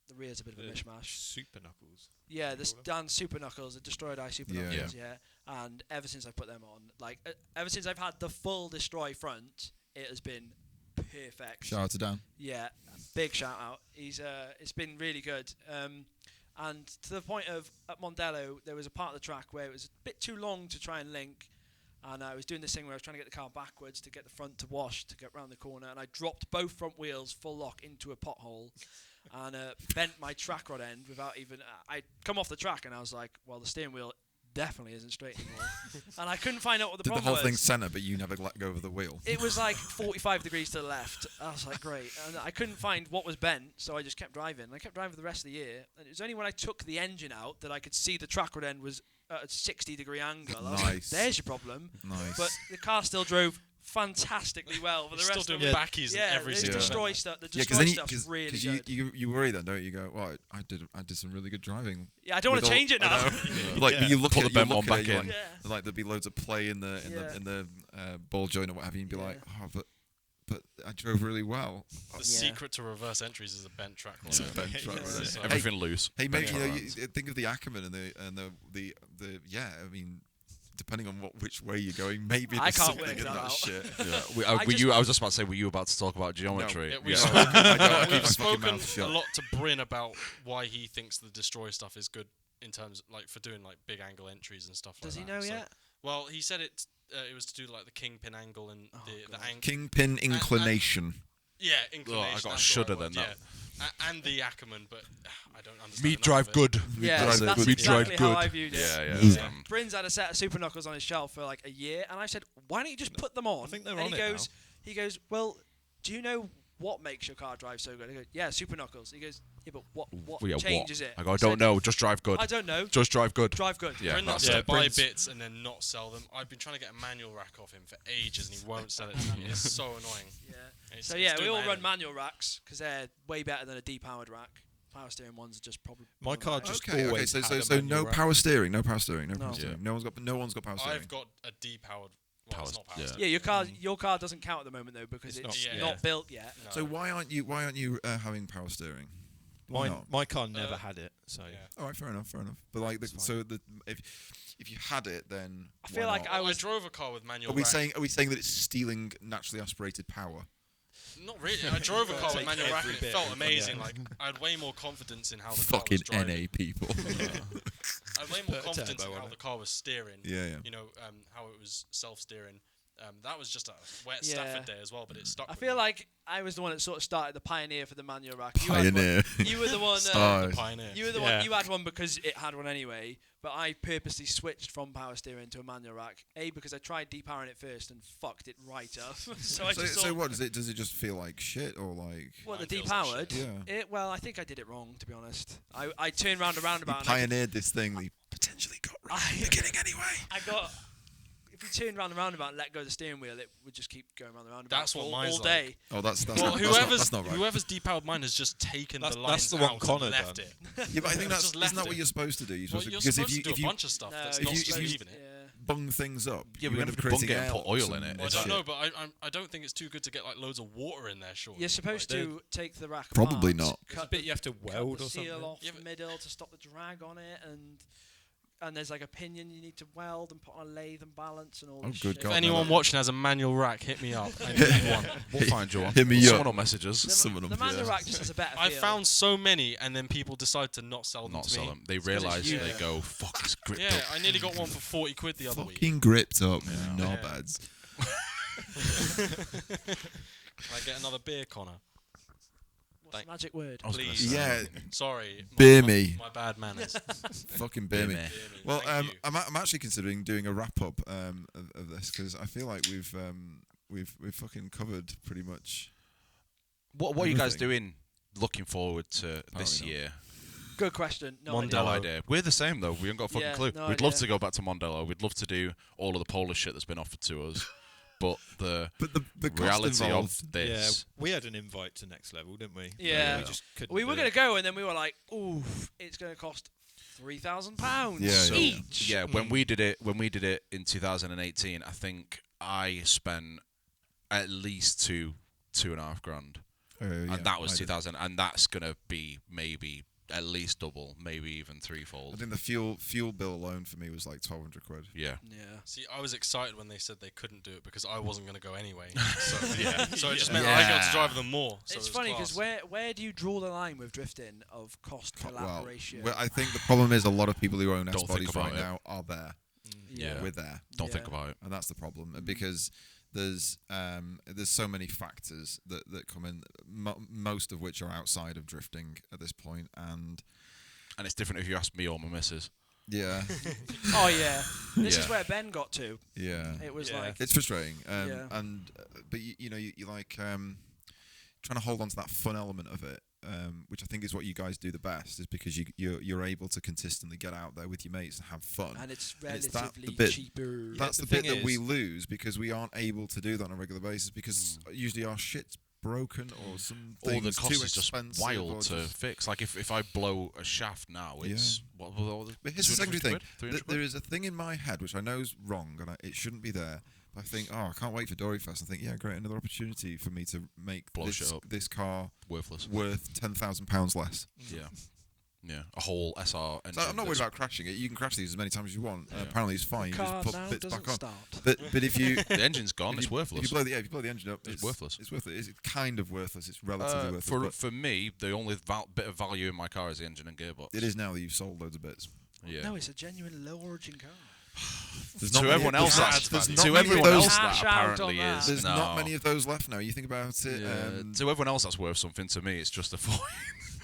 The rear's a bit of a mishmash. Super knuckles. Yeah, the Dan Super Knuckles, the Destroyed Eye Super Yeah. Knuckles, yeah. And ever since I put them on, like, ever since I've had the full Destroy front, it has been perfect. Shout out to Dan. Yeah, big shout out. It's been really good. And to the point of at Mondello, there was a part of the track where it was a bit too long to try and link. And I was doing this thing where I was trying to get the car backwards to get the front to wash to get round the corner, and I dropped both front wheels full lock into a pothole, and bent my track rod end without even. I'd come off the track and I was like, well, the steering wheel definitely isn't straight anymore, and I couldn't find out what the Did the problem whole was. thing center, but you never let go of the wheel. It was like 45 degrees to the left. I was like, great. And I couldn't find what was bent, so I just kept driving. And I kept driving for the rest of the year. And it was only when I took the engine out that I could see the track rod end was at a 60-degree angle. I was like, Nice. there's your problem. Nice. But the car still drove fantastically well for the Still rest doing of it. backies in every the single destroy event. stuff. The Yeah, destroy stuff's really good. you worry then, don't you? You go, well, I did some really good driving. Yeah, I don't want to change it now. Like, but you look Put at the you Bent look one at it, back you're in. Yeah. like there'd be loads of play in the ball joint or what have you, and be Yeah. like, oh, but I drove really well. The secret to reverse entries is a bent track. It's a bent track, Yeah. right? So- Everything loose. Hey, Bent mate, track runs. think of the Ackerman and the yeah. I mean, depending on which way you're going, maybe I there's can't something work in that that out. shit. Yeah. I just- I was just about to say, were you about to talk about geometry? Yeah, we've Yeah. spoken, I keep we've my fucking spoken mouth shut. a lot to Bryn about why he thinks the destroy stuff is good in terms like for doing like big angle entries and stuff Does like he that. know So- yet? Well, he said it was to do like the kingpin angle and the angle. Kingpin inclination. Yeah, inclination. I got a that's shudder the right then, word, yeah. And the Ackerman, but I don't understand. Me enough drive of it. good. Yeah, drive that's good. We exactly drive how good. I viewed it. Yeah. Yeah. Bryn's had a set of super knuckles on his shelf for like a year, and I said, "Why don't you just put them on?" I think they're and on he it goes, "He goes, well, do you know what makes your car drive so good?" I go, "Yeah, super knuckles." He goes, "Yeah, but what Yeah, changes it?" I go, I said, don't know. Just drive good. I don't know. Just drive good. Drive good. Yeah, Bryn that's wants to it. buy Bryn's- bits and then not sell them. I've been trying to get a manual rack off him for ages, and he won't sell it to me. It's so annoying. Yeah. It's- So it's yeah, we doing all my run head manual racks because they're way better than a depowered rack. Power steering ones are just probably. My car just Okay, always so had a so manual no rack. power steering, no power No. steering. Yeah. No one's got power in. steering. I've got a depowered. Well, it's not power yeah. steering. Yeah, your car doesn't count at the moment though because It's it's not- not yeah. built yet. No. So why aren't you having power steering? Why not? My car never had it, so Yeah. All right, fair enough. But like, It's fine. so if you had it, then I feel why like not? I drove a car with manual. Are we rack. saying that it's stealing naturally aspirated power? Not really. I drove a car with Take manual rack every and it bit felt and- amazing. yeah. Like I had way more confidence in how the car Fucking was driving. NA people. I had way more Put a confidence turbo in on how it. the car was steering. Yeah. You know, how it was self-steering. That was just a wet Yeah. Stafford day as well, but it stuck. I with feel me. like I was the one that sort of started the pioneer for the manual rack. You had one- Pioneer. You were the one. Star. the pioneer. You were the Yeah. one. You had one because it had one anyway. But I purposely switched from power steering to a manual rack. A, because I tried depowering it first and fucked it right up. so I just So thought, what does it? Does it just feel like shit or like? what, the Mine feels like depowered? shit. Yeah. Well, I think I did it wrong, to be honest. I turned round a You roundabout. And I pioneered this thing that you potentially got right at the beginning anyway. got. If you turned round the roundabout and let go of the steering wheel, it would just keep going round the roundabout That's what all mine's day. Oh, that's Well, not, whoever's not right. whoever's depowered mine has just taken That's- the that's lines the one out Connor and left done. it. Yeah, but I think that's Just isn't left that what it. you're supposed to do? You're Well, supposed you're to, because supposed to if do a you bunch of stuff No, that's you're not if you- leaving it. Yeah. bung things up, Yeah, you but end up you bung creating it and put airlocks oil in it. and Well, I It's don't shit. know, but I don't think it's too good to get like loads of water in there. Surely You're supposed Like, to take the rack Probably apart, not. It's a cut bit the you have to cut weld the or seal something. off Yeah, the but- middle to stop the drag on it, and there's like a pinion you need to weld and put on a lathe and balance and all Oh, this good shit. God, If no, anyone no. watching has a manual rack, hit me up. I need one. We'll find you one. Hit me Someone up. will message us. Some of them, The manual yeah. rack just has a better I feel. found so many, and then people decide to not sell them Not to sell me. them. They 'cause it's realise you. they go, fuck, it's gripped Yeah, up. I nearly got one for 40 quid the other week. Fucking gripped up, Yeah. knobheads. Can I get another beer, Connor? What's the magic word? I was gonna Please. say. Yeah, Sorry. Beer my, me. My bad manners. fucking bear me. Beer me. Beer me. Well, Thank you. I'm actually considering doing a wrap up of this because I feel like we've fucking covered pretty much. What are you guys Everything. doing looking forward to this Apparently not. year? Good question. No Mondello. idea. No idea. We're the same though. We haven't got a fucking Yeah, clue. no We'd love idea. to go back to Mondello. We'd love to do all of the Polish shit that's been offered to us. But the But the cost reality involved, of this, Yeah, we had an invite to Next Level, didn't we? Yeah. We just couldn't We were do going it. to go, and then we were like, "Ooh, it's going to cost £3,000 Yeah, yeah, yeah. each." yeah, when we did it in 2018, I think I spent at least $2.5 grand. yeah, And that was I did. 2000, and that's gonna be maybe at least double, maybe even I threefold. think the fuel bill alone for me was like 1,200 quid. Yeah, Yeah. See, I was excited when they said they couldn't do it because I wasn't going to go anyway. So, so it just Yeah. meant I got to drive them more. So It's it was funny class. because where do you draw the line with drifting of cost collaboration? Well, I think the problem is a lot of people who own S Don't think bodies about right it. now are there. yeah. We're there, Don't think Yeah. about it. and that's the problem because there's so many factors that come in, most of which are outside of drifting at this point, and And it's different if you ask me or my missus. yeah, Oh yeah, this is Yeah. where Ben got to. yeah. It was Yeah. like, It's frustrating, Yeah. and but you know you like trying to hold on to that fun element of it which I think is what you guys do the best, is because you're able to consistently get out there with your mates and have fun. And it's And it's relatively cheaper. That's the the bit thing that we is- lose because we aren't able to do that on a regular basis because usually our shit's broken or some Or the things cost too is just expensive wild or to just- fix. Like if I blow a shaft now, it's what? But here's the secondary thing. 300 There is a thing in my head which I know is wrong and it shouldn't be there. But I think, I can't wait for Dory Fest. I think, yeah, great, another opportunity for me to make Blow shit up. this car Worthless. worth £10,000 less. Yeah. Yeah, a whole SR engine. So I'm not worried that's- about crashing it. You can crash these as many times as you want. Apparently, it's fine. You Car just now put bits doesn't back on. start. But if you The engine's gone. if It's you, worthless. If you blow the engine up, It's worthless. It's worthless. It's kind of worthless. It's relatively worthless. for But for me, the only bit of value in my car is the engine and gearbox. it is now that you've sold loads of bits. Yeah. No, it's a genuine low origin car. There's To not many- everyone else, there's that's not to many of everyone those- else, Cash that out apparently on that. is. There's no. not many of those left now. You think about it. Yeah. To everyone else, that's worth something. To me, it's just a foil.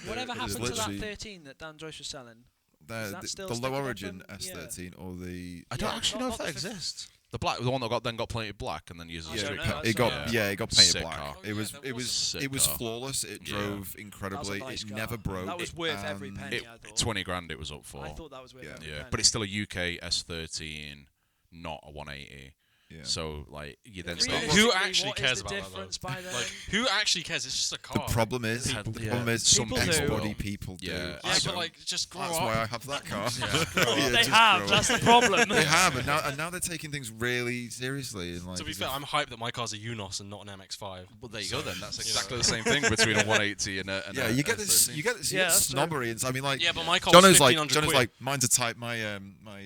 Whatever it is happened to that literally- 13 that Dan Joyce was selling? Is that the still low sticking up origin and- yeah. S13 or the I don't Yeah, actually not- know if not that the fif- exists. The one that got painted black and then uses I a don't street know, car. that's it got not- it got painted Sick black. car. Oh, It yeah, was that it was was sick it was car. flawless. It Yeah. drove incredibly. nice It car. never broke. That was worth every and penny. It, I thought. 20 grand it was up for. I thought that was worth Yeah. every Yeah, penny. but it's still a UK S13, not a 180. Yeah. So like you then Really, start. Realistically, Who actually what is cares the about that, difference though? by then? Like, who actually cares? It's just a The car. problem is, People- the yeah. problem is, Some People do. S-body people do. Yeah. Yeah, I but don't. like, just grow That's up. why I have that car. Yeah. They just have. grow That's up. the problem. They have, and now they're taking things really seriously. And like, To be as fair, if- I'm hyped that my car's a UNOS and not an MX-5. Well, there you go then. That's You exactly know. the same thing between a 180 and a. And yeah, a you get this. S13. You get this. Yeah, You get that's true. snobbery. And I mean, like, Yeah, but my car was Jono's like, 1,500 Jono's quid. like, mine's a Type. My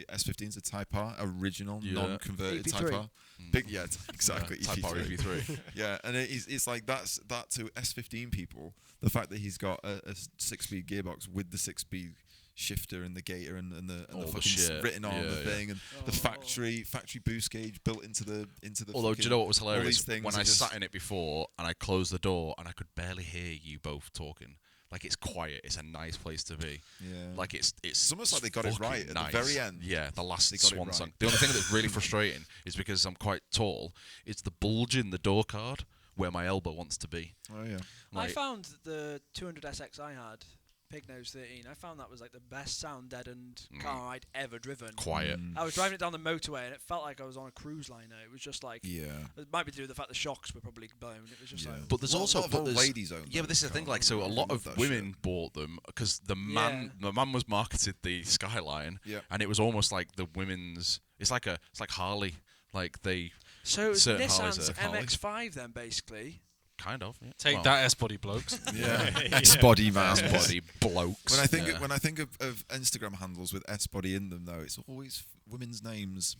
S15's a Type R, original, Yeah. non-converted EP3. Type R. Big, yeah, exactly. Yeah, Type R EP3. EP3. Yeah, and it's like that to S15 people. The fact that he's got a 6-speed gearbox with the 6-speed shifter and the gator and the All the fucking shit. written on the Yeah, yeah. thing and the factory boost gauge built into the. Although, do you know what was all these hilarious? things When are I just- sat in it before and I closed the door and I could barely hear you both talking. Like it's quiet. It's a nice place to be. Yeah. Like it's almost like they got it fucking right at the nice. very end. Yeah, the last They got it swan right. song. The only thing that's really frustrating is because I'm quite tall. It's the bulge in the door card where my elbow wants to be. Oh yeah. I Like, found the 200SX I had, Pig Nose 13, I found that was like the best sound deadened car I'd ever driven. quiet. I was driving it down the motorway and it felt like I was on a cruise liner. It was just like, Yeah. it might be to do with the fact the shocks were probably blown. It was just like, But there's A lot also of old there's- ladies own Yeah, but this is those the thing. cars. Like, so a I lot love of that women bought them because the man was marketed the Skyline, Yeah. and it was almost like the women's. It's like Harley. Like they so it was certain Harleys Nissan's are Harley. MX-5 then, basically. kind of Take well, that, S-body blokes. Yeah. S-body man. S-body blokes. When I think yeah. when I think of Instagram handles with S-body in them, though, it's always women's names.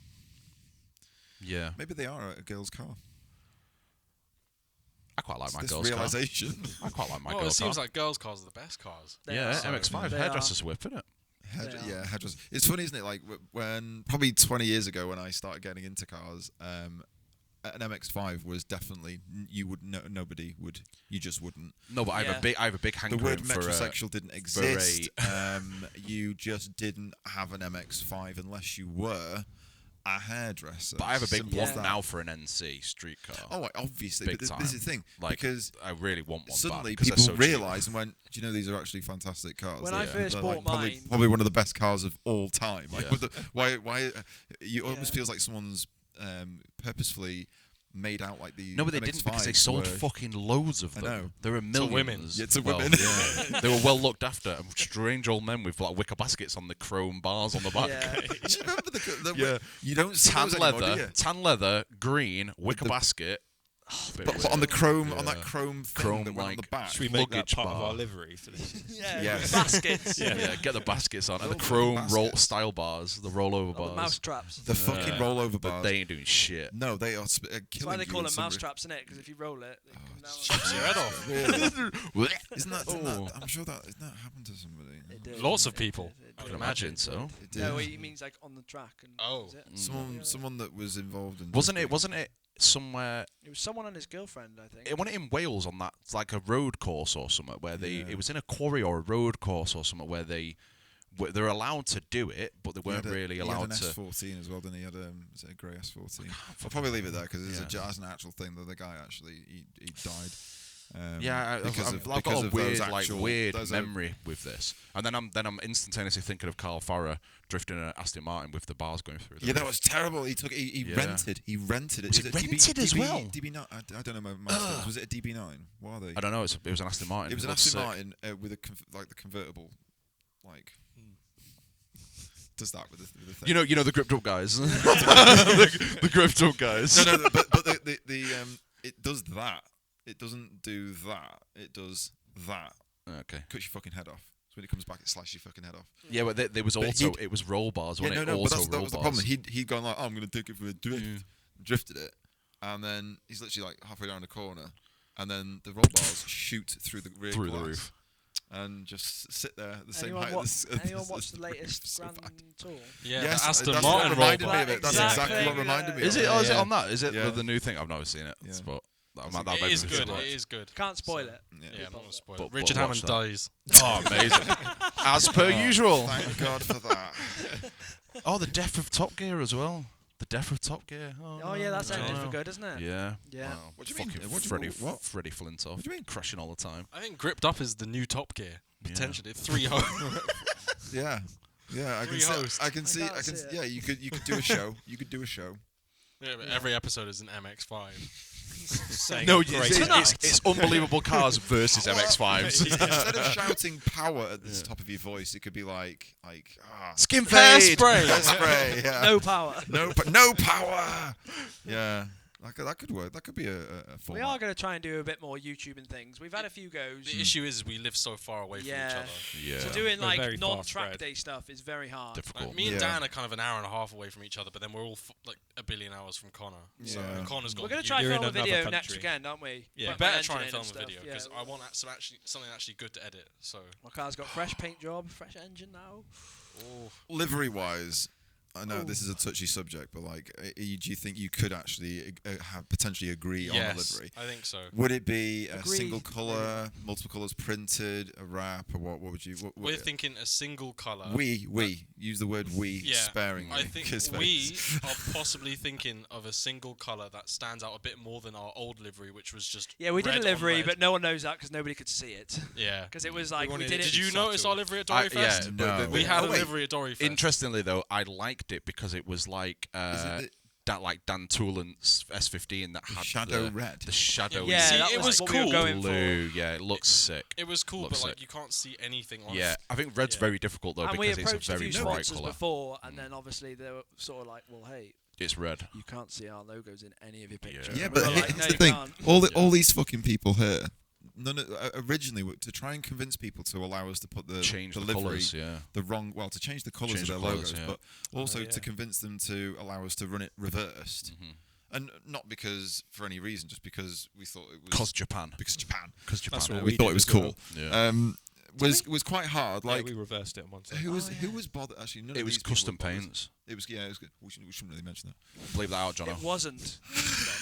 yeah, Maybe they are a girl's car. I quite like It's my this girl's car. realization. I quite like my Well, it girl's seems car. like girls' cars are the best cars. They Yeah, are. MX-5 They hairdresser's whip, isn't it? Yeah. Hairdress. It's funny, isn't it? Like when probably 20 years ago when I started getting into cars, an MX-5 was definitely nobody would. You just wouldn't. No, but I have a big The hankering word for metrosexual didn't exist. You just didn't have an MX-5 unless you were a hairdresser. But I have a big Simple as want that. now for an NC street car. Oh, obviously. Big But time. this is the thing. Like, because I really want one suddenly back, 'cause they're people so cheap. realised and went, do you know these are actually fantastic cars? When I first They're bought probably, mine- probably one of the best cars of all time. Like, Yeah. with the, why? You almost Yeah. feels like someone's purposefully made out like the. No, but they didn't because they MX-5s sold were- fucking loads of I them. know. There were millions. women. Yeah, to Well, women. yeah. They were well looked after. And strange old men with like wicker baskets on the chrome bars on the back. Yeah. Do you remember the Yeah. You don't see Tan those anymore, do leather, you? tan leather, green wicker the- basket. But on the chrome, on Yeah. that chrome thing Chrome, that went on like, the back. Should we make that luggage part of bar. our livery for this? Yeah, Yes. baskets. Yeah, get the baskets on and the Little chrome basket. style bars, the rollover Or the bars. mouse traps. The fucking rollover But bars. they ain't doing shit. No, they are killing That's why they you call in them some mouse re- traps, innit? Because if you roll it, they come down. Chops your head off. Really? Isn't that? Oh. I'm sure that happened to somebody. It did. Lots of It people. did, it I did. can imagine so. It did. No, he means like on the track. And Oh. was it? Someone that was involved in. Wasn't it somewhere? It was someone and his girlfriend, I think. It wasn't in Wales on that like a road course or something where they. Yeah. It was in a quarry or a road course or something where they're allowed to do it, but they weren't really allowed he had to. an S14 as well, didn't he? He had was it a grey S14? I'll probably leave it there because it's Yeah. as an actual thing that the guy actually he died. I've got a weird memory with this, and then I'm instantaneously thinking of Carl Farrer drifting an Aston Martin with the bars going through. That was terrible. He rented it. Was it rented as well? DB9. I don't know. Was it a DB9? What are they? I don't know. It was an Aston Martin. It was an Aston Martin with the convertible, like. Does that with the thing. You know the gripped up guys. the gripped up guys. No, but the it does that. It doesn't do that. It does that. Okay. Cuts your fucking head off. So when it comes back, it slashes your fucking head off. Yeah, but there was also it was roll bars, wasn't it? But that was the problem. He'd gone like, I'm going to take it for a drift, drifted it, and then he's literally like halfway down the corner, and then the roll bars shoot through the rear through glass, the roof, and just sit there at the same anyone height. Anyone watch the latest Grand Tour? Yeah, yes, the Aston that's Martin what reminded me roll of it. That's exactly what reminded me. Is of it? it. Oh, is it on that? Is it the new thing? I've never seen it. Yeah. But it is good. It is good. Can't spoil it. Yeah, I'm not gonna spoil But- it. but Richard watch Hammond that. dies. Oh, amazing! As per usual. Thank God for that. Oh, the death of Top Gear as well. The death of Top Gear. Oh yeah, that's ended for good, isn't it? Yeah. Yeah. Wow. What do you mean? Fucking What do you mean? What? Freddie Flintoff. What do you mean? Crashing all the time. I think Gripped Up is the new Top Gear. Potentially 3 hosts. Yeah. I can Three see. hosts. I can see. can't see it. Yeah, you could do a show. You could do a show. Yeah, but every episode is an MX-5. Saying No, great it's unbelievable cars versus MX-5s. Instead of shouting power at the top of your voice, it could be like Skin fade. Hairspray. hairspray. Yeah. No power. No power. Yeah. That could work. That could be a We format. are going to try and do a bit more YouTubing things. We've had a few goes. The issue is we live so far away from each Yeah. other. Yeah. So doing We're very like far non-track spread. day stuff is very hard. Difficult. Like, me and Yeah. Dan are kind of an hour and a half away from each other, but then we're all like a billion hours from Connor. So Yeah. Connor's got. We're going to you- try and You're film a in another video next country. weekend, aren't we? Yeah. Put better my try and engine film in a stuff, video yeah. because I want something actually good to edit. So. My car's got fresh paint job, fresh engine now. Livery wise, I know this is a touchy subject, but like, do you think you could actually have potentially agree on a Yes, livery? I think so. Would it be a Agreed. single color, multiple colors printed, a wrap, or what? What would you? We're thinking a single color. We use the word we Yeah, sparingly. I think 'cause we face. are possibly thinking of a single colour that stands out a bit more than our old livery, which was just Yeah, we did red a on livery, red. but no one knows that because nobody could see it. Yeah. Because it was like we wanted did it it. Did you subtle. notice our livery at Dory yeah, Fest? No. We had a wait. livery at Dory Fest. Interestingly, though, I liked it because it was like Dan Toolant's S15 that had Shadow the, red. the shadow. Yeah, See, that it was what we were cool. going blue. Yeah, it looks sick. It was cool, Looks but like sick. you can't see anything on Yeah, it. I think red's Yeah. very difficult though And we because it's a approached a very few bright sponsors colour. before, and then obviously they were sort of like, "Well, hey, It's red. you can't see our logos in any of your pictures." Yeah, And but we were like, here's "No, the you thing: can't." all these fucking people here. Originally to try and convince people to allow us to put the Change the livery colours, yeah. the wrong to change the colours Change of the their colours, logos, yeah. but also yeah. to convince them to allow us to run it reversed, Mm-hmm. and not because for any reason, just because we thought it was Because Japan. because Japan. Because Japan. That's what We thought it was did as cool. Yeah. Was quite hard. Like Like we reversed it on one side. who was bothered? Actually, none It of was these people custom were bothered. paints. It was It was good. We shouldn't really mention that. Leave that out, Jono. It wasn't.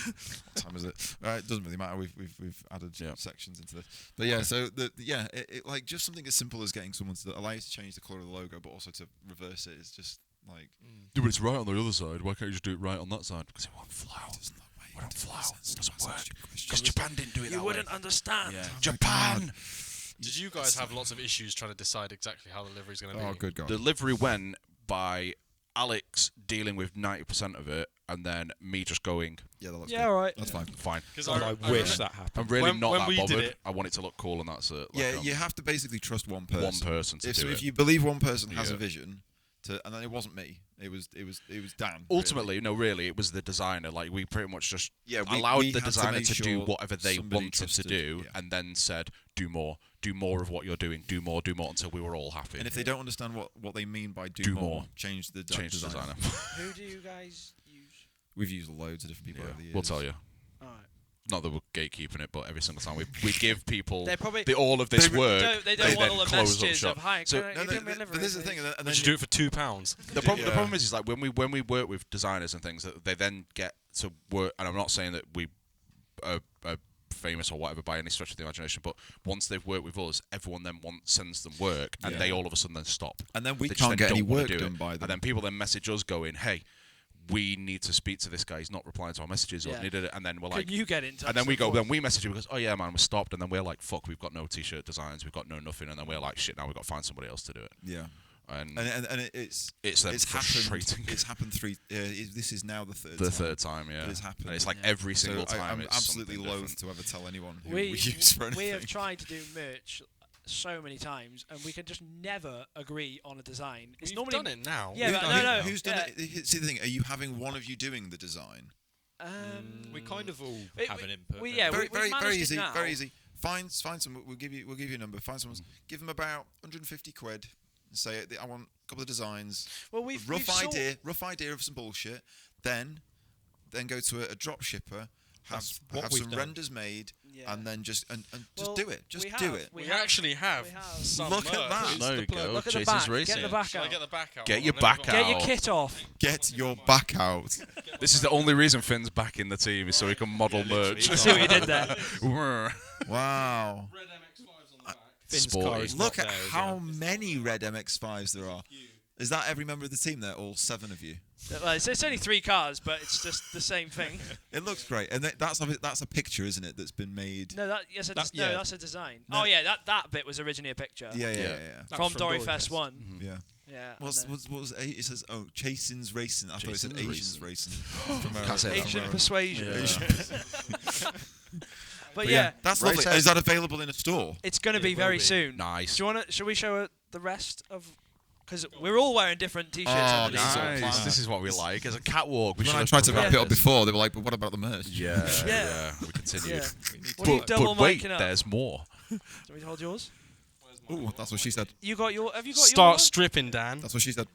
What time is it? It doesn't really matter. We've added Yeah. sections into this, but yeah. So it like just something as simple as getting someone to allow you to change the color of the logo, but also to reverse it is just like Dude, it's right on the other side. Why can't you just do it right on that side? Because it won't flow. doesn't that way. It won't flow. It doesn't work. Because Because Japan didn't do it You that wouldn't way. understand. Yeah. Oh my Japan. Did you guys have lots of issues trying to decide exactly how the livery's going to be? Oh, good God. The livery went by Alex dealing with 90% of it, and then me just going, Yeah, that looks Yeah, good. all right. That's fine. fine. Because I wish that happened. I'm really When- not when that we did bothered. it- I want it to look cool, and that's it. Like, Yeah, you have to basically trust one person. one person to do it. If you believe one person has Yeah. a vision, and then it wasn't me. It was Dan. Ultimately, no, really, it was the designer. Like, we pretty much just Yeah, allowed we the had to designer make to do sure whatever they somebody wanted to trusted, do, yeah. and then said, do more of what you're doing, do more, until we were all happy. And if they don't understand what they mean by do Do more, more. change the Change the designer. Who do you guys use? We've used loads of different people Yeah, over the years. we'll tell you. All right. Not that we're gatekeeping it, but every single time we give people They probably all of this they work, they don't want then all the close up messages shop. of hi. So- can No, you do me a livery, but this is the please?" thing, and then Would you do it for £2? The problem is like when we work with designers and things, that they then get to work. And I'm not saying that we are famous or whatever by any stretch of the imagination, but once they've worked with us, everyone then sends them work, and Yeah. they all of a sudden then stop. and then we They just can't then get any don't wanna work do done it. by them. And then people then message us going, "Hey, we need to speak to this guy. He's not replying to our messages, or and then we're like, can you get in touch? and then we go, then we message him because, oh yeah, man, we're stopped, and then we're like, fuck, we've got no t-shirt designs, we've got no nothing, and then we're like, shit, now we've got to find somebody else to do it. Yeah. And it's frustrating. It's happened three. This is now the third. The third time, yeah. It's happened. And it's like every single time. I'm it's absolutely loath to ever tell anyone who we use for anything. We have tried to do merch so many times, and we can just never agree on a design. We've done it now. Yeah, no. Who's done it? See the thing. Are you having one of you doing the design? We kind of all have an input. Very easy. Very easy. Find some. We'll give you a number. Find someone. Give them about 150 quid. And say I want a couple of designs. Well, we've rough idea of some bullshit. Then go to a drop shipper. Have some renders made, and then just do it. Do it. We actually have. Some Look at that. There you go. Look at the Jason's back. racing. Get the back Shall I out. get the back out? Get your back out. Get your kit off. Get your back out. This is the only reason Finn's back in the team, is so he can model merch. See what you did there. Wow. Red MX-5s on the back. Sporty. Look at how many red MX-5s there are. Is that every member of the team there? All 7 of you? Well, it's only 3 cars, but it's just the same thing. It looks great, and that's a picture, isn't it? That's been made. No, that's a design. No. Oh yeah, that bit was originally a picture. Yeah. From Doryfest 1. Mm-hmm. Yeah. Yeah. What was it? Says Chasen's Racing. I thought it said Asians Racing. Asian Persuasion. Yeah. But yeah, that's lovely. Is that available in a store? It's going to be very soon. Nice. Do you want to? Should we show the rest of? Because we're all wearing different T-shirts. Nice. This is what we like. As a catwalk, we when I tried to wrap it up before, they were like, "But what about the merch?" Yeah. We continued. Yeah. But wait, there's more. Do we hold yours? Ooh, that's what she said. You got your? Have you got Start yours? stripping, Dan. That's what she said.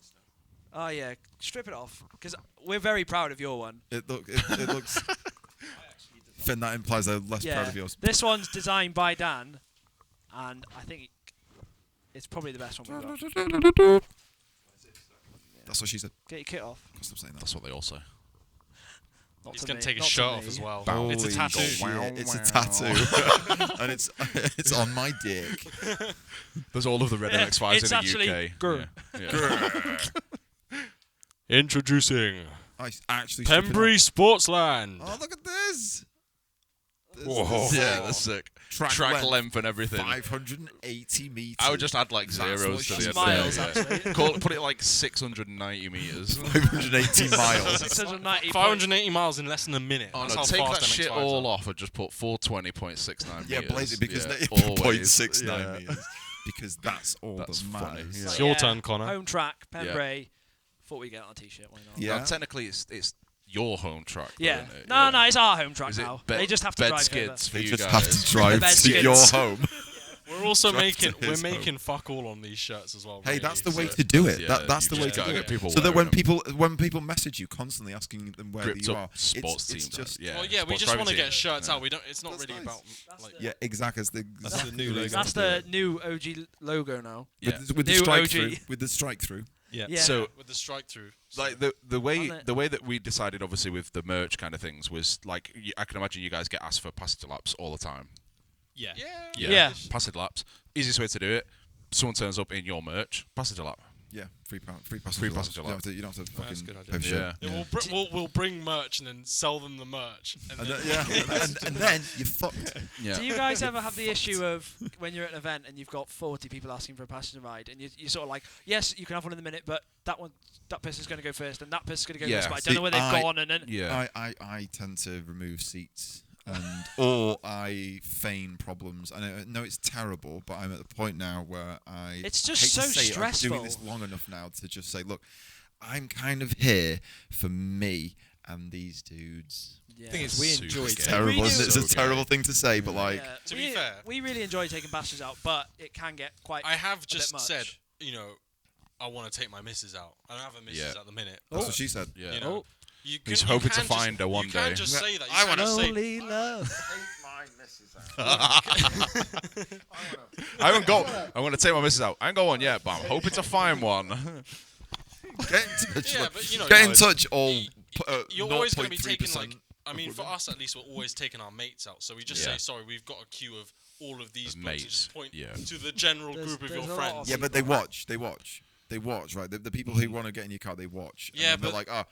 Oh yeah, strip it off. Because we're very proud of your one. It looks. Finn, that implies they're less proud of yours. This one's designed by Dan, and I think it's probably the best one we've got. That's what she said. Get your kit off. Stop saying that. That's what they all say. He's going to take his shirt off as well. It's a tattoo. It's a tattoo. And it's on my dick. There's all of the Red MX-5s in the UK. Yeah. Introducing I actually Pembrey Sportsland. Oh, look at this. Whoa. Yeah, that's sick. Track length and everything. 580 meters. I would just add like zeros to the end. Miles, actually. Put it like 690 meters. 580 miles. 580 miles in less than a minute. Oh, That's no, how take fast that shit MX-5s all are. off and just put 420.69 Yeah, meters. blaze it because they always. 0.69 meters. Because that's all That's that funny, matters. yeah. It's your turn, Connor. Home track, Pembrey. Thought we'd get on a T-shirt. Why not? Yeah. Now, technically, it's your home track. Yeah. Isn't it? No, it's our home track Is it now. bed- They just have to bed drive skids for They you just guys? have to drive Bed to your skids. home. We're also Drive to we're his making fuck all on these shirts as well. Hey, really, that's the way so- to do it. Yeah, That's you the way just to gotta do get it. people So that wearing when people message you constantly asking them where Gripped you up are, sports it's team. just Yeah, Well, yeah, we sports just want to driving get team. shirts out. We don't. It's not That's really nice. about like. yeah, exactly. That's the new logo. That's the new OG logo now. Yeah. with the New strike OG. through. With the strike through. Yeah. Yeah. So With the strike through. like the way On it. that we decided, obviously, with the merch kind of things was like I can imagine you guys get asked for passenger laps all the time. Yeah. Yeah. Passenger laps. Easiest way to do it. Someone turns up in your merch. Passenger lap. Yeah, free passenger Free laps. passenger lap. You don't have to That's a fucking good idea. pay for shit. Yeah. Yeah, we'll bring merch and then sell them the merch. And then, and then you're fucked. Yeah. Do you guys ever have the issue of when you're at an event and you've got 40 people asking for a passenger ride and you're sort of like, yes, you can have one in a minute, but that person's going to go first and that person's going to go Yeah. first, but I don't know where they've gone. And then Yeah. I tend to remove seats. Or I feign problems. I know it's terrible, but I'm at the point now where It's just hate to so say it, stressful. I'm doing this long enough now to just say, look, I'm kind of here for me and these dudes. yeah. Thing is, we Super enjoy scary. Terrible, We isn't it? do. It's a terrible thing to say, but like, Yeah. To be fair. we really enjoy taking passengers out, but it can get quite. I have bit just much. said, I want to take my missus out. I don't have a missus Yeah. at the minute. that's what she said. Yeah. You know, you He's can- hoping you to can find just, her one you day. can't just say that. You I can't just say, Only love. I haven't got. I'm going to take my missus out. I ain't got one yet, but I'm hoping to find one. Get in touch. Yeah, look, but you know, get in touch. All you're always going to be taking 0.3%. like. I mean, for us at least, we're always taking our mates out. So we just Yeah. say, sorry, we've got a queue of all of these Of books and mates, just point yeah. to the general There's- group of there's your a lot friends. of Yeah, but they watch. They watch. they watch, right? The people who want to get in your car, they watch. Yeah, and they're but like, oh,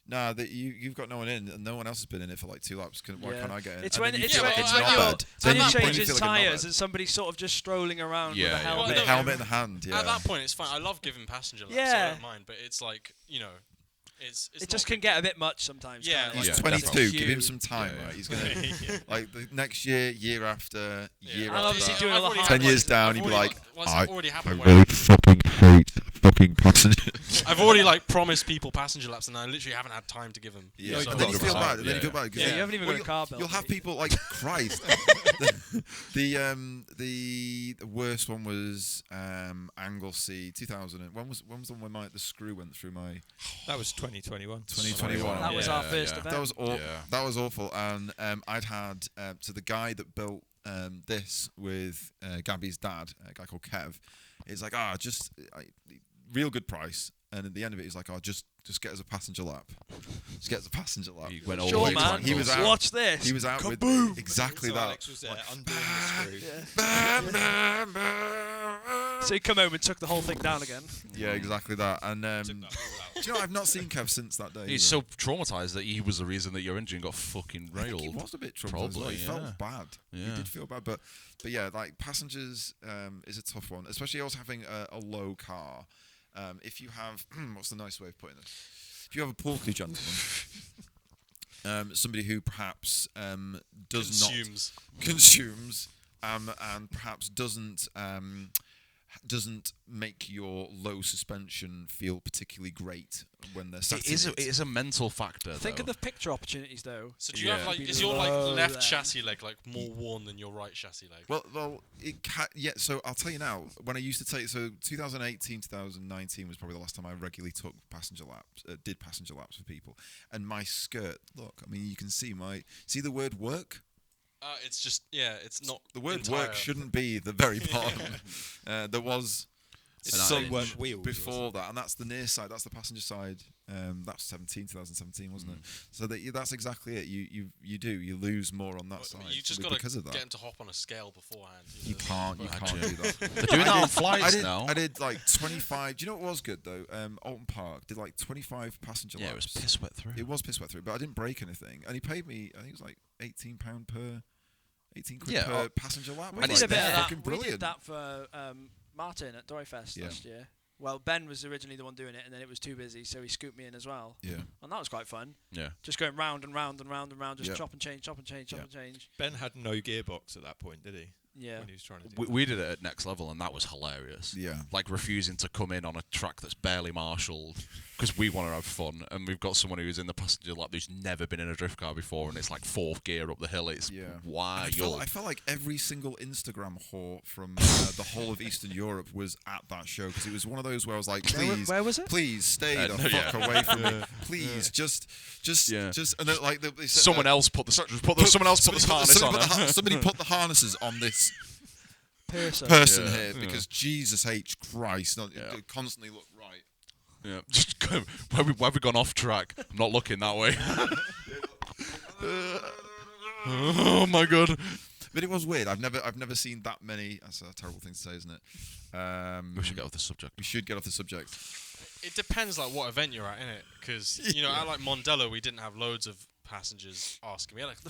nah, you've got no one in, and no one else has been in it for like 2 laps. Why can't I get in? It's And when then you it's feel when like it's it's when not you're bad. when Then you're you feel changing like a tyres knobhead. and somebody's sort of just strolling around Yeah, with a yeah. helmet. Well, With a helmet in the hand, yeah. At that point, it's fine. I love giving passenger laps, so I Yeah. don't mind. But it's like, you know, it's It not just big can get a bit much sometimes. Yeah, can't it? He's Yeah, 22. definitely. Give him some time, Yeah, right? He's gonna like the next year after, year And after. obviously that. doing all the I've already hard 10 had years one- down, I've he'd be already like, well, it's I already happened. really fucking hate fucking passengers. I've already like promised people passenger laps, and I literally haven't had time to give them. Yeah, So- and then you feel 100%. bad. And then you Yeah, feel bad. 'Cause Yeah, then you haven't even well, got a car belt. You'll have mate. people like Christ. The worst one was Anglesey 2000. When was the one where the screw went through my That was 2021. 2021? That was our Yeah, first yeah. event. That was Yeah. that was awful. And I'd had so the guy that built this with Gabby's dad, a guy called Kev, is like, real good price. And at the end of it, he's like, just get us a passenger lap. Just get us a passenger lap. He went all the Sure, way to man. He was out. Watch this. He was out with exactly So that. Alex was there undoing the screw. So he come home and took the whole thing down again. Yeah, exactly that. And Took that all do you know, I've not seen Kev since that day. He's either. so traumatized that he was the reason that your engine got fucking I think he railed. was a bit traumatized. Probably, He yeah. felt bad. He Yeah. did feel bad, but yeah, like passengers is a tough one, especially also having a low car. If you have, what's the nice way of putting this? If you have a porky gentleman, somebody who perhaps consumes. consumes and perhaps doesn't make your low suspension feel particularly great when they're sat It in is, it. it is a mental factor. Think of though. the picture opportunities though. So do you Yeah. have like Be is your like low left there. chassis leg like more worn than your right chassis leg? Well, yeah. So I'll tell you now. When I used to take, 2018, 2019 was probably the last time I regularly took passenger laps, did passenger laps for people. And my skirt, look, I mean, you can see the word work. It's just it's not The word entire. work shouldn't be the very bottom. There was some weren't wheels before that, and that's the near side. That's the passenger side. That's 2017, wasn't it? So that's exactly it. You lose more on that side. You just because gotta of that. get him to hop on a scale beforehand. You can't do that. They're doing that on flights now. I did like 25. Do you know what was good though? Alton Park did like 25 passenger Yeah, laps. it was piss wet through. It was piss wet through, but I didn't break anything, and he paid me. I think it was like £18 per, 18 quid Yeah, per passenger lap. We I did was a bit like, of that. fucking We brilliant. did that for Martin at Doryfest Yeah. last year. Well, Ben was originally the one doing it, and then it was too busy, so he scooped me in as well. Yeah. And that was quite fun. Yeah. Just going round and round and round and round, just Yeah. chop and change, chop and change, chop Yeah. and change. Ben had no gearbox at that point, did he? Yeah. When he was trying to do We did it at Next Level, and that was hilarious. Yeah. Like refusing to come in on a track that's barely marshalled because we want to have fun, and we've got someone who's in the passenger lap who's never been in a drift car before, and it's like fourth gear up the hill. It's why I you're. felt like every single Instagram whore from the whole of Eastern Europe was at that show because it was one of those where I was like, please, Where was it? please stay the no, fuck away from me. Please, just, Yeah. and then, like they said, Someone else put the harness on. Somebody put the harnesses on this Person. person Yeah. here because Jesus H Christ, Yeah. constantly look right. Yeah, just go. Where have we gone off track? I'm not looking that way. Oh my god! But it was weird. I've never seen that many. That's a terrible thing to say, isn't it? We should get off the subject. We should get off the subject. It depends like what event you're at, innit? Because you know, at like Mondello, we didn't have loads of passengers asking me. Like The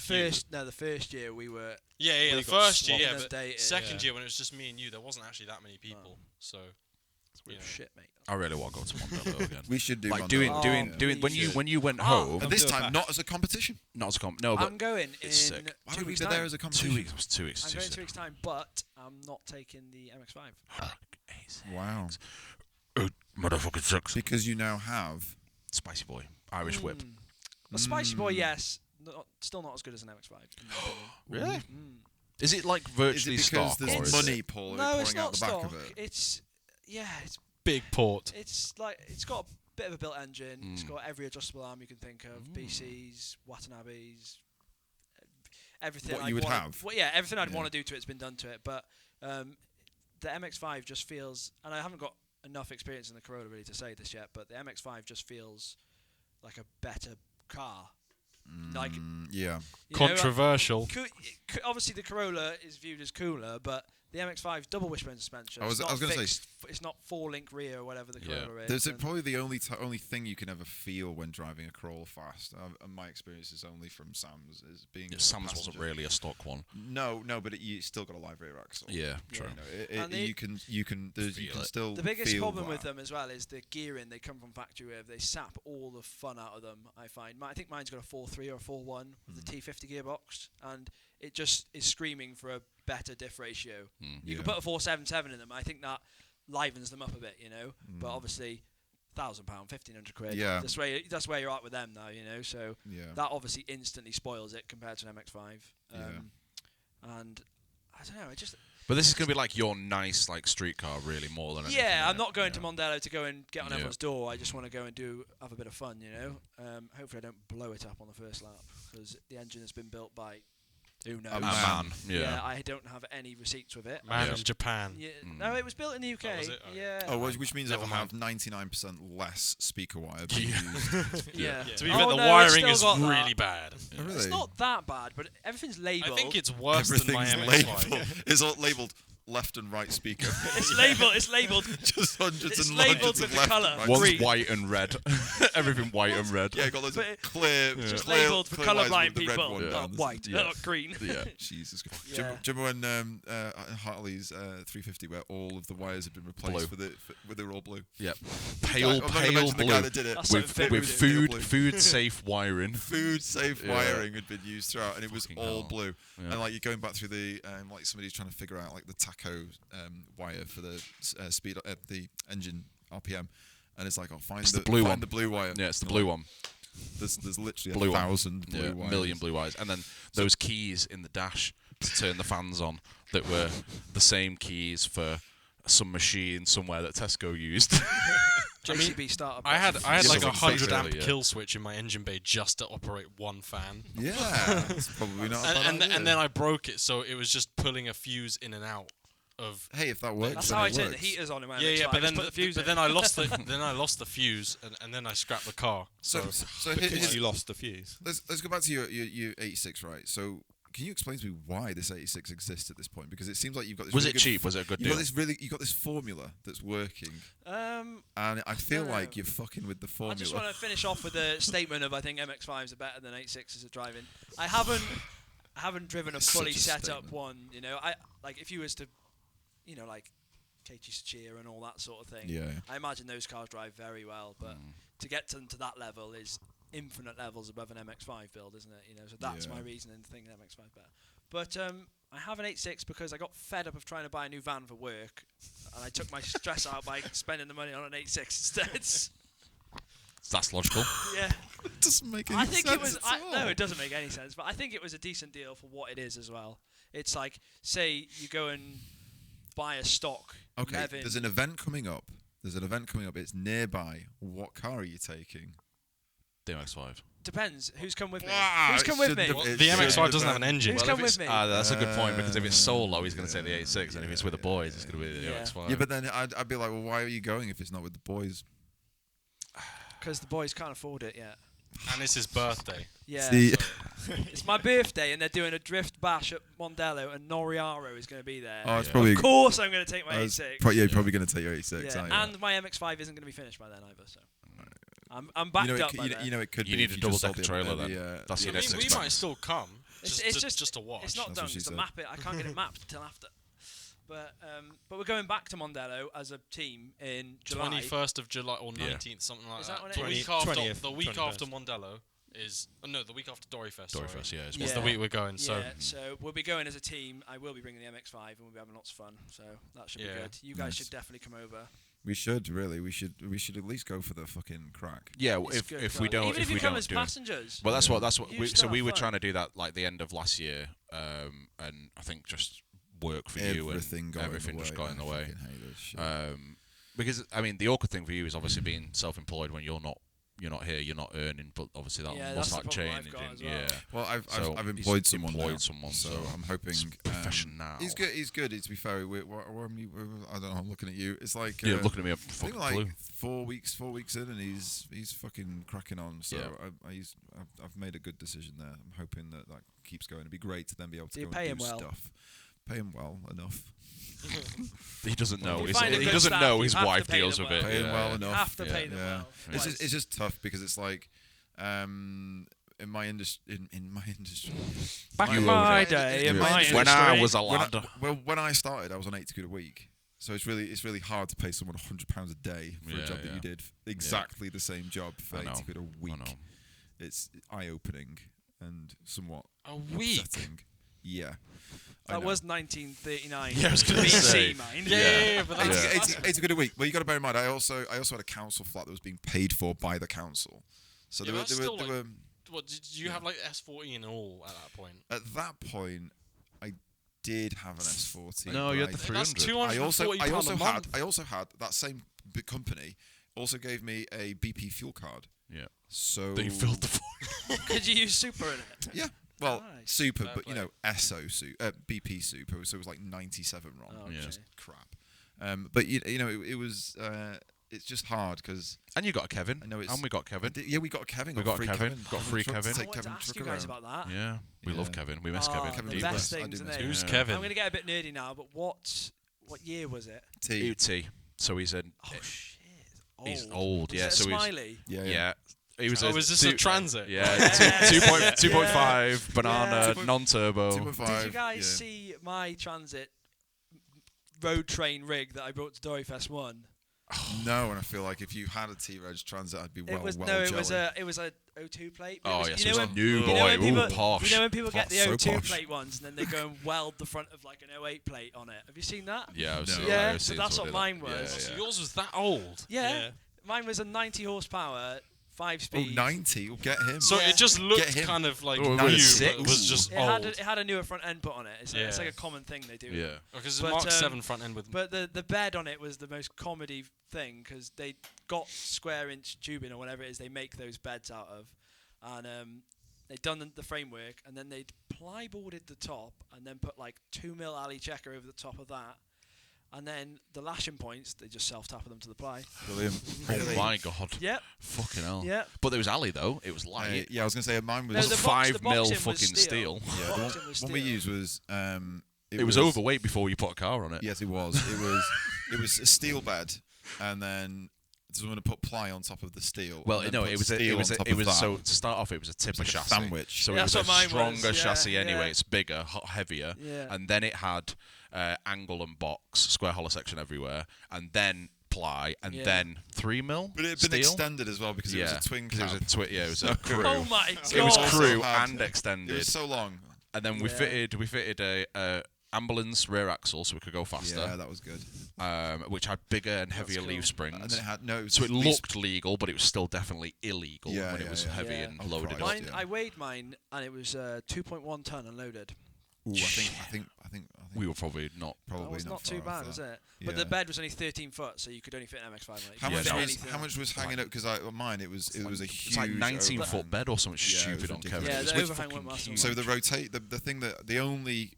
first year we were. yeah, we the got first year, swamped yeah, and but dated, second yeah. year when it was just me and you, there wasn't actually that many people. So you know. Shit, mate. I really want to go to Mondello again. We should do Like Mandela. doing when please. you went Oh. home. And this do it time, back. not as a competition. Not as a comp. No, but I'm going in it's sick. Why 2 don't we weeks go time. there as a 2 competition? weeks. It was 2 weeks. I'm too going 2 soon. weeks time, but I'm not taking the MX-5. Wow. Motherfucking sucks. Because you now have. Spicy boy, Irish whip. A Spicy Boy, yes. Still not as good as an MX-5. in my opinion. Really? Mm. Is it like Is virtually it because stock? Or there's is money it? pouring No, it's out not the back stock. of it? It's Big port. it's like it's got a bit of a built engine. It's Mm. got every adjustable arm you can think of. BCs, Watanabes, everything. What I'd you would wanna- have. Well, yeah, everything I'd Yeah. want to do to it's been done to it. But the MX-5 just feels, and I haven't got enough experience in the Corolla really to say this yet, but the MX-5 just feels like a better car. Like Yeah. you know, Controversial. obviously the Corolla is viewed as cooler, but The MX-5's double wishbone suspension. I was It's not gonna say- fixed. It's not 4-link rear or whatever the Corolla is. There's and- probably the only thing you can ever feel when driving a Corolla fast. And my experience is only from Sam's, is being. a Sam's wasn't passenger. really a stock one. No, but you still got a live rear axle. Yeah, true. And they- You can still. The biggest feel problem that. with them as well is the gearing they come from factory with. They sap all the fun out of them, I find. I think mine's got a 4.3 or a 4.1 with the T50 gearbox, and it just is screaming for a better diff ratio. You can put a 4.77 in them. I think that livens them up a bit, But obviously, £1,000, 1,500 quid. Yeah. That's where you're at with them now, So that obviously instantly spoils it compared to an MX-5. And I don't know, it just. But this is going to be like your nice like street car, really, more than anything. Yeah, I'm not going to Mondello to go and get on Yeah. everyone's door. I just want to go and have a bit of fun, Hopefully I don't blow it up on the first lap because the engine has been built by who knows. A man. Yeah. I don't have any receipts with it. Man in Japan. Yeah, no, it was built in the UK. Oh, was it? Okay. Yeah. Oh, which means Never it'll have mind. 99% less speaker wire being used. Yeah. To be Oh, fair, the no, it's wiring still is got that. really bad. Oh, really? It's not that bad, but everything's labelled. I think it's worse than my Everything's MX-5. labeled. It's all labeled left and right speaker. It's labelled. It's labelled. Just hundreds It's and labelled hundreds with of the left colour. and right. One's Green. white and red. Everything white and red. Yeah, got loads But of clear. Just clear, labelled for clear lines colourblind with the red people. one Yeah. down the- White, Yeah. not green. Yeah. Jesus Christ. Yeah. Do you remember when Hartley's 350 where all of the wires had been replaced with they're all blue? Yep. I'm Pale, not gonna pale mention the guy blue. that did it. That's With, so with vintage. food safe wiring. Food safe Yeah. wiring had been used throughout, and it was Fucking all hell. blue. Yeah. And like you're going back through the like somebody's trying to figure out like the tacho wire for the speed the engine RPM, and it's like find It's the blue one. the blue wire. Yeah, it's the You're blue like, one. There's literally Blue one. 1,000 blue Yeah, wires. million blue wires. And then those keys in the dash to turn the fans on that were the same keys for some machine somewhere that Tesco used. JCB startup. I had Yeah, like a something 100 amp basically, yeah. kill switch in my engine bay just to operate one fan. Yeah, it's probably not. a bad And idea. then I broke it, so it was just pulling a fuse in and out of. Hey, if that works, That's then how I it turn the works. heaters on in my Yeah, MX-5. yeah, but Just then put the fuse in. then I lost the fuse, and then I scrapped the car. So Because you lost the fuse. let's go back to your 86, right? So can you explain to me why this 86 exists at this point? Because it seems like you've got this. Was really it good cheap? Was it a good You deal? got this formula that's working, Um, and I feel No. like you're fucking with the I formula. just want to finish off with a statement of I think MX-5s are better than 86s at driving. I haven't driven a It's fully such a set up statement. one. I like if you was to, like KT Sachir and all that sort of thing. Yeah. I imagine those cars drive very well, but to get them to that level is infinite levels above an MX-5 build, isn't it? So that's Yeah. my reason in thinking MX-5 better. But I have an 86 because I got fed up of trying to buy a new van for work, and I took my stress out by spending the money on an 86 instead. That's logical. Yeah. It doesn't make any I think sense it was. at all. No, it doesn't make any sense. But I think it was a decent deal for what it is as well. It's like, say you go and buy a stock. Okay, Levin. there's an event coming up. It's nearby. What car are you taking? The MX-5. Depends. Who's come with me? Ah, Who's it come with me? shouldn't have- The it MX-5 shouldn't doesn't have an engine. Who's Well, come if it's- with me? That's a good point, because if it's solo, he's going to say the 86, and if it's with the boys, it's going to be the Yeah. MX-5. Yeah, but then I'd be like, well, why are you going if it's not with the boys? Because the boys can't afford it yet. And it's his birthday. Yeah. See, It's my birthday, and they're doing a drift bash at Mondello, and Noriaro is going to be there. oh, it's Yeah. probably. Of course, I'm going to take my You're 86. probably going to take your 86. Yeah, aren't you? and my MX-5 isn't going to be finished by then either. So I'm backed up by then. it could You be need if a just sold double-decker the- trailer then. the That's your I next mean, we expense. might still come. It's Just to watch. It's not That's done what she because the said. map it. I can't get it mapped until after. But we're going back to Mondello as a team in July. 21st of July or Yeah. 19th, something like Is that. that when it The is? week after 20th, the week 21st. after Mondello is the week after Doryfest. Doryfest, yeah. It's It's Yeah. the week we're going. So Yeah, so we'll be going as a team. I will be bringing the MX-5 and we'll be having lots of fun. So that should be Yeah. good. You guys Nice. should definitely come over. We should really. We should at least go for the fucking crack. Yeah, It's good if fun. we don't, even if we you come don't as do it. passengers. Well, that's what You we, still so we have were fun. trying to do that like the end of last year, and I think just work for you Everything and got everything in the just way. got in the I way. fucking hate this shit. Because I mean, the awkward thing for you is obviously being self-employed when you're not here, you're not earning, but obviously that Yeah, will that's the start problem I've changing. got as well. Yeah, Well, I've So I've he's employed someone now, employed someone, so so I'm hoping it's professional. He's good. He's good. To be fair, I don't know. I'm looking at you. It's like You're looking at me, I'm I think fucking like blue. 4 weeks in, and he's fucking cracking on. So Yeah. I've made a good decision there. I'm hoping that keeps going. It'd be great to then be able to Do you go pay and him do well? stuff. Pay him well enough. He doesn't know. You find a He good doesn't staff, know you his have to wife pay deals them with it. well. Pay him well You enough. have to pay them well. It's just tough because it's like in my industry. Back You in were my okay. day, In in my my industry- When I industry- was a lad. When I started, I was on £80 a week. So it's really hard to pay someone £100 a day for a job that you did exactly the same job for I know. £80 a I week. know. It's eye-opening and somewhat A week. upsetting. Yeah. I That know. was 1939. Yeah, I was gonna say. BC, mind. Yeah, but that's, 80 quid a week. Well, you got to bear in mind, I also had a council flat that was being paid for by the council. So Yeah, there that's were still there what did you have like S14 and all at that point? at that point, I did have an S40. No, you had but the I- That's 300. £240 a month. I also had that same big company also gave me a BP fuel card. Yeah. So That you filled the void. Could you use super in it? Yeah. Well, Nice. super, Fair but play. SO super, BP super, so it was like 97 wrong. Oh, It was Yeah. just crap. But it was it's just hard because And you got a Kevin. I know it's- And we got Kevin. we got Kevin. We got free Kevin, got free Truck to Kevin. I take wanted to Kevin ask truck you guys around. about that. Yeah. We love Yeah. Kevin. We miss Oh, Kevin. Kevin the deeply. best I do things, miss isn't it? Who's Yeah. Kevin? I'm going to get a bit nerdy now, but what year was it? T. UT. So he's a. Oh, shit. He's old, Was yeah. it a So he's. Smiley? Yeah. Yeah. He was Oh, a is this two- a transit? Yeah, Yeah. 2.5 banana, Yeah. non-turbo. 2.5. Did you guys yeah. see my transit road train rig that I brought to Dory Fest 1? No, and I feel like if you had a T-Reg Transit, I'd be It was well no, jelly. it was a O2 plate. But Oh, it was, yes, you it know was a when, new you know boy. when people, Ooh, posh. You know when people get the So O2 posh. plate ones and then they go and weld the front of like an 08 plate on it. Have you seen that? Yeah, I've No. seen, Yeah, I've so seen that's somebody what that- mine was. So Yeah, yours was that old. Yeah. Mine was a 90 horsepower, 5 Oh, speed. 90. We'll get him. So Yeah. it just looked him. kind of like Oh, new, really but sick. it was just It old. had a newer front end put on it. It's Yeah. like a common thing they do. Yeah. Because it's a But, Mark 7 front end with. But the bed on it was the most comedy thing because they got square inch tubing or whatever it is they make those beds out of, and they'd done the framework and then they'd plyboarded the top and then put like 2mm alley checker over the top of that, and then the lashing points they just self tapped them to the ply. Brilliant. Oh my god. Yep. Fucking hell. Yep. But there was Ali though. It was light. Yeah, I was gonna say mine was. No, Was the it box- 5 the mil boxing was fucking steel? Yeah, the Boxing was one we steel. used was. It was overweight before you put a car on it. Yes, it was. It was a steel bed, and then someone to put ply on top of the steel. Well, and then no, put it was steel on top of that. so to start off it was a tipper like a chassis. sandwich. So Yeah, it was that's a what mine was, stronger yeah, chassis anyway. yeah. It's bigger, heavier, Yeah. and then it had angle and box, square hollow section everywhere, and then ply, and Yeah. then 3mm But it had been steel. extended as well because it was a twin 'cause cab. it was a it was a crew. Oh my god. It was God. crew Hard. and It extended, was so long. and then we Yeah. fitted a ambulance rear axle so we could go Yeah, faster, that was good. which had bigger and heavier cool. leaf And springs. then it had no. So it leaf- looked legal, but it was still definitely illegal Yeah, when it yeah, was yeah. heavy Yeah. and Oh, loaded Christ. up. Mine, Yeah. I weighed mine and it was 2.1 ton unloaded. Ooh, I think. We were probably not. That Probably was not far too off bad, that. was it? Yeah. But the bed was only 13 foot, so you could only fit an MX-5 on it. How You much could fit was anything how on much was hanging up? Because mine it was a huge. It's like 19 overhang. foot bed or something Yeah, it stupid was on ridiculous. Kevin. Yeah, It was the with overhang fucking went massive. huge. So the rotate, the thing that the only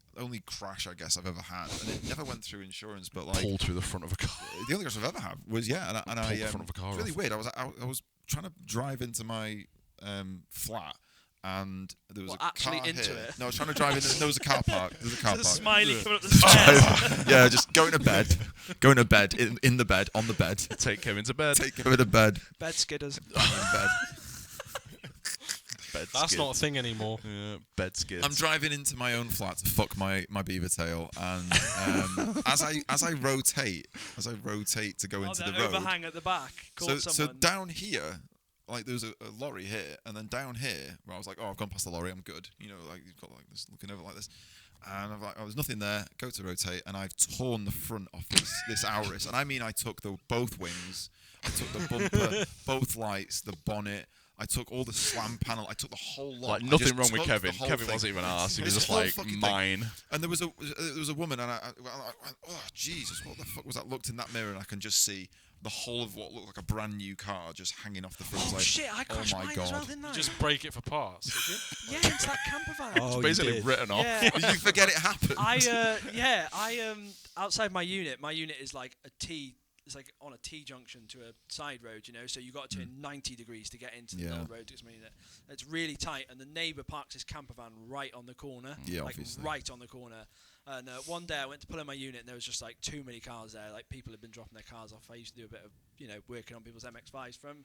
crash I guess I've ever had, and it never went through insurance, but like pulled through the front of a car. the only crash I've ever had was and I Pulled the front of a car it's really off. weird. I was trying to drive into my flat. And there was What, a actually car into here. it? No, I was trying to drive in. There was a car park. There was a car There's a park. smiley coming up the stairs. Yeah, just going to bed, in the bed, on the bed. Take Kevin to bed. Take him to bed, Bed skidders. bang in bed. Bed That's skid. not a thing anymore. Yeah, bed skids. I'm driving into my own flat to fuck my beaver tail, and as I rotate to go Oh, into that the road. overhang at the back. So Caught someone. down here, like there was a lorry here, and then down here, where I was like, oh, I've gone past the lorry, I'm good. You know, like you've got like this looking over like this, and I'm like, oh, there's nothing there. Go to rotate, and I've torn the front off this Auris, and I mean, I took both wings, I took the bumper, both lights, the bonnet. I took all the slam panel. I took the whole lot. Like I nothing just wrong with took Kevin. the whole Kevin thing. wasn't even arsed. He was This just whole like fucking thing. mine. And there was a woman, and I went, oh Jesus, what the fuck was that? Looked in that mirror, and I can just see the whole of what looked like a brand new car just hanging off the front. Oh like, shit! I crashed oh my mine god! as well, didn't I? Just break it for parts. did you? Yeah, it's that camper van. Oh, It's basically you did. written off. Yeah. Did you forget it happened? I outside my unit is like a T. It's like on a T junction to a side road, you know. So you got to turn 90 degrees to get into the Yeah. little road. It's really tight, and the neighbour parks his camper van right on the corner, Yeah, like obviously. right on the corner. And one day I went to pull in my unit and there was just like too many cars there. Like people had been dropping their cars off. I used to do a bit of, working on people's MX-5s from.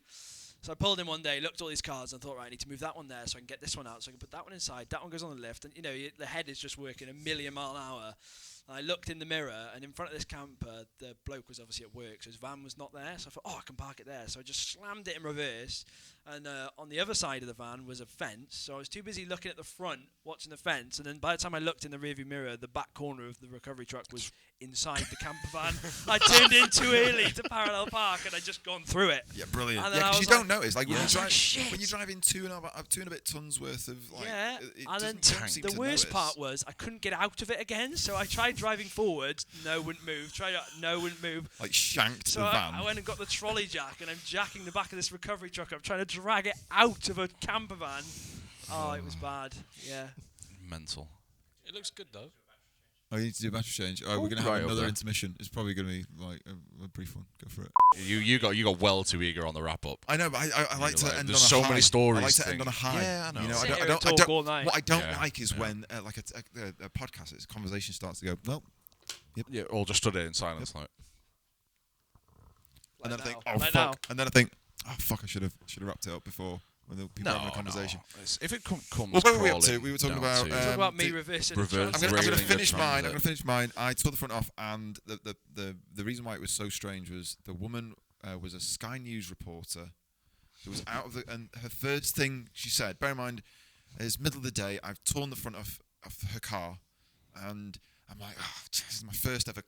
So I pulled in one day, looked at all these cars and thought, right, I need to move that one there so I can get this one out. So I can put that one inside. That one goes on the lift. And, the head is just working a million mile an hour. And I looked in the mirror and in front of this camper, the bloke was obviously at work. So his van was not there. So I thought, I can park it there. So I just slammed it in reverse. And on the other side of the van was a fence. So I was too busy looking at the front, watching the fence. And then by the time I looked in the rearview mirror, the back corner of the recovery truck was inside the camper van. I turned in too early to parallel park and I'd just gone through it. Yeah, brilliant. And Yeah, then I because you was don't notice. Like, when shit. you're driving two and a bit tons worth of, like... Yeah, it and then doesn't seem the to worst notice. part was I couldn't get out of it again. So I tried driving forward, no, wouldn't move. No, wouldn't move. Like, shanked So the van. I went and got the trolley jack and I'm jacking the back of this recovery truck up, trying to drag it out of a camper van. Oh, it was bad. Yeah. Mental. It looks good though. Oh, you need to do a battery change. All right, we're going to have Right, another okay. intermission. It's probably going to be, like, a brief one. Go for it. You got well too eager on the wrap up. I know, but I like to Like, end there's on a so high. many stories I like to to end on a think. high. Yeah, I know. Sit here and talk all night. What I don't Yeah, like is yeah. when, like, a podcast, this conversation starts to go, well, Yeah, all just stood there in silence, like. and then I think, now. oh, Like fuck. now. And then I think, oh, fuck, I should have wrapped it up before when the people were having a conversation. If it comes Well, what were we up to? crawling We were talking down about, to- Talk about me the- reversing. reverse- the I'm transit. going to Railing the finish mine. I'm transit. going to finish mine. I tore the front off, and the reason why it was so strange was the woman was a Sky News reporter who was out of the, and her first thing she said, bear in mind, it's middle of the day. I've torn the front off her car, and I'm like, oh, this is my first ever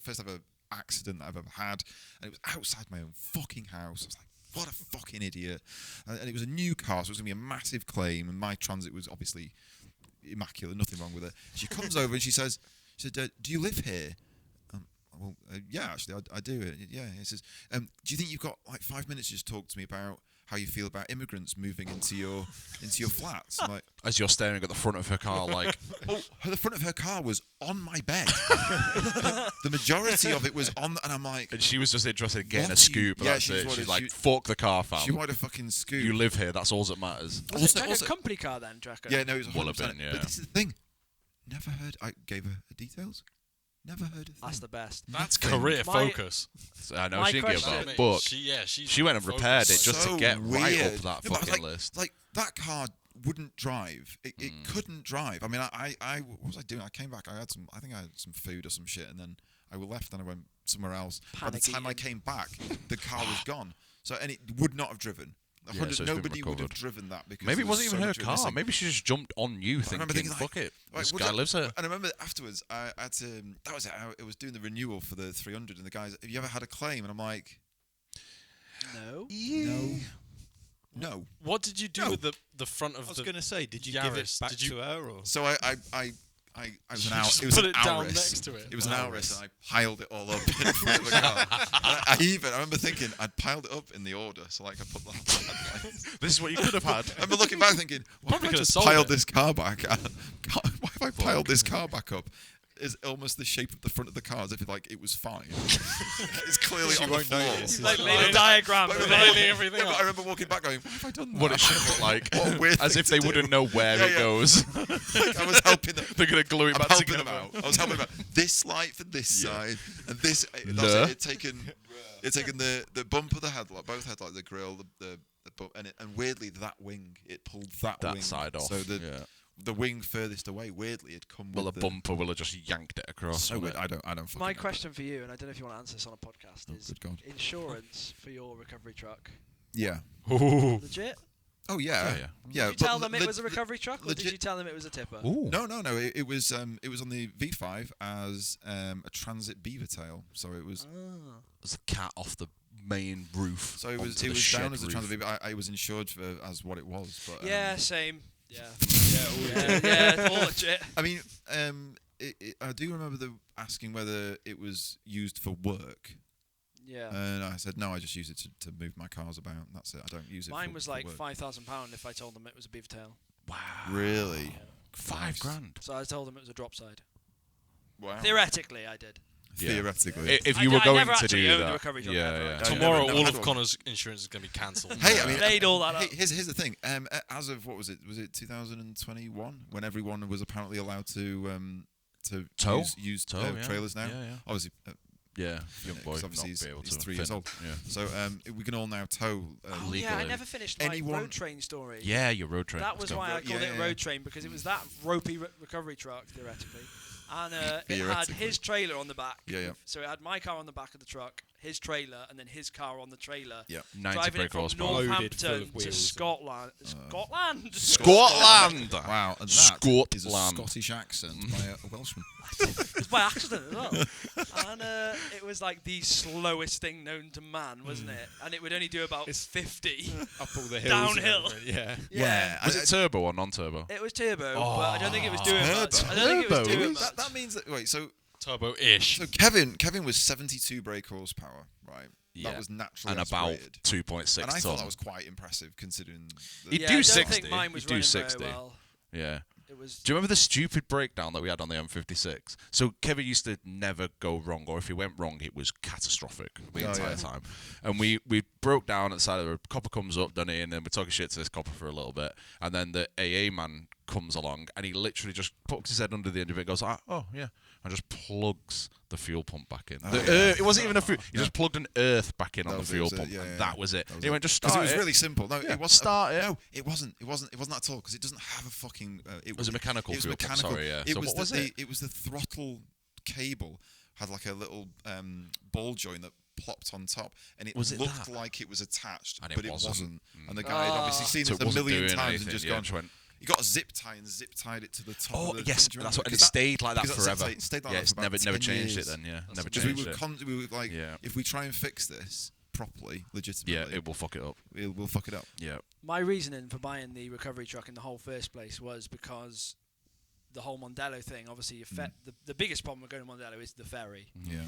first ever accident I've ever had, and it was outside my own fucking house. I was like, what a fucking idiot. And it was a new car, so it was going to be a massive claim, and my Transit was obviously immaculate, nothing wrong with it. She comes over and she said, do you live here? Well, yeah, actually, I do. Yeah, he says, do you think you've got like 5 minutes to just talk to me about how you feel about immigrants moving into your flats? I'm like, As you're staring at the front of her car, like, the front of her car was on my bed. The majority of it was on, and I'm like, and she was just interested in getting What a do you- scoop. yeah, That's she it. just She's wanted- like, fuck the car, fam. she wanted a fucking scoop. You live here. That's all that matters. Was it also- a company car then, Draco? Yeah, no, it was Will have 100%. been, yeah. But this is the thing. Never heard. I gave her the details. Never heard of it. That's the best. That's Nothing. career My- focus. I know My she didn't give question- a book. She went and repaired it just So to get right up weird. that No, but fucking like, list. Like that car wouldn't drive. It couldn't drive. I mean, I what was I doing? I came back. I think I had some food or some shit, and then I left and I went somewhere else. By the Panic time I eating. came back, the car was gone. So and it would not have driven. Yeah, so it's been Nobody would have recovered. driven that because Maybe it there was wasn't so even her much car. missing. Maybe she just jumped on you I remember thinking, thinking, fuck it. Right, This well, guy that- lives here. And I remember afterwards, I had to. That was it. I was doing the renewal for the 300, and the guys, have you ever had a claim? And I'm like, No. no. What did you do No. with the front of I was the going to say, did you give it Yaris? back Did you- to her or? So I was an hour. just It was put an it down Auris. next to it? It was an Auris. Auris, and I piled it all up in front of the car. And I remember thinking I'd piled it up in the order, so like I put the. This is what you could have had. I remember looking back thinking, why have Probably I could have just sold piled it. this car back? Why have I piled this car back up? Is almost the shape of the front of the car as if it was fine. It's clearly on the won't floor. notice. Like Like made a lining- diagram. But of I it. lining everything but up. I remember walking back going, why have I done that? What it should look like. What a weird As thing if to they do. wouldn't know where Yeah, it yeah. goes. I was helping them. They're going to glue it I'm back helping together. them out. I was helping them out. This light for this Yeah. side, and this. Le. It's taken the bump of the headlight, both headlights, the grill, the bump, and weirdly that wing, it pulled that That wing side off. So yeah. the wing furthest away, weirdly, had come Well, with the bumper will have just yanked it across. So weird. wouldn't it? I don't. My fucking know. question for you, and I don't know if you want to answer this on a podcast, Oh, is good God. insurance for your recovery truck Yeah. Ooh. legit? Oh yeah. Yeah. Yeah. Did you tell them it was a le- recovery truck, or did legit- you tell them it was a tipper? Ooh. No. It was on the V5 as a Transit beaver tail. So it was. Ah. There's a cat off the main roof. So it was onto the down shed as a roof. Transit beaver. I was insured for as what it was. But Yeah, same. Yeah. yeah. yeah, all legit. I mean, I do remember asking whether it was used for work, Yeah. and I said no. I just use it to move my cars about. That's it. I don't use it. Mine for, was for like work. £5,000 if I told them it was a beaver tail. Wow. Really? $5,000. So I told them it was a drop side. Wow. Theoretically, I did. Yeah. Theoretically. If I- you were I going never to actually do owned the that, recovery truck, yeah, never. yeah. No, Tomorrow, never all had of one. Connor's insurance is going to be cancelled. Hey, I mean, Laid all that up. here's the thing. As of what was it? Was it 2021 when everyone was apparently allowed to to Tow? use Tow, yeah. trailers now. Yeah, yeah. Obviously, Yeah, young boy, 'cause not obviously be able he's to 3 years fin- old. Yeah. So we can all now tow. Oh, legally. yeah, I never finished my Anyone- road train story. Yeah, your road train. That Let's was go. why I called Yeah, it yeah. road train, because it was that ropey recovery truck, theoretically. And it had Theoretically. his trailer on the back. Yeah, yeah. So it had my car on the back of the truck, his trailer, and then his car on the trailer. Yeah. 90 Driving it brake from horsepower. Loaded full Northampton of to wheels. Scotland. Scotland? Scotland. Wow, and that is a Scotland. Scottish accent by a Welshman. It's by accident as well. And it was like the slowest thing known to man, wasn't it? And it would only do about 50. Up all the hills. and Downhill. everything, Yeah. Yeah, Was it turbo or non-turbo? It was turbo, but I don't think it was doing Turbo. much. I don't think it was Turbo? doing much. that means that so Turbo-ish. Kevin was 72 brake horsepower, right? Yeah. That was naturally And about aspirated. 2.6 And I ton. thought that was quite impressive considering. He'd Yeah, do I don't 60. think mine was He'd do running 60. very well. Yeah. It was. Do you remember the stupid breakdown that we had on the M56? So Kevin used to never go wrong, or if he went wrong, it was catastrophic the Oh, entire yeah. time. And we broke down at the side of the road. Copper comes up, done it, and then we're talking shit to this copper for a little bit. And then the AA man comes along, and he literally just pokes his head under the end of it and goes, oh, yeah, and just plugs the fuel pump back in. Oh, The yeah. it wasn't even a fuel. He No. just plugged an earth back in That on the was it, fuel was it, pump, yeah, and yeah. that was it. That was He it. went, just Because start it was it. really simple. No, Yeah, it wasn't. start it. No, it wasn't. It wasn't that at all because it doesn't have a fucking. Was it mechanical It was fuel pump? mechanical. Sorry, yeah. It So was what was the, it? It was the throttle cable had like a little ball joint that plopped on top, and it Was it looked that? like it was attached, And it but it wasn't. wasn't. And the guy had obviously seen So it it a wasn't million doing times anything, and just yeah, gone. just went, He got a zip tie and zip tied it to the top. oh, of the yes, thing. Do you that's what, remember? and it stayed like that because that's forever. it stayed like Yeah, that it's for about never 10 changed years. it then, yeah. Never Because we changed were, it. we were like, Yeah. if we try and fix this properly, legitimately, Yeah, it will fuck it up. we'll fuck it up. Yeah. My reasoning for buying the recovery truck in the whole first place was because the whole Mondello thing. Obviously, the biggest problem with going to Mondello is the ferry. Yeah.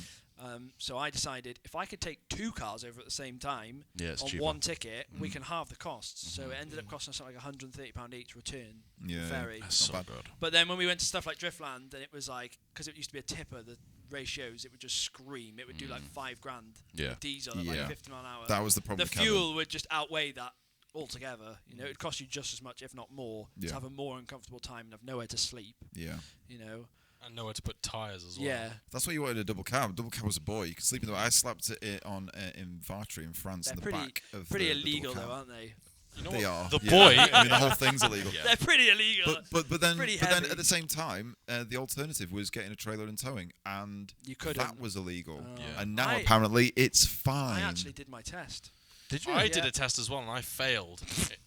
So I decided if I could take 2 cars over at the same time Yeah, it's on cheaper. one ticket, we can halve the costs. So it ended up costing us something like £130 each return Yeah. ferry. That's so Not good. But then when we went to stuff like Driftland, then it was like, because it used to be a tipper, the ratios, it would just scream. It would do like $5,000 Yeah. diesel at Yeah. like 50 mile an hour. That was the problem. The with Kevin. fuel would just outweigh that altogether. You know, it'd cost you just as much, if not more, Yeah. to have a more uncomfortable time and have nowhere to sleep. Yeah. You know, And nowhere to put tyres as well. yeah, That's why you wanted a double cab. Double cab was a boy. You could sleep in the. I slept it on in Vartry in France they're in the pretty back of pretty the double illegal cab. though, aren't they? You know They what? are. The yeah. boy. I mean, the whole thing's illegal. They're pretty illegal. But then pretty but then heavy. at the same time, the alternative was getting a trailer and towing, and You couldn't. that was illegal. Oh. Yeah. And now I- apparently it's fine. I actually did my test. Did you? I did Yeah. a test as well, and I failed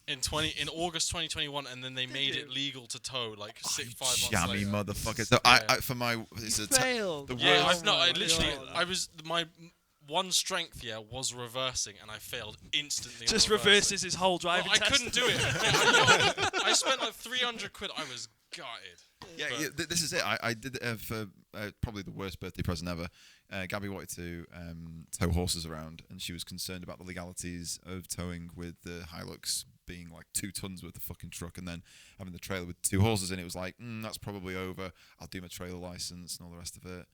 in August 2021, and then they made you? it legal to tow like Oh, 5 you months jammy later. motherfucker. So Yeah. I for my it's a Failed. the Yeah, worst- I've not. I my literally, God. I was my one strength. Yeah, was reversing, and I failed instantly. on Just reversing. reverses his whole Well, driving I test. couldn't do it. I spent like 300 quid. I was gutted. Yeah, But- yeah this is it. I did it for probably the worst birthday present ever. Gabby wanted to tow horses around, and she was concerned about the legalities of towing with the Hilux being like 2 tons worth of fucking truck, and then having the trailer with 2 horses in it was like, that's probably over. I'll do my trailer license and all the rest of it.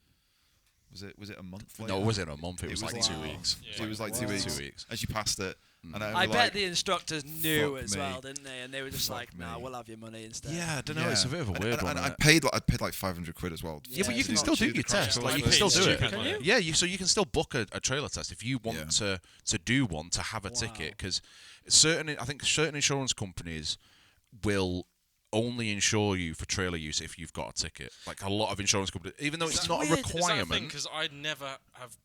Was it a month later? No, it wasn't a month. It was like was 2 like- weeks. Yeah. It was like Wow. 2 weeks. 2 weeks. And she passed it. And I was bet like, the instructors knew fuck as me. well, didn't they? And they were just Fuck like, "Nah, me. we'll have your money instead." Yeah, I don't know. It's a bit of a weird and one. I isn't it? paid like 500 quid as well. Yeah, but you it's can not still do cheap, your the crash test. course. Like, I you can paid still do it. stupid money. Can you? Yeah, so you can still book a trailer test if you want Yeah. to do one, to have a Wow. ticket, because I think certain insurance companies will only insure you for trailer use if you've got a ticket. Like a lot of insurance companies, even though it's That's not weird. a Is that a requirement. Because I'd never have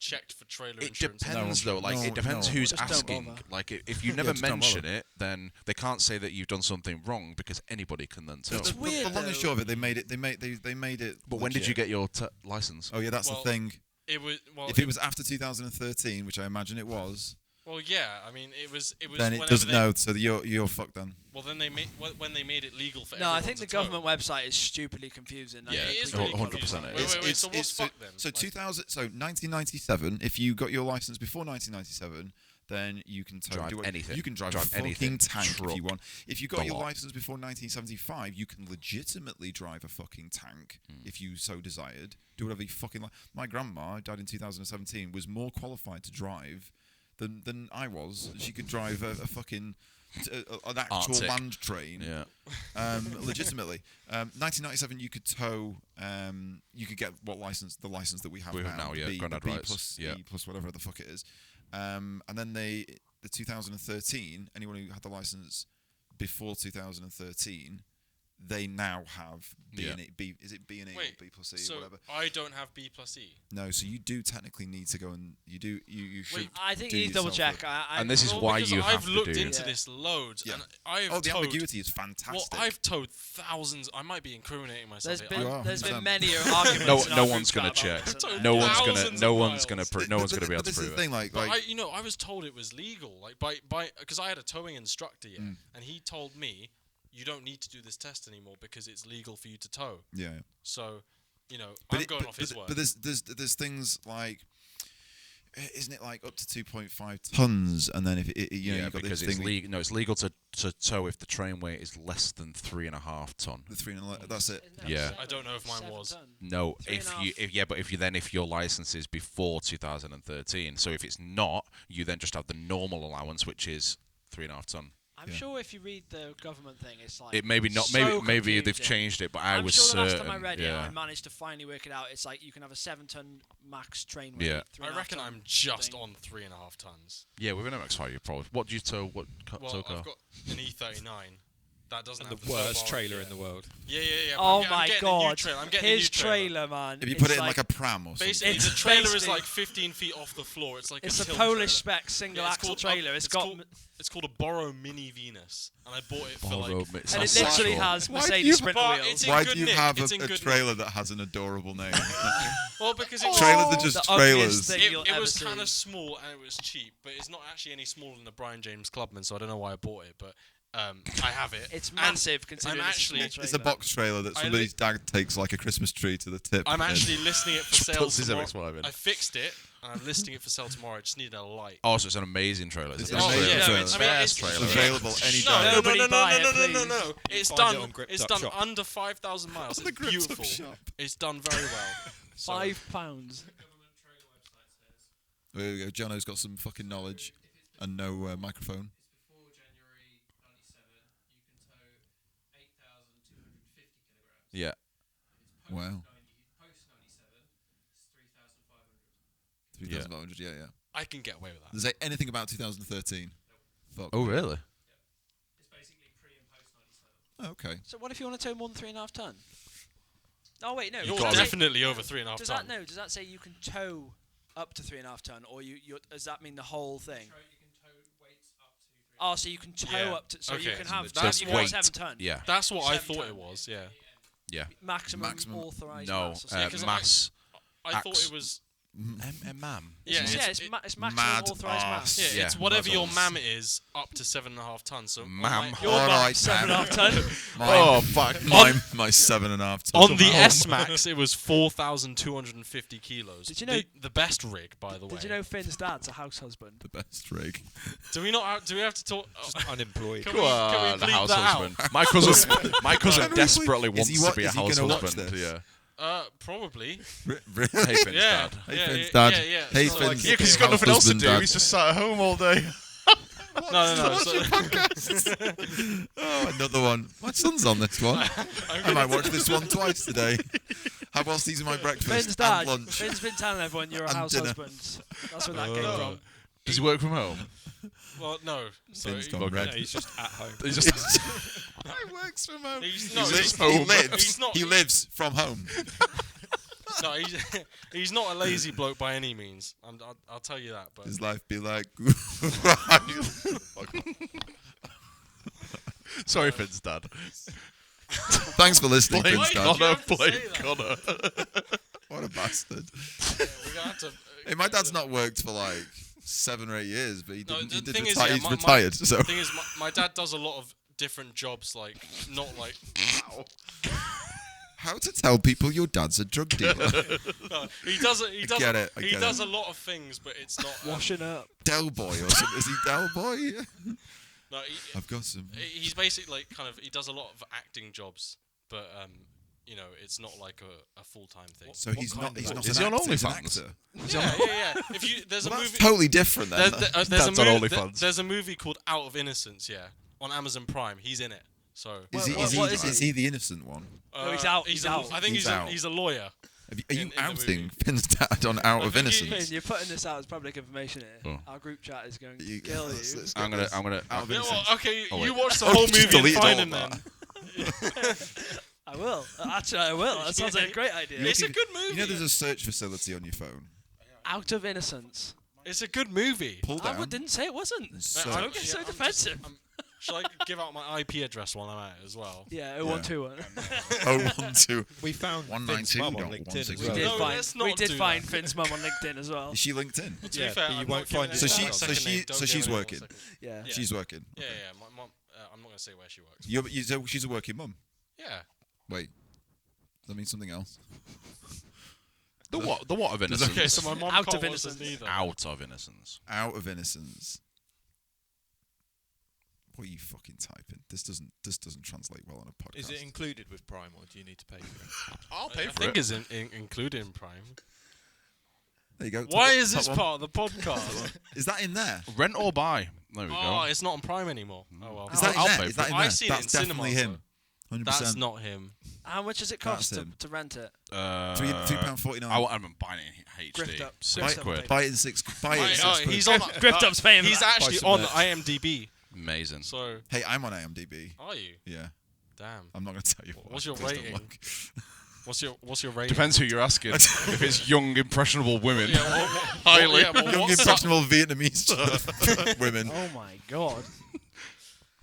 checked for trailer It insurance. depends, though. Like, No, it depends no. who's Just don't asking. bother. Like, if you Yeah, never just don't mention bother. it, then they can't say that you've done something wrong because anybody can then tell. It's weird, The long and though. short of it, they made it. But when did you legit. get your license? Oh yeah, that's Well, the thing. It was well. If it was after 2013, which I imagine it was, well, yeah. I mean, it was. then it whenever doesn't they, know. So you're fucked then. Well, then they made when they made it legal for No, I everyone think to the tow. government website is stupidly confusing. I Yeah, think It is we really can- 100% it Wait, is. wait, wait. So what's fuck then? So Like- 2000. So 1997. If you got your license before 1997, then you can tow. Drive anything. You can drive, Drive a fucking anything. tank if Truck. you want. If you got The your lot. license before 1975, you can legitimately drive a fucking tank Hmm. if you so desired. Do whatever you fucking like. My grandma died in 2017. Was more qualified to drive than I was. She could drive a fucking an actual Arctic. land train. Yeah. Legitimately. 1997, you could tow. You could get the license that we have now. Yeah, B, Grandad the B rights. plus Yeah. E plus whatever the fuck it is. And then the 2013, anyone who had the license before 2013, they now have B and E. B, is it B and E or B plus E so or whatever? I don't have B plus E. No, so you do technically need to go and you should. I think do you need to double yourself check. And this is Well, why because you I've have looked to do. into this loads, Yeah. and I've the towed. ambiguity is fantastic. Well, I've towed thousands. I might be incriminating myself. There's here. been You are, there's been 100%. many arguments. No, in no our one's group gonna chat about check. this, and No one's Thousands gonna. of No one's gonna. miles. No one's gonna be able to this is prove the it. thing, like But I was told it was legal, like by because I had a towing instructor, and he told me you don't need to do this test anymore because it's legal for you to tow. yeah. So, I'm going off his word. But there's things like, isn't it like up to 2.5 tons, and then if Yeah, you've got because this it's thing, legal. No, it's legal to tow if the train weight is less than 3.5 ton. the 3.5, that's it. Isn't that Yeah. seven- I don't know if mine 7 was. ton? No, Three and a half. if your license is before 2013, so if it's not, you then just have the normal allowance, which is 3.5 ton. I'm Yeah. sure if you read the government thing, it's like It maybe not. so Maybe they've confusing. changed it, but I I'm was sure the certain. last time I read it, yeah. I managed to finally work it out. It's like you can have a 7-ton max train weight. Yeah. 3.5 I reckon ton I'm just thing. on 3.5 tons. Yeah, with an MX-5, you probably. What do you tow? What Well, tow I've car? got an E39. That doesn't And have the worst tow bar trailer yet. in the world. Yeah. But Oh I'm my getting a new god! trailer. I'm getting a His new trailer. trailer, man. If you it's put it in like a pram or something. Basically, It's the trailer is basically- like 15 feet off the floor. It's like It's a a tilt Polish trailer. spec single Yeah, axle trailer. It's got It's called a Boro Mini Venus, and I bought it for Borrow like. me- and it sounds literally sexual. has Why do Mercedes you- Sprinter But wheels. it's in Why good do you nick. have It's in a good trailer that has an adorable name? Well, because Trailers are just The ugliest trailers. thing you'll it ever was see. kind of small and it was cheap, but it's not actually any smaller than the Brian James Clubman, so I don't know why I bought it, but I have it. It's And massive considering I'm it's a actually- small It's a trailer. box trailer that I somebody's dad takes like a Christmas tree to the tip. I'm and- actually listing it for sale Puts his tomorrow. MX-5 in. I fixed it, and I'm listing it for sale tomorrow. I just needed a light. Oh, so it's an amazing trailer. It's It's an a amazing best trailer. it's- best it's trailer. available No, anytime. no, Nobody no, no, buy no, it, no, no, please. no. It's Find it on done. Grip It's Up done Shop. under 5,000 miles. On the It's Grip Up beautiful. Shop. It's done very well. So- £5. There we go. Jono's got some fucking knowledge and no microphone. Before January 97, you can tow 8,250 kilograms. Yeah. Wow. Post 97, it's 3,500. 3,500, yeah. I can get away with that. Does it say anything about 2013? Fuck. Oh, really? It's basically pre and post 97. Oh, okay. So what if you want to tow more than 3.5 ton? Oh wait, no. You're does that say- definitely over 3.5 Does ton. that say you can tow up to 3.5 ton, or does that mean the whole thing? You can tow weights up to 3. Oh, so you can tow Yeah. up to, so you Okay. can have That's you can have weight. 7 ton. Yeah. That's what I 7 thought ton. it was. Yeah. Yeah. Maximum Maximum- authorized No, mass. Or something. 'cause mass. I thought Axe. it was. MAM. Yeah, it's maximum mad authorized arse. mass. Yeah, Yeah, it's whatever your muzzles. mam is up to 7.5 tons. So on Mam. my- Your All mum, right, 7.5 ton. Oh, fuck. my 7.5 tons. On the S Max, it was 4,250 kilos. Did you know- the best rig, by the way? Did you know Finn's dad's a house husband? The best rig. Do we not? Do we have to talk? Just unemployed. Can Go we on, bleep house that husband. out? My cousin Can we desperately bleep- is wants he to be a is he house gonna watch husband. this? Yeah. Probably. Really? Hey, Finn's Yeah. dad. Hey, yeah, Finn's yeah, dad. Yeah, yeah. Hey, So, Finn's- like, Yeah, because he's got House nothing else to husband, do. dad. He's just sat at home all day. no. Watch So, your podcast. Oh, another one. My son's on this one. I might watch this one twice today. How whilst eating my breakfast Finn's dad. and lunch. Finn's been telling everyone you're a And house dinner. husband. That's where that came from. Does he work from home? well, no. So Finn's he- gone Okay. red. No, he's just at home. He's just He works from home. He's not. He lives, he's- he lives. He's not. He lives from home. No, he's not a lazy bloke by any means. I'll tell you that. But His life be like. sorry, Finn's dad. Thanks for listening, Blake Finn's dad. Why do you Connor. have to Blake say that? Connor. What a bastard. we're gonna have to. Hey, my dad's not worked for like 7 or 8 years, but he No, didn't. the He did thing is, retire. yeah, He's my- retired, so. The thing is, my dad does a lot of different jobs. Like not like. How to tell people your dad's a drug dealer? No, he does. He does. get it, I he get does it. a lot of things, but it's not. Washing up. Del Boy or something. Is he Del Boy? No, I've got some. he's basically like kind of. He does a lot of acting jobs, but you know, it's not like a full-time thing. So he's not. He's not Is an he on actor. He's an OnlyFans? actor. Yeah. If you there's Well, a that's movie. totally different then. There's That's a on movie. OnlyFans. There's a movie called Out of Innocence. Yeah, on Amazon Prime. He's in it. So. Is he? What is Is he? he the innocent one? No, he's out. He's out. I think He's out. he's a lawyer. Are you in the outing movie. Finn's dad on Out of think he- Innocence? Finn, you're putting this out as public information here. Oh. Our group chat is going to You- kill you. let's I'm gonna. Out of Yeah, Innocence. well, okay, Oh, you wait. watch the Oh, whole just movie and delete find all him of then. I will. Actually, I will. That sounds like a great idea. It's a good movie. You know, there's a search facility on your phone. Out of Innocence. It's a good movie. Pull down. Didn't say it wasn't. Search. Don't get so defensive. Shall I give out my IP address while I'm at it as well? Yeah, 0121. 012. We found 192. Finn's mum on LinkedIn as We well. We did No, find. let's We not did do find that. Finn's mum on LinkedIn as well. Is she LinkedIn? To Yeah, be fair, but you I'm won't not find giving So his she- anyone a so second she- name. Don't so give she's anyone a working. second. Yeah. Yeah. She's working. Yeah. My mom. I'm not gonna say where she works. So she's a working mum. Yeah. Wait. Does that mean something else? The what? The what of innocence? Okay, so my mom Out can't of watch this innocence. neither. Out of innocence. Out of Innocence. What are you fucking typing? This doesn't translate well on a podcast. Is it included with Prime, or do you need to pay for it? I'll I think it's included in Prime. There you go. Why Top- is this top part of the podcast? Is that in there? Rent or buy. There we Oh, go. it's not on Prime anymore. Oh well. Is that I'll in pay there? for Is that it. in I've there? seen it That's in definitely cinemas, him. 100%. That's not him. How much does it That's cost him. to rent it? £3.49. I'm buying it in Grift HD. up. Six Grift up, quid. baby. Buy it in six. Buy it in Right, 6 quid. he's on. Grift Up's paying for He's that. actually Buy on some IMDb. Amazing. So Hey, I'm on IMDb. are you? Yeah, Damn. I'm not going to tell you. What's your Please don't rating? look. What's your rating? Depends who you're asking. If it's young, impressionable women, Yeah, highly. yeah, well, Young what's impressionable Vietnamese women. Oh my god.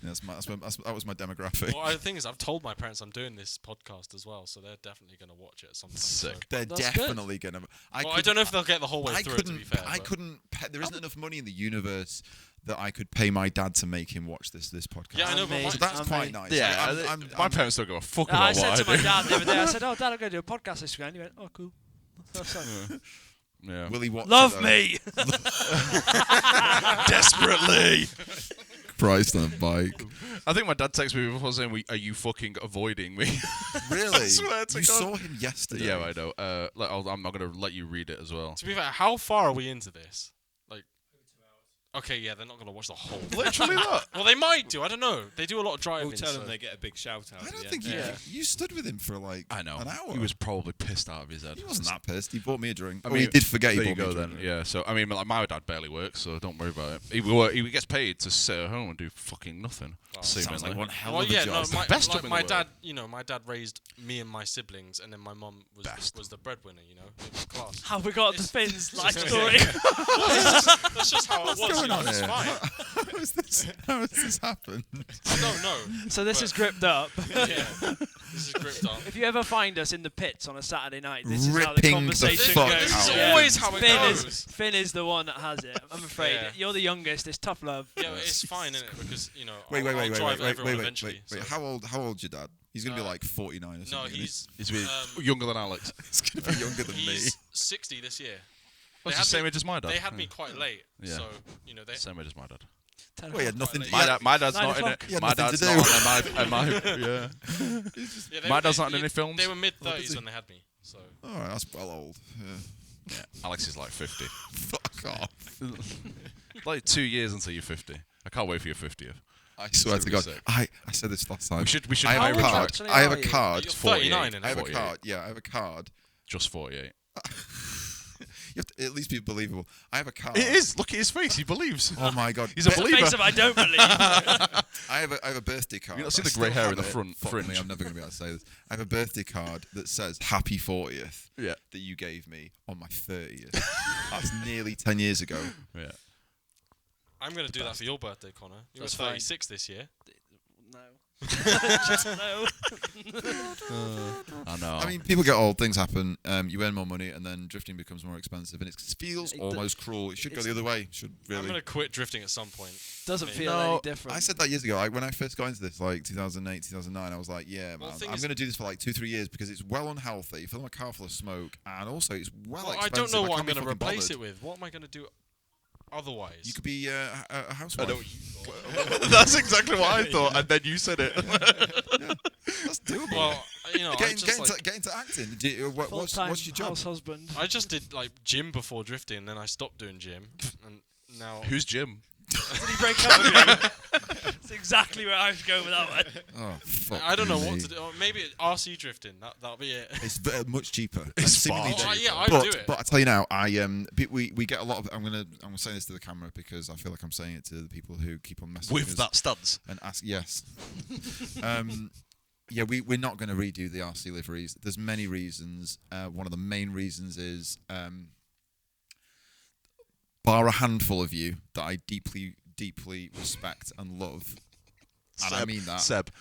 Yeah, that was my demographic. Well, the thing is, I've told my parents I'm doing this podcast as well, so they're definitely going to watch it at some point. Sick. They're That's definitely going to. I don't know if they'll get the whole way through. To be fair, I but- couldn't. There isn't enough money in the universe that I could pay my dad to make him watch this podcast. Yeah, I know, but me. my- So that's I'm quite me. nice. Yeah, my parents don't give a fuck I about said what to I my do. dad the other day, I said, "Oh, Dad, I'm going to do a podcast this weekend." He went, "Oh, cool." That's like, Yeah. Will he watch Love it, though? me. Desperately. Christ on a bike. I think my dad texted me before saying, "Are you fucking avoiding me?" Really? swear to you God. saw him yesterday. Yeah, I know. I'm not gonna let you read it as well. To be fair, how far are we into this? Like, okay, yeah, they're not going to watch the whole. Literally that. Well, they might do. I don't know. They do a lot of driving. We'll tell so. them they get a big shout out. I at don't the think end. you, Yeah. you stood with him for like I know. an hour. He was probably pissed out of his head. He wasn't that pissed. He bought me a drink. I Well, he mean, did forget he There you bought me go a then. drink. Yeah. So I mean, like, my dad barely works, so don't worry about it. He gets paid to sit at home and do fucking nothing. Oh, Sounds seemingly. like one hell Well, of a yeah, job. no, my, best like, job in my the dad, my dad raised me and my siblings, and then my mum was the breadwinner. It was class. How we got to It's- Finn's life Yeah. story. That's just how it was. going on It's here? fine. How has this happened? I don't know. So this is gripped up. Yeah, this is gripped up. If you ever find us in the pits on a Saturday night, this is how the Ripping the conversation fuck goes. This is out. always how it Finn goes. Finn is the one that has it. I'm afraid. Yeah. You're the youngest. It's tough love. Yeah, but it's fine, isn't it? Because Wait, I'll drive everyone wait. eventually. so. How old's your dad? He's gonna be Uh, like 49 or something. No, isn't he's He's a bit Um, younger than Alex. he's gonna be younger than me. he's 60 this year. That's had the same me- age as my dad. They had me Yeah. quite late, Yeah. so they. Same age as my dad. 10 Well, he had nothing. late. My dad's 9 not in o'clock. it. He had My nothing dad's to not. do. And my Yeah, My dad's not in any films? They were mid What does 30s he- when they had me, so. All right, that's well old. Yeah. Alex is like 50. Fuck off. Like 2 years until you're 50. I can't wait for your 50th. I swear It's to gonna God. be sick. I said this last time. We should I have hire a a card. truck. Actually, I have are a you? card. You're 48. 39 in I have a 48. card. Yeah, I have a card. Just 48. You have to at least be believable. I have a card. It is. Look at his face. He believes. Oh my God. He's a The believer. face of I don't believe. I have a birthday card. You've not seen I the grey still hair have in the it. front Fuck fringe. me, I'm never going to be able to say this. I have a birthday card that says Happy 40th Yeah. that you gave me on my 30th. That's nearly 10 years ago. Yeah. I'm going to do that for your birthday, Connor. You're That's fine. 36 this year. No. Just no. I know. I mean, people get old, things happen. You earn more money, and then drifting becomes more expensive, and it feels It almost cruel. It should go the other way. Should I'm really. going to quit drifting at some point. Doesn't No, feel any different. I said that years ago. When I first got into this, like 2008, 2009, I was like, yeah, man, Well, the thing I'm is- going to do this for like 2-3 years because it's well unhealthy. Fill my car full of smoke, and also it's well Well, I expensive. don't know what I'm can't be going to fucking replace bothered. it with. What am I going to do otherwise? You could be a housewife. That's exactly what I thought, and then you said it. That's doable. Well, you know, Get into acting. What's your job? House husband. I just did like gym before drifting, and then I stopped doing gym, and now Who's Jim? Did he break up with you? That's exactly where I was going with that one. Oh, fuck I don't know me. what to do. Or maybe RC drifting. That'll be it. It's much cheaper. It's seemingly far cheaper. Yeah, I but, would do it. But I tell you now, we get a lot of. I'm gonna say this to the camera because I feel like I'm saying it to the people who keep on messaging With us that studs. and ask. Yes. Yeah, we're not going to redo the RC liveries. There's many reasons. One of the main reasons is, bar a handful of you that I deeply respect and love. And I mean that. Seb,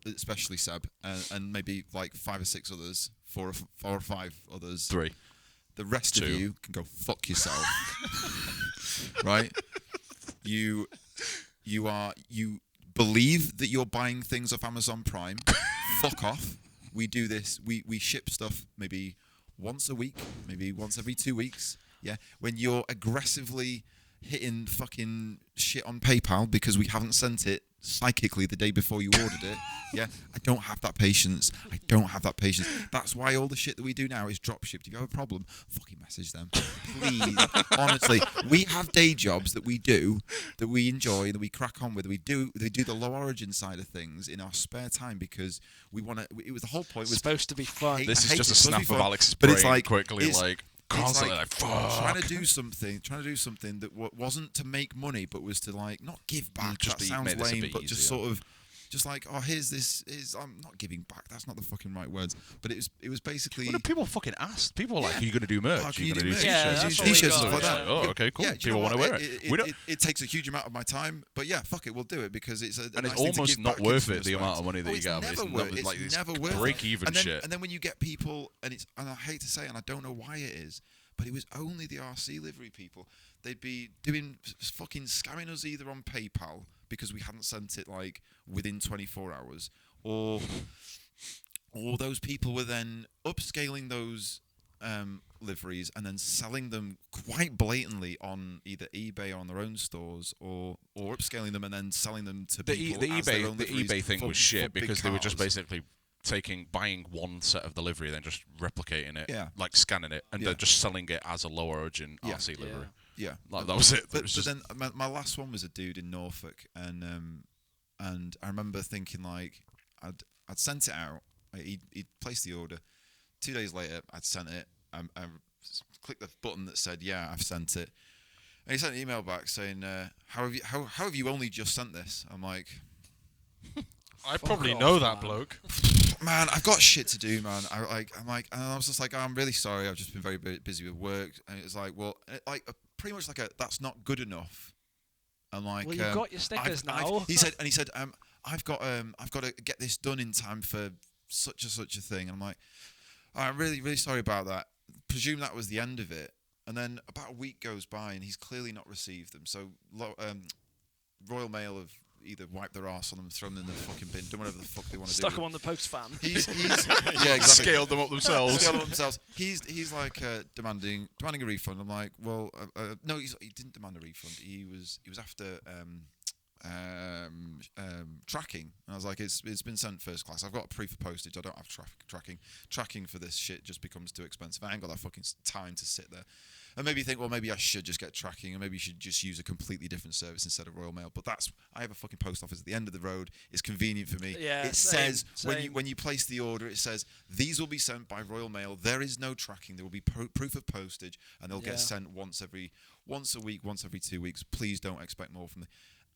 especially Seb, and maybe like 5 or 6 others, 4 or 5 others. 3. The rest 2. of you can go fuck yourself. Right? You believe that you're buying things off Amazon Prime. Fuck off. We do this. We ship stuff maybe once a week, maybe once every 2 weeks. Yeah. When you're aggressively hitting fucking shit on PayPal because we haven't sent it psychically the day before you ordered it. Yeah, I don't have that patience. That's why all the shit that we do now is drop shipped. If you have a problem, fucking message them. Please. Honestly, we have day jobs that we do, that we enjoy, that we crack on with. We do the low origin side of things in our spare time because we want to. It was the whole point. Was supposed to be fun. This is just a snap of Alex's but brain it's like, quickly, like constantly like fuck. trying to do something that wasn't to make money, but was to like not give back. Just that sounds make this a lame, bit but just easier. sort of, just like, oh, here's this. I'm not giving back. That's not the fucking right words. But it was basically. What do people fucking ask? People are like, are you going to do merch? Oh, are can you you going to do do merch? Yeah, t-shirts? that's what T-shirts we and got, stuff like that. Oh, okay, cool. Yeah, do you People know want to what? wear it. It takes a huge amount of my time, but yeah, fuck it, we'll do it because it's a And nice it's thing to almost give not back in worth some it, the respects. amount of money that you It's get. never worth it. break even and then, shit. And then when you get people, and I hate to say it, and I don't know why it is, but it was only the RC livery people. They'd be doing fucking scamming us either on PayPal because we hadn't sent it like within 24 hours, or those people were then upscaling those liveries and then selling them quite blatantly on either eBay or on their own stores, or upscaling them and then selling them to people. The as their own liveries eBay thing for- was for shit big because they were just cars. basically buying one set of the livery, then just replicating it, Yeah. like scanning it, and Yeah. then just selling it as a low origin Yeah. RC livery. Yeah, Like, that was it. But, It was just then my last one was a dude in Norfolk, and I remember thinking like I'd sent it out. He'd placed the order. 2 days later, I'd sent it. I clicked the button that said, "Yeah, I've sent it." And he sent an email back saying, "How have you only just sent this?" I'm like, I probably off, know that man. bloke. "Man, I've got shit to do, man." I'm like, and I was just like, "Oh, I'm really sorry. I've just been very busy with work." And it's like, well, pretty much like that's not good enough. I'm like, Well, you've got your stickers now. He said, I've got to get this done in time for such a thing. And I'm like, I'm really, really sorry about that. Presume that was the end of it. And then about a week goes by, and he's clearly not received them. So Royal Mail have either wiped their arse on them, thrown them in the fucking bin, done whatever the fuck they want to do. Stuck them on the post fan. He's yeah, exactly. scaled them up themselves. Scaled them up themselves. He's like demanding a refund. I'm like, well, no, he didn't demand a refund. He was after tracking. And I was like, it's been sent first class. I've got a proof of postage. I don't have tracking. Tracking for this shit just becomes too expensive. I ain't got that fucking time to sit there. And maybe you think, well, maybe I should just get tracking, and maybe you should just use a completely different service instead of Royal Mail. But I have a fucking post office at the end of the road. It's convenient for me. Yeah, it same, says same. when you place the order, it says these will be sent by Royal Mail. There is no tracking. There will be proof of postage, and they'll get sent once a week, once every 2 weeks. Please don't expect more from me.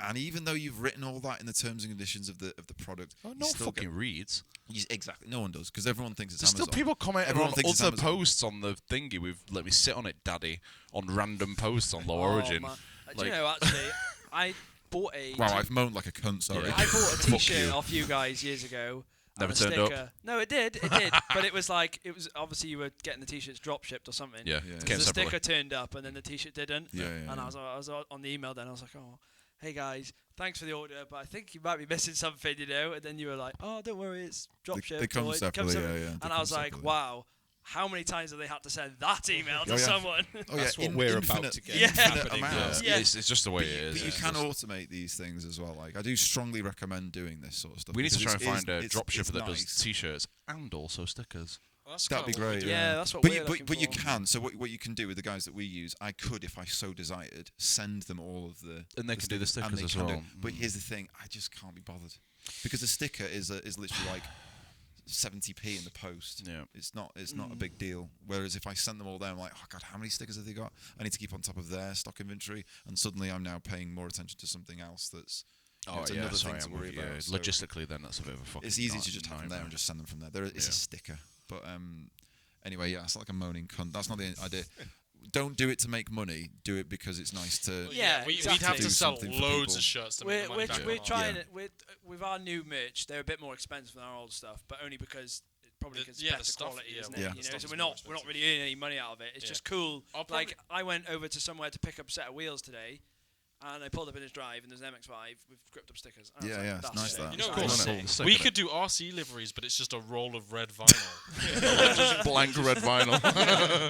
And even though you've written all that in the terms and conditions of the product, Oh, you no still fucking reads. exactly, no one does, because everyone thinks it's There's still Amazon. people commenting Everyone on thinks it's other Amazon. posts on the thingy with "Let me sit on it, Daddy" on random posts on Low Origin. Man. Do Like- you know, actually, I bought a Wow, I've moaned like a cunt. Sorry. Yeah. I bought a Fuck t-shirt you. off you guys years ago. Never and a turned up. sticker. No, it did, but it was obviously you were getting the t-shirts drop shipped or something. Yeah, Yeah. it So came the separately. sticker turned up and then the t-shirt didn't. Yeah. And I was on the email then. I was like, oh, hey guys, thanks for the order, but I think you might be missing something, you know. And then you were like, oh, don't worry, it's drop shipped. They come or it separately. comes Yeah. They And come I was like, separately. wow, how many times have they had to send that email to Oh, yeah. someone? Oh, That's yeah, what we're about infinite- to get. Yeah. infinite happening. amounts. Yeah. It's just the way it is. But you It's can just- automate these things as well. Like I do strongly recommend doing this sort of stuff. We need to because try and it's- find a it's- dropshipper it's that nice. does T-shirts and also stickers. Well, that's That'd be kinda what we great. do. Yeah, that's what but we're you, looking but you for. can. So what you can do with the guys that we use, I could, if I so desired, send them all of the. And they can do the and stickers they as can do- well. But here's the thing: I just can't be bothered because the sticker is literally like 70p in the post. Yeah. It's not a big deal. Whereas if I sent them all there, I'm like, oh god, how many stickers have they got? I need to keep on top of their stock inventory, and suddenly I'm now paying more attention to something else that's. Oh it's yeah, another sorry, thing to I'm worry with you. about. So Logistically, then that's a bit of a fucking. it's easy to just have them there and just send them from there. It's Yeah. a sticker, but anyway, yeah, it's like a moaning cunt. That's not the idea. Don't do it to make money. Do it because it's nice to. Well, Yeah, we'd exactly. have Do to sell something for loads people. of shirts to make We're the money back. we're on our- trying Yeah. it with our new merch. They're a bit more expensive than our old stuff, but only because probably The- because yeah, the better stuff- quality, yeah, isn't well, it? Yeah. You the know, stuff so is we're more not expensive. really earning any money out of it. It's Yeah. just cool. I'll Like I went over to somewhere to pick up a set of wheels today, and I pulled up in his drive, and there's an MX-5 with gripped up stickers. And I was Yeah, like, yeah, it's that's nice sick. that. You know, It's of cool, course, isn't it? we could do RC liveries, but it's just a roll of red vinyl. just blank red vinyl.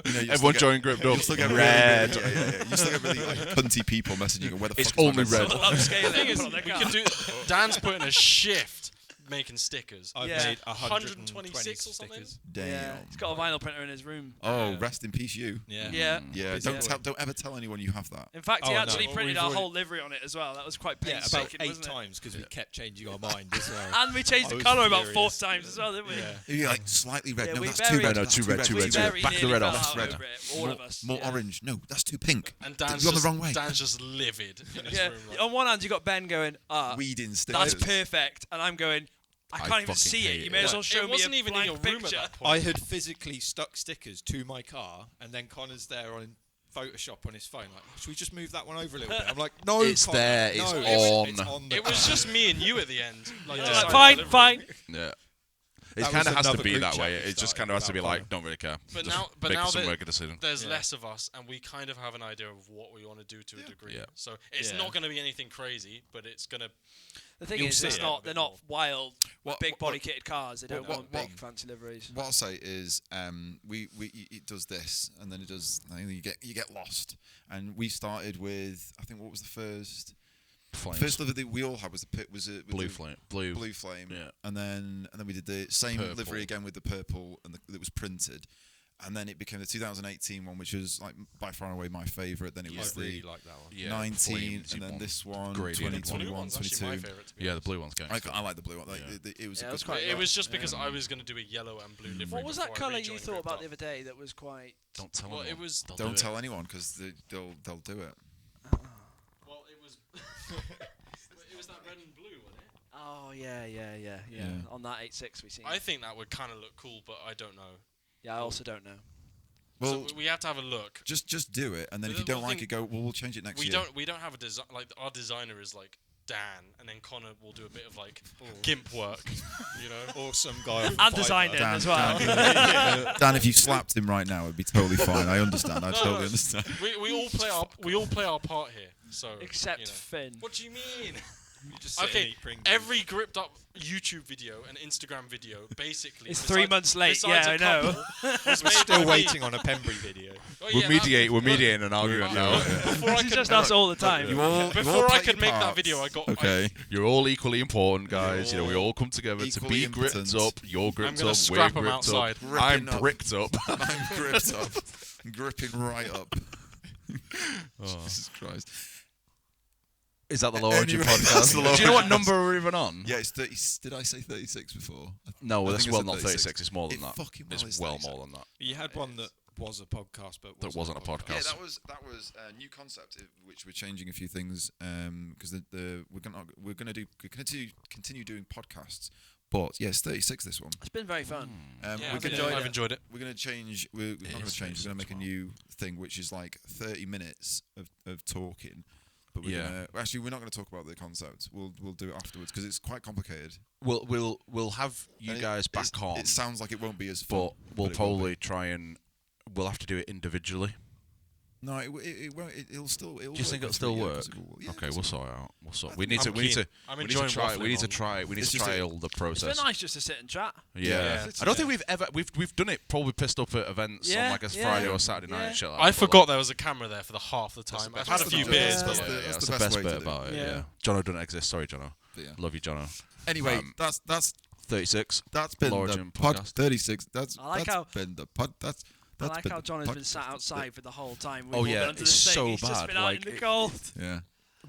You know, you Everyone still join gripped You'll up. still get Red. Really, yeah. You still get really like cunty people messaging you. Where the It's fuck is my only message? red. Sort of upscale The it thing and is, put on their we car. could do. Dan's putting a shift making stickers. I've Yeah. made 126 or something? stickers. Damn. Yeah, he's got a vinyl printer in his room. Oh, Yeah. rest in peace, you. Yeah. Yeah. Yeah, Busy don't ever tell anyone you have that. In fact, he Oh, no. actually Well, printed we've our already- whole livery on it as well. That was quite Yeah, about painstaking, 8 wasn't it? times because we kept changing our mind as well. And we changed I the was colour about 4 furious. times as well, didn't we? Yeah. You're like slightly red. Yeah, no, we that's very- too red. No, that's too red, too We red, too very red. Back the nearly red fell off. out over it, all of us. More yeah. orange. No, that's too pink. And Dan's You're on the just, wrong way. Dan's just livid in his Yeah. room. Like, On one hand, you got Ben going, Weeding stickers. that's perfect. And I'm going, I can't even fucking see hate it. You it. may as Like, well show it me wasn't a even in your blank room picture. at that point. I had physically stuck stickers to my car, and then Connor's there on Photoshop on his phone. Like, should we just move that one over a little bit? I'm like, no, It's Connor, there, no, it's it's on. on the It was car. just me and you at the end. Like, Yeah. deciding Fine, delivery. fine. Yeah. That It was kind of has to another be group that chat way. we It just started kind of has to be without like, don't really care. But Just now- but make now some that- make a decision. There's Yeah. less of us, and we kind of have an idea of what we want to do to a degree. Yeah. So it's Yeah. not going to be anything crazy, but it's going to. The thing You'll is, see it's it not. a They're bit not more. wild, What- big what- body kitted cars. They don't what- want what- big fancy liveries. What I'll say is, it does this, and then it does. And then you get lost. And we started with, I think, what was the first? Flames. First livery that we all had was the pit was it Blue flame. Blue. blue flame, Yeah. and then we did the same Purple. livery again with the purple, and that was printed, and then it became the 2018 one, which was like by far and away my favourite. Then it I was really the like that one. Yeah, 19, flames, and then one. this one, Gradient one. 2021, Blue one's actually my 22. favourite. To be Yeah, the honest. blue one's going. I like the blue one. Like Yeah. it was Yeah, a it was good quite It nice. was just because I was going to do a yellow and blue livery. What was that before I colour you rejoined thought Gripped about Up. the other day that was quite? Don't tell Well, them. it was. They'll Don't do tell it. anyone because they'll do it. Well, it was. It was that red and blue, wasn't it? Oh yeah. Yeah. On that 8.6 we seen. I think that would kind of look cool, but I don't know. Yeah, I also don't know. Well, So we have to have a look. just do it, and then if The- you don't the like thing- it, go. Well, we'll change it next We year. don't have a design. Like our designer is like Dan, and then Connor will do a bit of like gimp work, you know. Or some guy off And Fiverr. design it as well. Dan, if you slapped him right now, it'd be totally fine. I understand. I No, totally no. understand. We all play our part here. So Except you know. Finn. What do you mean? You just sit and Okay, eat Pringles. every gripped up YouTube video and Instagram video, basically. It's 3 months late. besides Yeah, a I know. couple, was We're made still by me. waiting on a Pembury video. Oh, We're yeah, mediating an argument now. Before I It's could, just us all the time. You all before I play could your make that parts. video, I got. Okay. You're all equally important, guys. You know, we all come together to Equally be gripped impotent. up. You're gripped gonna up. scrap 'em we're gripped outside. up. Gripping I'm up. bricked up. I'm gripped up. I'm gripping right up. Jesus Christ. Is that the Low Origin Anyway, that's podcast? the Low Do you know what Origin number we're even on? Yeah, it's 30. Did I say 36 before? No, I that's think I well said not 36. It's more than It that. fucking well It's is well 36. more than that. You had one that was a podcast, but That wasn't a podcast. Yeah, that was a new concept, which we're changing a few things because we're gonna continue doing podcasts. But yes, 36 this one. It's been very fun. Yeah, we're I've enjoyed it. We're gonna change. We're not gonna is change. We're gonna 36 make a new thing, which is like 30 minutes of talking. But we're Yeah. gonna, actually, we're not going to talk about the concept. We'll do it afterwards because it's quite complicated. We'll have you And guys back on, It sounds like it won't be as fun. but we'll it will probably try and we'll have to do it individually. No, it won't. It'll still. Do you think it'll still work? Okay, we'll sort it out. We need to try. We need to try all the It's process. been nice just to sit and chat. Yeah. I don't think we've done it. Probably pissed up at events on like a Friday or Saturday night and shit like that. I forgot there was a camera there for the half the time. I've had a few beers, but that's the best bit about it. Yeah. Jono doesn't exist. Sorry, Jono. Love you, Jono. Anyway, that's 36. That's been Origin the pod podcast. 36. I like how been the pod. I like how John has been sat outside for the whole time. Oh, yeah, it's it's so He's just bad, been out like, in the cold. Yeah.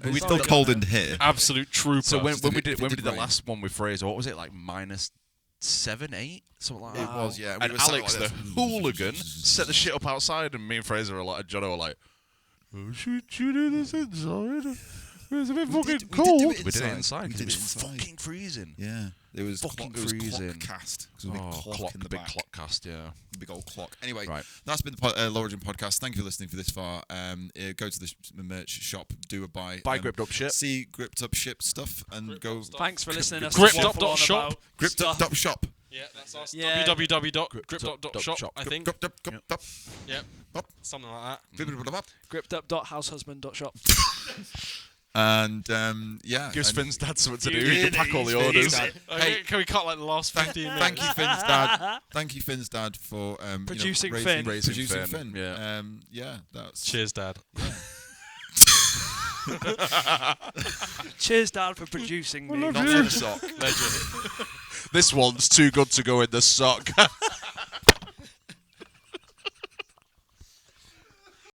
But It's still cold in here. absolute trooper. So when we did the rain. last one with Fraser, what was it like -7, 8, something like that? It was, yeah. And were sat Alex, like the this. hooligan, set the shit up outside, and me and Fraser were like, Jono were like, oh, should you do this inside? It's a bit fucking cold. We did it inside because it was fucking freezing. Yeah. It was Fucking it was freezing. Clockcast. It was a big clock in the big back. clock cast, yeah. Big old clock. Anyway, Right. that's been the Origin podcast. Thank you for listening for this far. Go to the merch shop, do a buy. Buy gripped up shit. See gripped up ship stuff and go. Thanks for listening. Gripped-up.shop. Gripped up shop. Yeah, that's us. Yeah. www.gripped-up.shop, I think. Gripped up. Yep. Up. Something like that. Grippedup.househusband.shop. And yeah. Gives and Finn's dad something to You do. He did, can pack all the he's orders. dad. Hey, can we cut like the last 15 minutes? Thank you, Finn's dad. Thank you, Finn's dad, for Producing raising, Finn. Raising producing Finn, Finn. yeah. Yeah. That's Cheers, Dad. Cheers, Dad, for producing me. not for the sock. Legend. This one's too good to go in the sock.